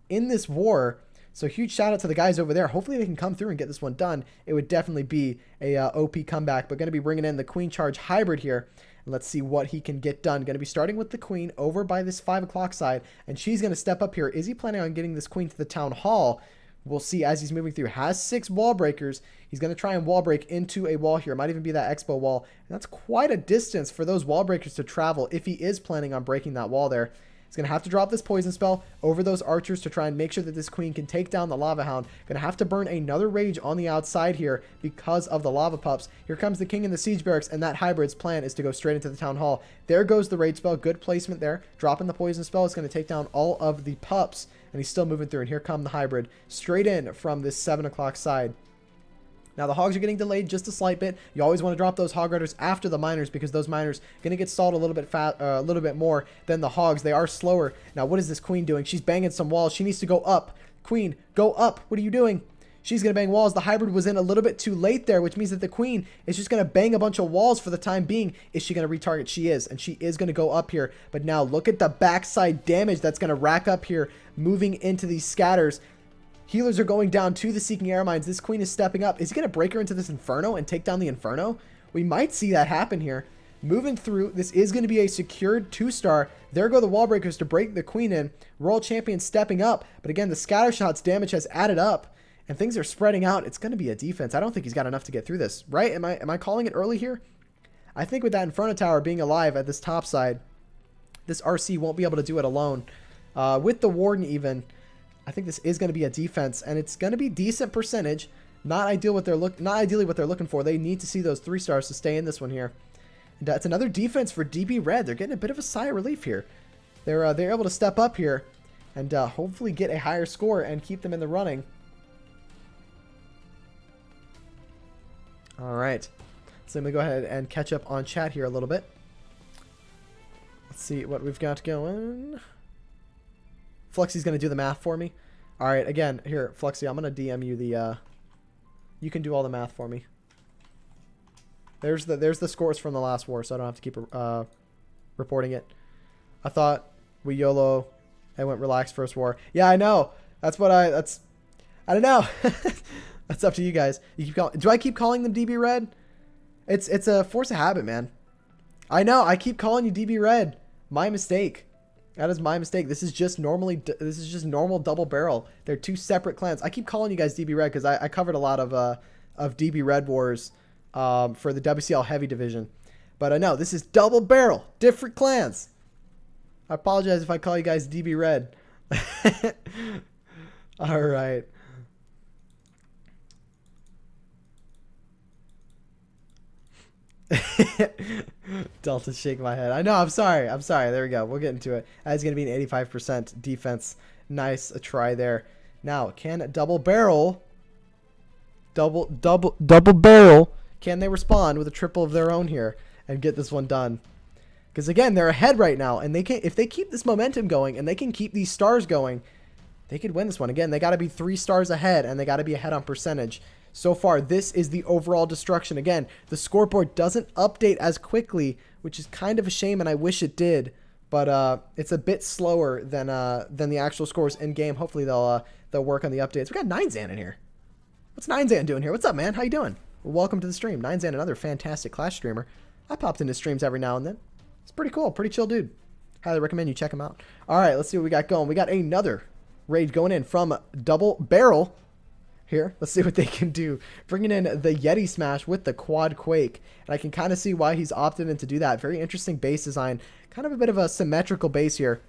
in this war. So huge shout out to the guys over there. Hopefully they can come through and get this one done. It would definitely be a OP comeback, but going to be bringing in the Queen Charge Hybrid here. And let's see what he can get done. Going to be starting with the Queen over by this 5 o'clock side, and she's going to step up here. Is he planning on getting this Queen to the Town Hall? We'll see as he's moving through. Has 6 wall breakers. He's going to try and wall break into a wall here. It might even be that expo wall. And that's quite a distance for those wall breakers to travel if he is planning on breaking that wall there. He's going to have to drop this poison spell over those archers to try and make sure that this queen can take down the lava hound. Going to have to burn another rage on the outside here because of the lava pups. Here comes the king in the siege barracks, and that hybrid's plan is to go straight into the town hall. There goes the rage spell. Good placement there. Dropping the poison spell. It's going to take down all of the pups, and he's still moving through. And here come the hybrid straight in from this 7 o'clock side. Now, the hogs are getting delayed just a slight bit. You always want to drop those hog riders after the miners because those miners are going to get stalled a little bit more than the hogs. They are slower. Now, what is this queen doing? She's banging some walls. She needs to go up. Queen, go up. What are you doing? She's going to bang walls. The hybrid was in a little bit too late there, which means that the queen is just going to bang a bunch of walls for the time being. Is she going to retarget? She is, and she is going to go up here. But now, look at the backside damage that's going to rack up here, moving into these scatters. Healers are going down to the Seeking Air Mines. This queen is stepping up. Is he going to break her into this Inferno and take down the Inferno? We might see that happen here. Moving through, this is going to be a secured 2-star. There go the wall breakers to break the queen in. Royal Champion stepping up. But again, the scatter shots damage has added up, and things are spreading out. It's going to be a defense. I don't think he's got enough to get through this, right? Am I calling it early here? I think with that Inferno Tower being alive at this top side, this RC won't be able to do it alone. With the Warden even, I think this is going to be a defense, and it's going to be decent percentage. Not ideally what they're looking for. They need to see those 3 stars to stay in this one here. And it's another defense for DB Red. They're getting a bit of a sigh of relief here. They're able to step up here and hopefully get a higher score and keep them in the running. All right, so let me go ahead and catch up on chat here a little bit. Let's see what we've got going. Fluxy's going to do the math for me. All right, again, here, Fluxy, I'm going to DM you the, you can do all the math for me. There's the scores from the last war, so I don't have to keep reporting it. I thought we YOLO and went relaxed first war. Yeah, I know. I don't know. That's up to you guys. You keep do I keep calling them DB Red? It's a force of habit, man. I know. I keep calling you DB Red. My mistake. That is my mistake. This is just normal Double Barrel. They're 2 separate clans. I keep calling you guys DB Red because I covered a lot of DB Red wars for the WCL Heavy Division. But I know this is Double Barrel, different clans. I apologize if I call you guys DB Red. All right. Delta shake my head. I know. I'm sorry. There we go. We'll get into it. That's going to be an 85% defense. Nice. A try there. Now, can Double Barrel, can they respond with a triple of their own here and get this one done? Because again, they're ahead right now, and they can, if they keep this momentum going and they can keep these stars going, they could win this one. Again, they got to be 3 stars ahead, and they got to be ahead on percentage. So far, this is the overall destruction. Again, the scoreboard doesn't update as quickly, which is kind of a shame, and I wish it did. But it's a bit slower than the actual scores in game. Hopefully, they'll work on the updates. We got 9zan in here. What's 9zan doing here? What's up, man? How you doing? Well, welcome to the stream. 9zan, another fantastic Clash streamer. I popped into streams every now and then. It's pretty cool. Pretty chill dude. Highly recommend you check him out. All right, let's see what we got going. We got another raid going in from Double Barrel. Here, let's see what they can do. Bringing in the Yeti Smash with the Quad Quake. And I can kind of see why he's opted in to do that. Very interesting base design. Kind of a bit of a symmetrical base here.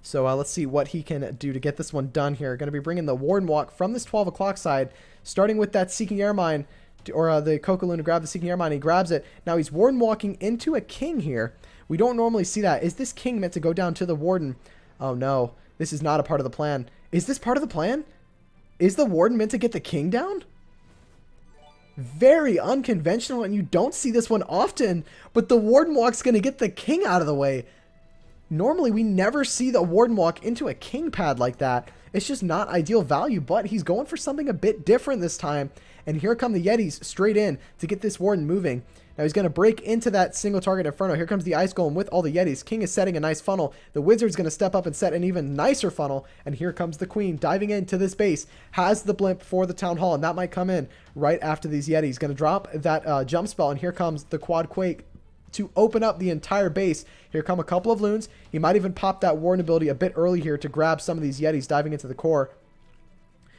So let's see what he can do to get this one done here. Going to be bringing the Warden Walk from this 12 o'clock side. Starting with that Seeking Air Mine. Or the Kokoloon to grab the Seeking Air Mine. He grabs it. Now he's Warden Walking into a King here. We don't normally see that. Is this King meant to go down to the Warden? Oh no. This is not a part of the plan. Is this part of the plan? Is the Warden meant to get the King down? Very unconventional, and you don't see this one often, but the Warden Walk's going to get the King out of the way. Normally, we never see the Warden Walk into a King pad like that. It's just not ideal value, but he's going for something a bit different this time, And here come the Yetis straight in to get this Warden moving. Now he's going to break into that single target Inferno. Here comes the Ice Golem with all the Yetis. King is setting a nice funnel. The Wizard's going to step up and set an even nicer funnel. And here comes the Queen diving into this base. Has the blimp for the Town Hall. And that might come in right after these Yetis. Going to drop that jump spell. And here comes the Quad Quake to open up the entire base. Here come a couple of loons. He might even pop that Warden ability a bit early here to grab some of these Yetis diving into the core.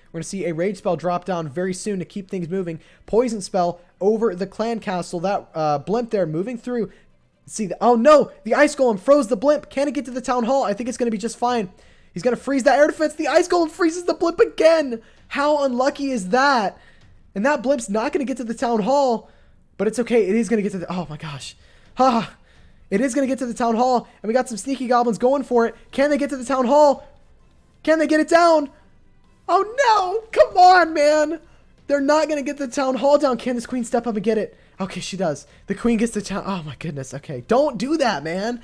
We're going to see a Rage Spell drop down very soon to keep things moving. Poison Spell over the Clan Castle. That blimp there moving through. See, oh no! The Ice Golem froze the blimp. Can it get to the Town Hall? I think it's going to be just fine. He's going to freeze that air defense. The Ice Golem freezes the blimp again. How unlucky is that? And that blimp's not going to get to the Town Hall. But it's okay. It is going to get to the... Oh my gosh. It is going to get to the Town Hall. And we got some sneaky goblins going for it. Can they get to the Town Hall? Can they get it down? Oh no! Come on, man! They're not going to get the Town Hall down. Can this Queen step up and get it? Okay, she does. The Queen gets the town... Oh my goodness. Okay, don't do that, man.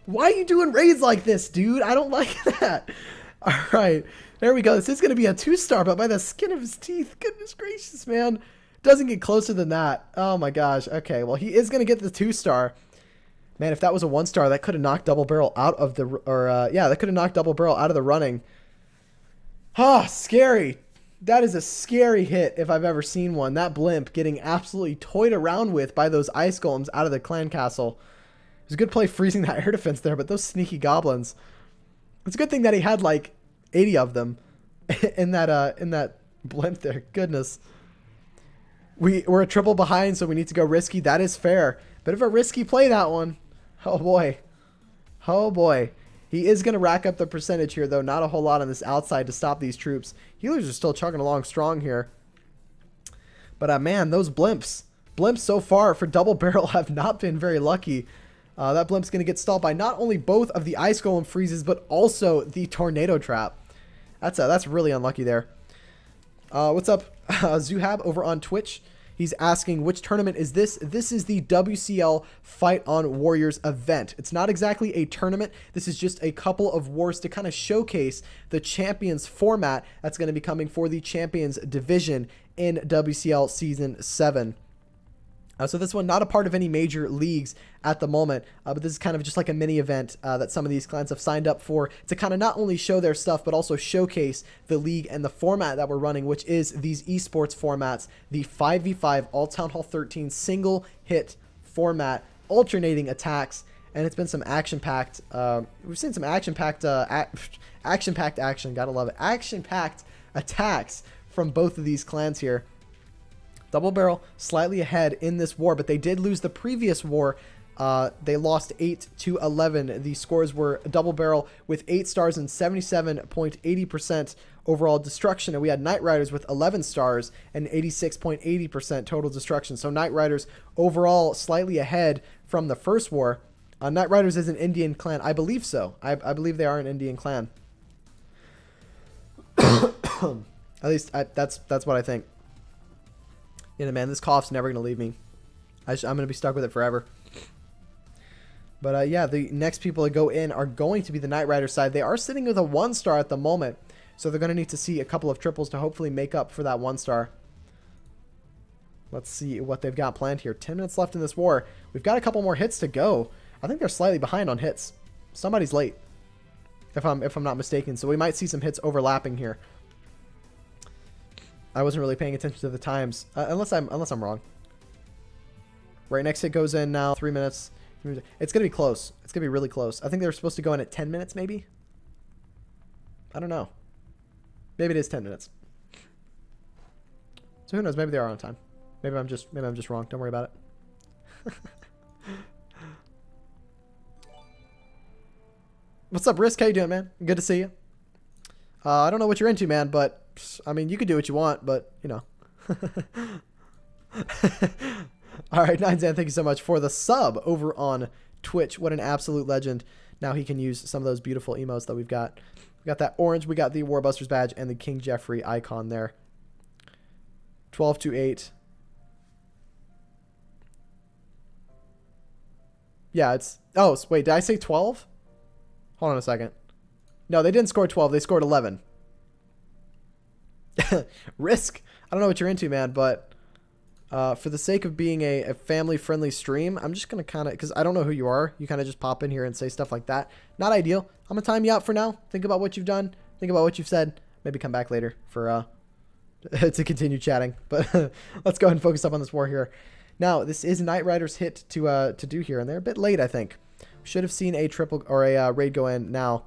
Why are you doing raids like this, dude? I don't like that. Alright, there we go. This is going to be a 2-star, but by the skin of his teeth. Goodness gracious, man. Doesn't get closer than that. Oh my gosh. Okay, well, he is going to get the 2-star. Man, if that was a 1-star, that could have knocked Double Barrel out of the... yeah, that could have knocked Double Barrel out of the running. Scary. That is a scary hit if I've ever seen one. That blimp getting absolutely toyed around with by those Ice Golems out of the Clan Castle. It was a good play freezing that air defense there, but those sneaky goblins. It's a good thing that he had like 80 of them in that blimp there. Goodness. We're a triple behind, so we need to go risky. That is fair. Bit of a risky play, that one. Oh boy. Oh boy. He is going to rack up the percentage here, though. Not a whole lot on this outside to stop these troops. Healers are still chugging along strong here. But, man, those blimps so far for Double Barrel have not been very lucky. That blimp's going to get stalled by not only both of the Ice Golem freezes, but also the Tornado Trap. That's really unlucky there. What's up, Zuhab over on Twitch? He's asking, which tournament is this? This is the WCL Fight on Warriors event. It's not exactly a tournament. This is just a couple of wars to kind of showcase the Champions format that's going to be coming for the Champions division in WCL Season 7. So this one, not a part of any major leagues at the moment, but this is kind of just like a mini event that some of these clans have signed up for to kind of not only show their stuff, but also showcase the league and the format that we're running, which is these esports formats, the 5v5 All Town Hall 13 single hit format, alternating attacks, and it's been some action-packed, we've seen some action-packed action, gotta love it, action-packed attacks from both of these clans here. Double Barrel slightly ahead in this war, but they did lose the previous war. They lost 8-11. The scores were Double Barrel with 8 stars and 77.80% overall destruction, and we had Knight Riders with 11 stars and 86.80% total destruction. So Knight Riders overall slightly ahead from the first war. Knight Riders is an Indian clan. I believe so. I believe they are an Indian clan. At least that's what I think. Yeah, man, this cough's never going to leave me. I'm going to be stuck with it forever. But, yeah, the next people to go in are going to be the Knight Rider side. They are sitting with a 1-star at the moment, so they're going to need to see a couple of triples to hopefully make up for that 1-star. Let's see what they've got planned here. 10 minutes left in this war. We've got a couple more hits to go. I think they're slightly behind on hits. Somebody's late, if I'm not mistaken. So we might see some hits overlapping here. I wasn't really paying attention to the times, unless I'm wrong. Right, next hit goes in now. 3 minutes. It's gonna be close. It's gonna be really close. I think they were supposed to go in at 10 minutes, maybe. I don't know. Maybe it is 10 minutes. So who knows? Maybe they are on time. Maybe I'm just wrong. Don't worry about it. What's up, Risk? How you doing, man? Good to see you. I don't know what you're into, man, but I mean, you could do what you want, but you know. All right, Ninezan, thank you so much for the sub over on Twitch. What an absolute legend. Now he can use some of those beautiful emotes that we've got. We got that orange, we got the Warbusters badge, and the King Jeffrey icon there. 12-8. Yeah, it's... Oh, wait, did I say 12? Hold on a second. No, they didn't score 12. They scored 11. Risk. I don't know what you're into, man, but for the sake of being a family-friendly stream, I'm just going to kind of, because I don't know who you are, you kind of just pop in here and say stuff like that. Not ideal. I'm going to time you out for now. Think about what you've done. Think about what you've said. Maybe come back later for to continue chatting. But let's go ahead and focus up on this war here. Now, this is Knight Rider's hit to do here, and they're a bit late, I think. Should have seen a triple or a raid go in now.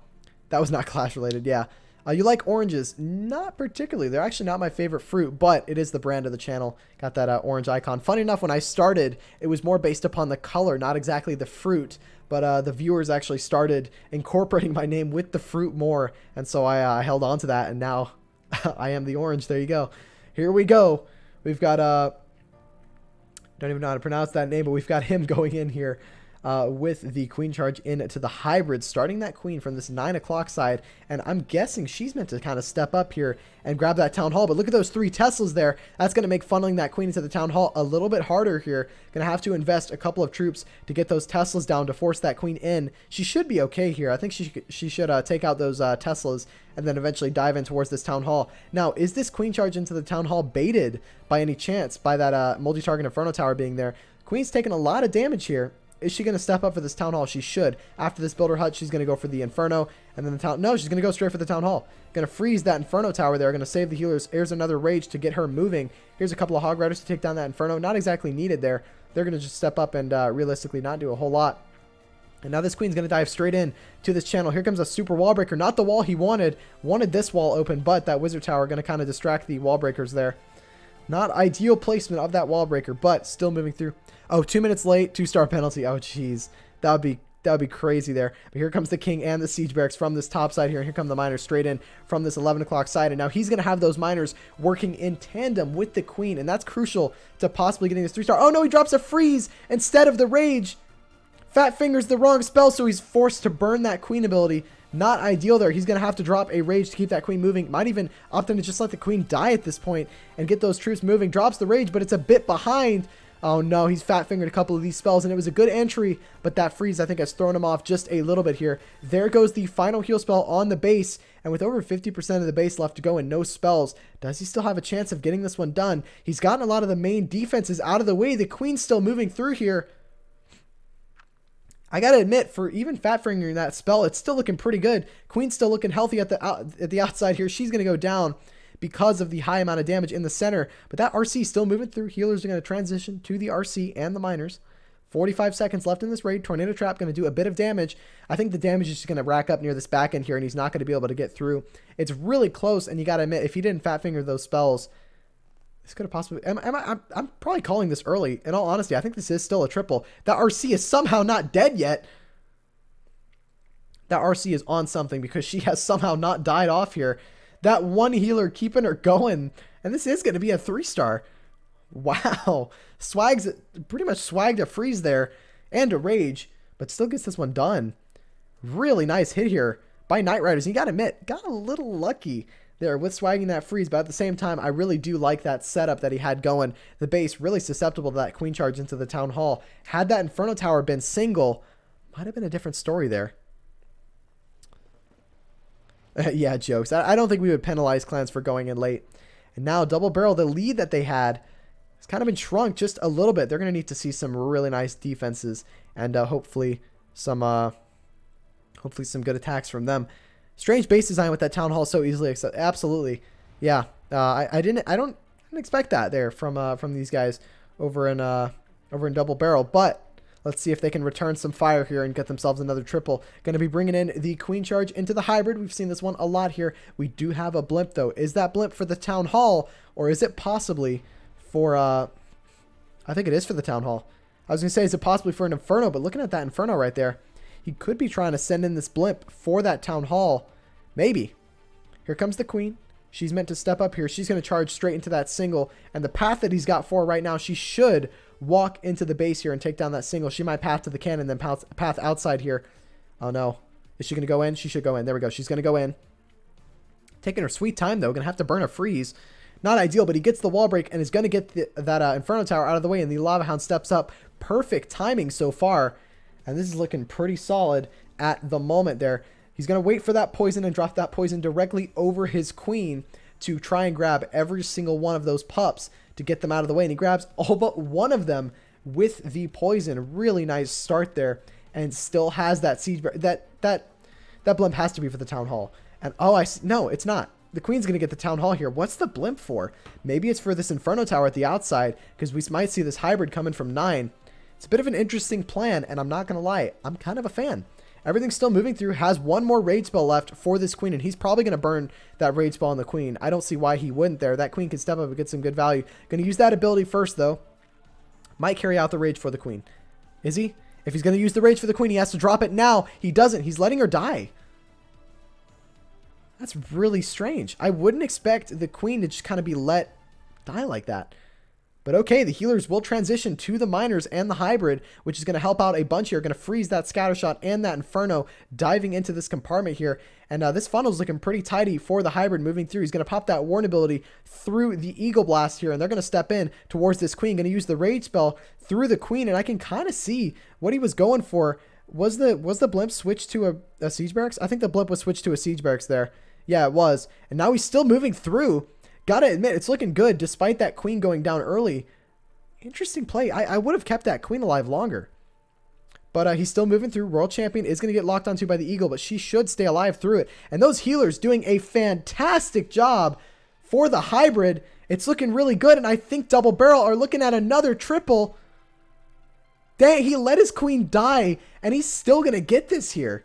That was not clash related, yeah. You like oranges? Not particularly. They're actually not my favorite fruit, but it is the brand of the channel. Got that orange icon. Funny enough, when I started, it was more based upon the color, not exactly the fruit. But the viewers actually started incorporating my name with the fruit more, and so I held on to that, and now I am the orange. There you go. Here we go. We've got don't even know how to pronounce that name, but we've got him going in here. With the queen charge into the hybrid, starting that queen from this 9 o'clock side, and I'm guessing she's meant to kind of step up here and grab that town hall. But look at those 3 Teslas there. That's going to make funneling that queen into the town hall a little bit harder here. Going to have to invest a couple of troops to get those Teslas down to force that queen in. She should be okay here. I think she should take out those Teslas and then eventually dive in towards this town hall. Now, is this queen charge into the town hall baited by any chance by that multi-target Inferno Tower being there? Queen's taking a lot of damage here. Is she going to step up for this town hall? She should. After this builder hut, she's going to go for the Inferno. And then the town... No, she's going to go straight for the town hall. Going to freeze that Inferno tower there. Going to save the healers. Here's another rage to get her moving. Here's a couple of Hog Riders to take down that Inferno. Not exactly needed there. They're going to just step up and realistically not do a whole lot. And now this queen's going to dive straight in to this channel. Here comes a super wall breaker. Not the wall he wanted. Wanted this wall open, but that wizard tower going to kind of distract the wall breakers there. Not ideal placement of that wall breaker, but still moving through. Oh, 2 minutes late, 2-star penalty. Oh, jeez. That would be crazy there. But here comes the king and the siege barracks from this top side here. And here come the miners straight in from this 11 o'clock side. And now he's going to have those miners working in tandem with the queen. And that's crucial to possibly getting this 3-star. Oh, no, he drops a freeze instead of the rage. Fat Finger's the wrong spell, so he's forced to burn that queen ability. Not ideal there. He's going to have to drop a rage to keep that queen moving. Might even opt in to just let the queen die at this point and get those troops moving. Drops the rage, but it's a bit behind. Oh no, he's fat fingered a couple of these spells, and it was a good entry, but that freeze I think has thrown him off just a little bit here. There goes the final heal spell on the base, and with over 50% of the base left to go and no spells, does he still have a chance of getting this one done? He's gotten a lot of the main defenses out of the way. The queen's still moving through here. I gotta admit, for even fat fingering that spell, it's still looking pretty good. Queen's still looking healthy at the outside here. She's gonna go down because of the high amount of damage in the center. But that RC still moving through. Healers are going to transition to the RC and the miners. 45 seconds left in this raid. Tornado Trap going to do a bit of damage. I think the damage is just going to rack up near this back end here, and he's not going to be able to get through. It's really close, and you got to admit, if he didn't fat finger those spells, this could have possibly... I'm probably calling this early. In all honesty, I think this is still a triple. That RC is somehow not dead yet. That RC is on something because she has somehow not died off here. That one healer keeping her going. And this is going to be a 3-star. Wow. Swag's pretty much swagged a freeze there and a rage, but still gets this one done. Really nice hit here by Knight Riders. You got to admit, got a little lucky there with swagging that freeze, but at the same time, I really do like that setup that he had going. The base really susceptible to that queen charge into the town hall. Had that Inferno Tower been single, might have been a different story there. Yeah, jokes. I don't think we would penalize clans for going in late. And now Double Barrel, the lead that they had, has kind of been shrunk just a little bit. They're going to need to see some really nice defenses and hopefully some good attacks from them. Strange base design with that town hall so easily accepted. Absolutely, yeah. I don't expect that there from these guys over in Double Barrel, but. Let's see if they can return some fire here and get themselves another triple. Going to be bringing in the queen charge into the hybrid. We've seen this one a lot here. We do have a blimp, though. Is that blimp for the town hall, or is it possibly for... I think it is for the town hall. I was going to say, is it possibly for an Inferno? But looking at that Inferno right there, he could be trying to send in this blimp for that town hall. Maybe. Here comes the queen. She's meant to step up here. She's going to charge straight into that single. And the path that he's got for right now, she should walk into the base here and take down that single. She might path to the cannon, then path outside here. Oh, no. Is she going to go in? She should go in. There we go. She's going to go in. Taking her sweet time, though. Going to have to burn a freeze. Not ideal, but he gets the wall break and is going to get that Inferno Tower out of the way, and the Lava Hound steps up. Perfect timing so far. And this is looking pretty solid at the moment there. He's going to wait for that poison and drop that poison directly over his queen to try and grab every single one of those pups to get them out of the way. And he grabs all but one of them with the poison. Really nice start there. And still has that siege. That blimp has to be for the town hall. And no, it's not. The queen's going to get the town hall here. What's the blimp for? Maybe it's for this Inferno Tower at the outside, because we might see this hybrid coming from 9. It's a bit of an interesting plan, and I'm not going to lie, I'm kind of a fan. Everything's still moving through. Has one more raid spell left for this queen, and he's probably going to burn that raid spell on the queen. I don't see why he wouldn't there. That queen can step up and get some good value. Going to use that ability first, though. Might carry out the rage for the queen. Is he? If he's going to use the rage for the queen, he has to drop it now. He doesn't. He's letting her die. That's really strange. I wouldn't expect the queen to just kind of be let die like that. But okay, the healers will transition to the miners and the hybrid, which is going to help out a bunch here. Going to freeze that scatter shot and that inferno diving into this compartment here. And this funnel's looking pretty tidy for the hybrid moving through. He's going to pop that warn ability through the Eagle Blast here, and they're going to step in towards this queen. Going to use the rage spell through the queen, and I can kind of see what he was going for. Was the blimp switched to a siege barracks? I think the blimp was switched to a siege barracks there. Yeah, it was. And now he's still moving through. Gotta admit, it's looking good despite that queen going down early. Interesting play. I would have kept that queen alive longer. But he's still moving through. World Champion is going to get locked onto by the Eagle, but she should stay alive through it. And those healers doing a fantastic job for the hybrid. It's looking really good, and I think Double Barrel are looking at another triple. Dang, he let his queen die, and he's still going to get this here.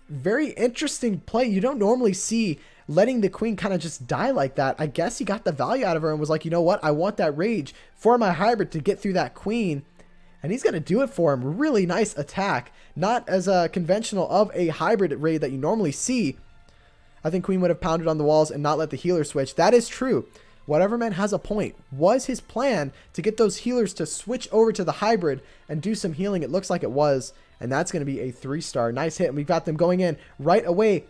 Very interesting play. You don't normally see letting the queen kind of just die like that. I guess he got the value out of her and was like, you know what? I want that rage for my hybrid to get through that queen. And he's going to do it for him. Really nice attack. Not as conventional of a hybrid raid that you normally see. I think queen would have pounded on the walls and not let the healer switch. That is true. Whateverman has a point. Was his plan to get those healers to switch over to the hybrid and do some healing? It looks like it was. And that's going to be a 3-star. Nice hit. And we've got them going in right away.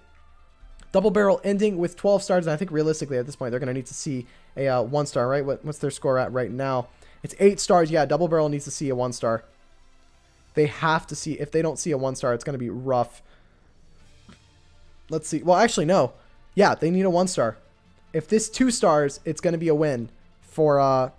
Double Barrel ending with 12 stars. And I think realistically at this point, they're going to need to see a 1-star, right? What's their score at right now? It's 8 stars. Yeah, Double Barrel needs to see a 1-star. They have to see. If they don't see a 1-star, it's going to be rough. Let's see. Well, actually, no. Yeah, they need a 1-star. If this 2 stars, it's going to be a win for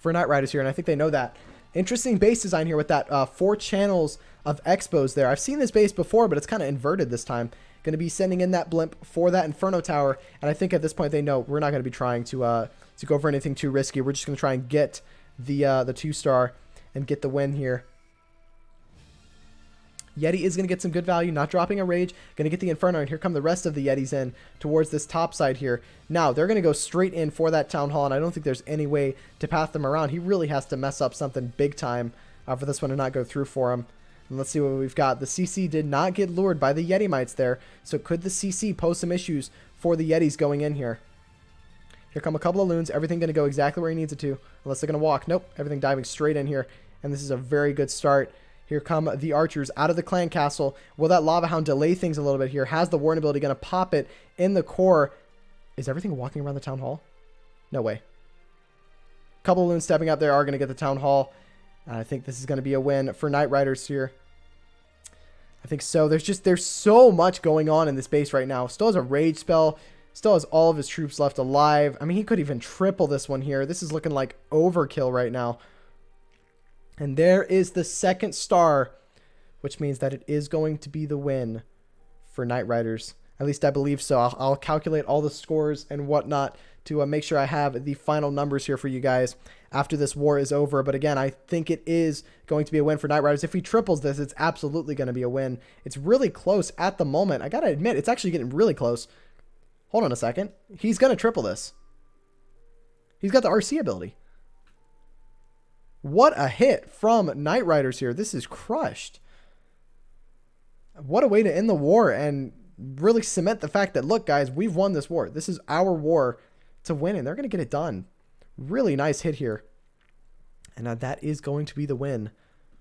Night Riders here. And I think they know that. Interesting base design here with that 4 channels of expos there. I've seen this base before, but it's kind of inverted this time. Going to be sending in that blimp for that Inferno Tower. And I think at this point they know we're not going to be trying to go for anything too risky. We're just going to try and get the 2-star and get the win here. Yeti is going to get some good value, not dropping a rage. Going to get the Inferno, and here come the rest of the Yetis in towards this top side here. Now, they're going to go straight in for that Town Hall, and I don't think there's any way to path them around. He really has to mess up something big time for this one to not go through for him. And let's see what we've got. The CC did not get lured by the Yeti Mites there, so could the CC pose some issues for the Yetis going in here? Here come a couple of loons. Everything going to go exactly where he needs it to, unless they're going to walk. Nope, everything diving straight in here, and this is a very good start. Here come the archers out of the clan castle. Will that lava hound delay things a little bit here? Has the warn ability, going to pop it in the core. Is everything walking around the town hall? No way. A couple of loons stepping up there are going to get the town hall. I think this is going to be a win for Night Riders here. I think so. There's so much going on in this base right now. Still has a rage spell. Still has all of his troops left alive. I mean, he could even triple this one here. This is looking like overkill right now. And there is the 2nd star, which means that it is going to be the win for Night Riders. At least I believe so. I'll calculate all the scores and whatnot to make sure I have the final numbers here for you guys after this war is over. But again, I think it is going to be a win for Night Riders. If he triples this, it's absolutely going to be a win. It's really close at the moment. I got to admit, it's actually getting really close. Hold on a second. He's going to triple this. He's got the RC ability. What a hit from Night Riders here. This is crushed. What a way to end the war and really cement the fact that, look, guys, we've won this war. This is our war to win, and they're going to get it done. Really nice hit here. And that is going to be the win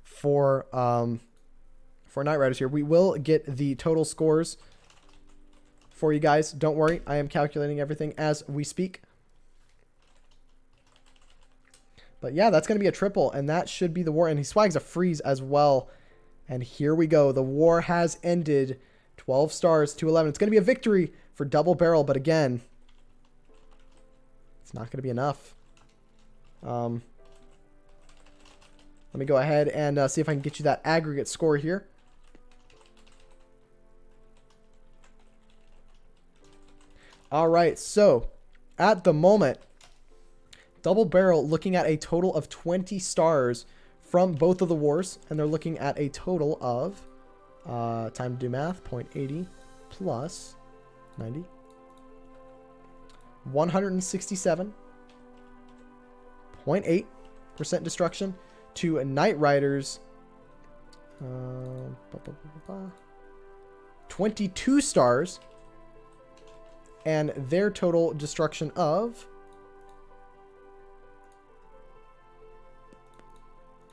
for Night Riders here. We will get the total scores for you guys. Don't worry. I am calculating everything as we speak. But yeah, that's going to be a triple, and that should be the war. And he swags a freeze as well. And here we go. The war has ended. 12 stars to 11. It's going to be a victory for Double Barrel, but again, it's not going to be enough. Let me go ahead and see if I can get you that aggregate score here. All right, so at the moment, Double Barrel looking at a total of 20 stars from both of the wars, and they're looking at a total of, time to do math, 0.80 plus 90, 167.8% destruction to Knight Riders, 22 stars, and their total destruction of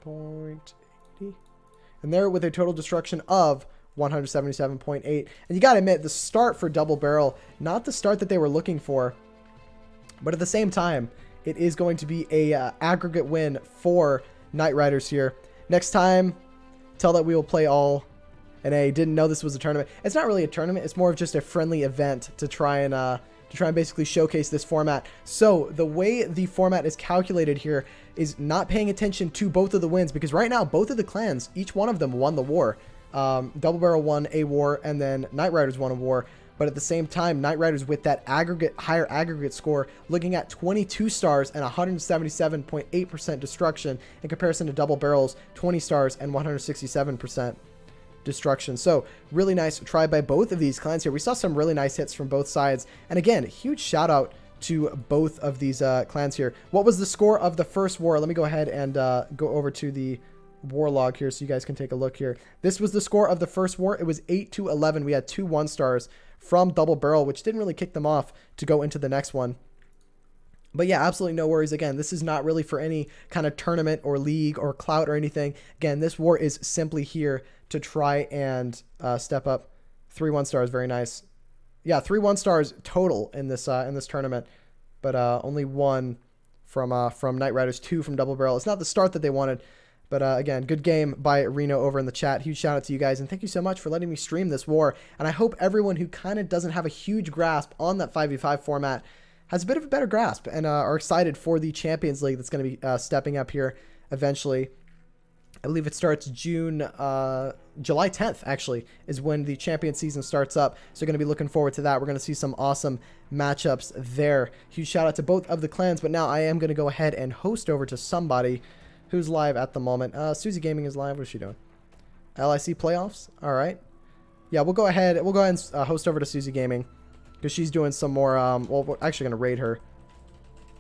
0.80, and they're with a total destruction of 177.8. And you gotta admit, the start for Double Barrel, not the start that they were looking for, but at the same time, it is going to be a aggregate win for Knight Riders here. Next time, tell that we will play all. And I didn't know this was a tournament. It's not really a tournament. It's more of just a friendly event to try and basically showcase this format. So the way the format is calculated here is not paying attention to both of the wins, because right now both of the clans, each one of them won the war. Double Barrel won a war, and then Knight Riders won a war. But at the same time, Knight Riders with that higher aggregate score, looking at 22 stars and 177.8% destruction in comparison to Double Barrel's 20 stars and 167% destruction. So really nice try by both of these clans here. We saw some really nice hits from both sides. And again, huge shout out to both of these clans here. What was the score of the first war? Let me go ahead and go over to the war log here so you guys can take a look here. This was the score of the first war. It was 8-11. We had 2 1-stars from Double Barrel, which didn't really kick them off to go into the next one. But yeah, absolutely no worries. Again, this is not really for any kind of tournament or league or clout or anything. Again, this war is simply here to try and step up. 3 1-stars, very nice. Yeah, 3 1-stars total in this tournament, but only 1 from Knight Riders, 2 from Double Barrel. It's not the start that they wanted, but again, good game by Reno over in the chat. Huge shout out to you guys, and thank you so much for letting me stream this war. And I hope everyone who kind of doesn't have a huge grasp on that 5v5 format has a bit of a better grasp and are excited for the Champions League that's going to be stepping up here eventually. I believe it starts July 10th, actually, is when the champion season starts up. So going to be looking forward to that. We're going to see some awesome matchups there. Huge shout out to both of the clans, but now I am going to go ahead and host over to somebody who's live at the moment. Susie Gaming is live. What is she doing? LIC playoffs? All right. Yeah, we'll go ahead and host over to Susie Gaming because she's doing some more, well, we're actually going to raid her.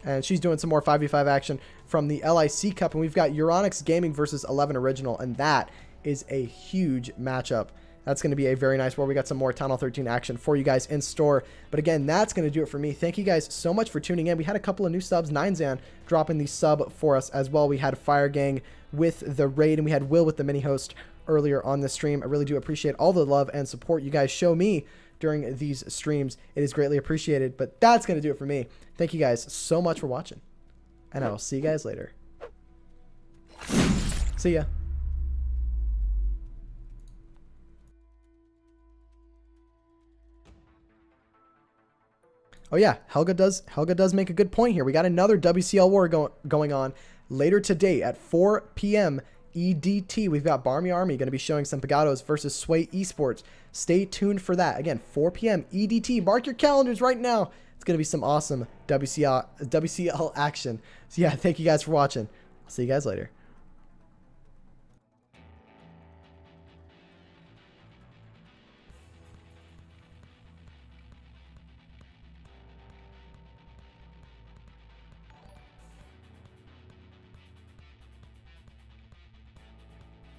And she's doing some more 5v5 action from the LIC Cup. And we've got Euronics Gaming versus 11 Original. And that is a huge matchup. That's going to be a very nice war. We got some more Town Hall 13 action for you guys in store. But again, that's going to do it for me. Thank you guys so much for tuning in. We had a couple of new subs. Ninezan dropping the sub for us as well. We had Fire Gang with the raid. And we had Will with the mini host earlier on the stream. I really do appreciate all the love and support you guys show me during these streams. It is greatly appreciated. But that's going to do it for me. Thank you guys so much for watching, and I will see you guys later. See ya. Oh yeah, Helga does make a good point here. We got another WCL war going on later today at 4 p.m. EDT. We've got Barmy Army going to be showing some Pagados versus Sway Esports. Stay tuned for that. Again, 4 p.m. EDT. Mark your calendars right now. It's going to be some awesome WCL action. So yeah, thank you guys for watching. I'll see you guys later.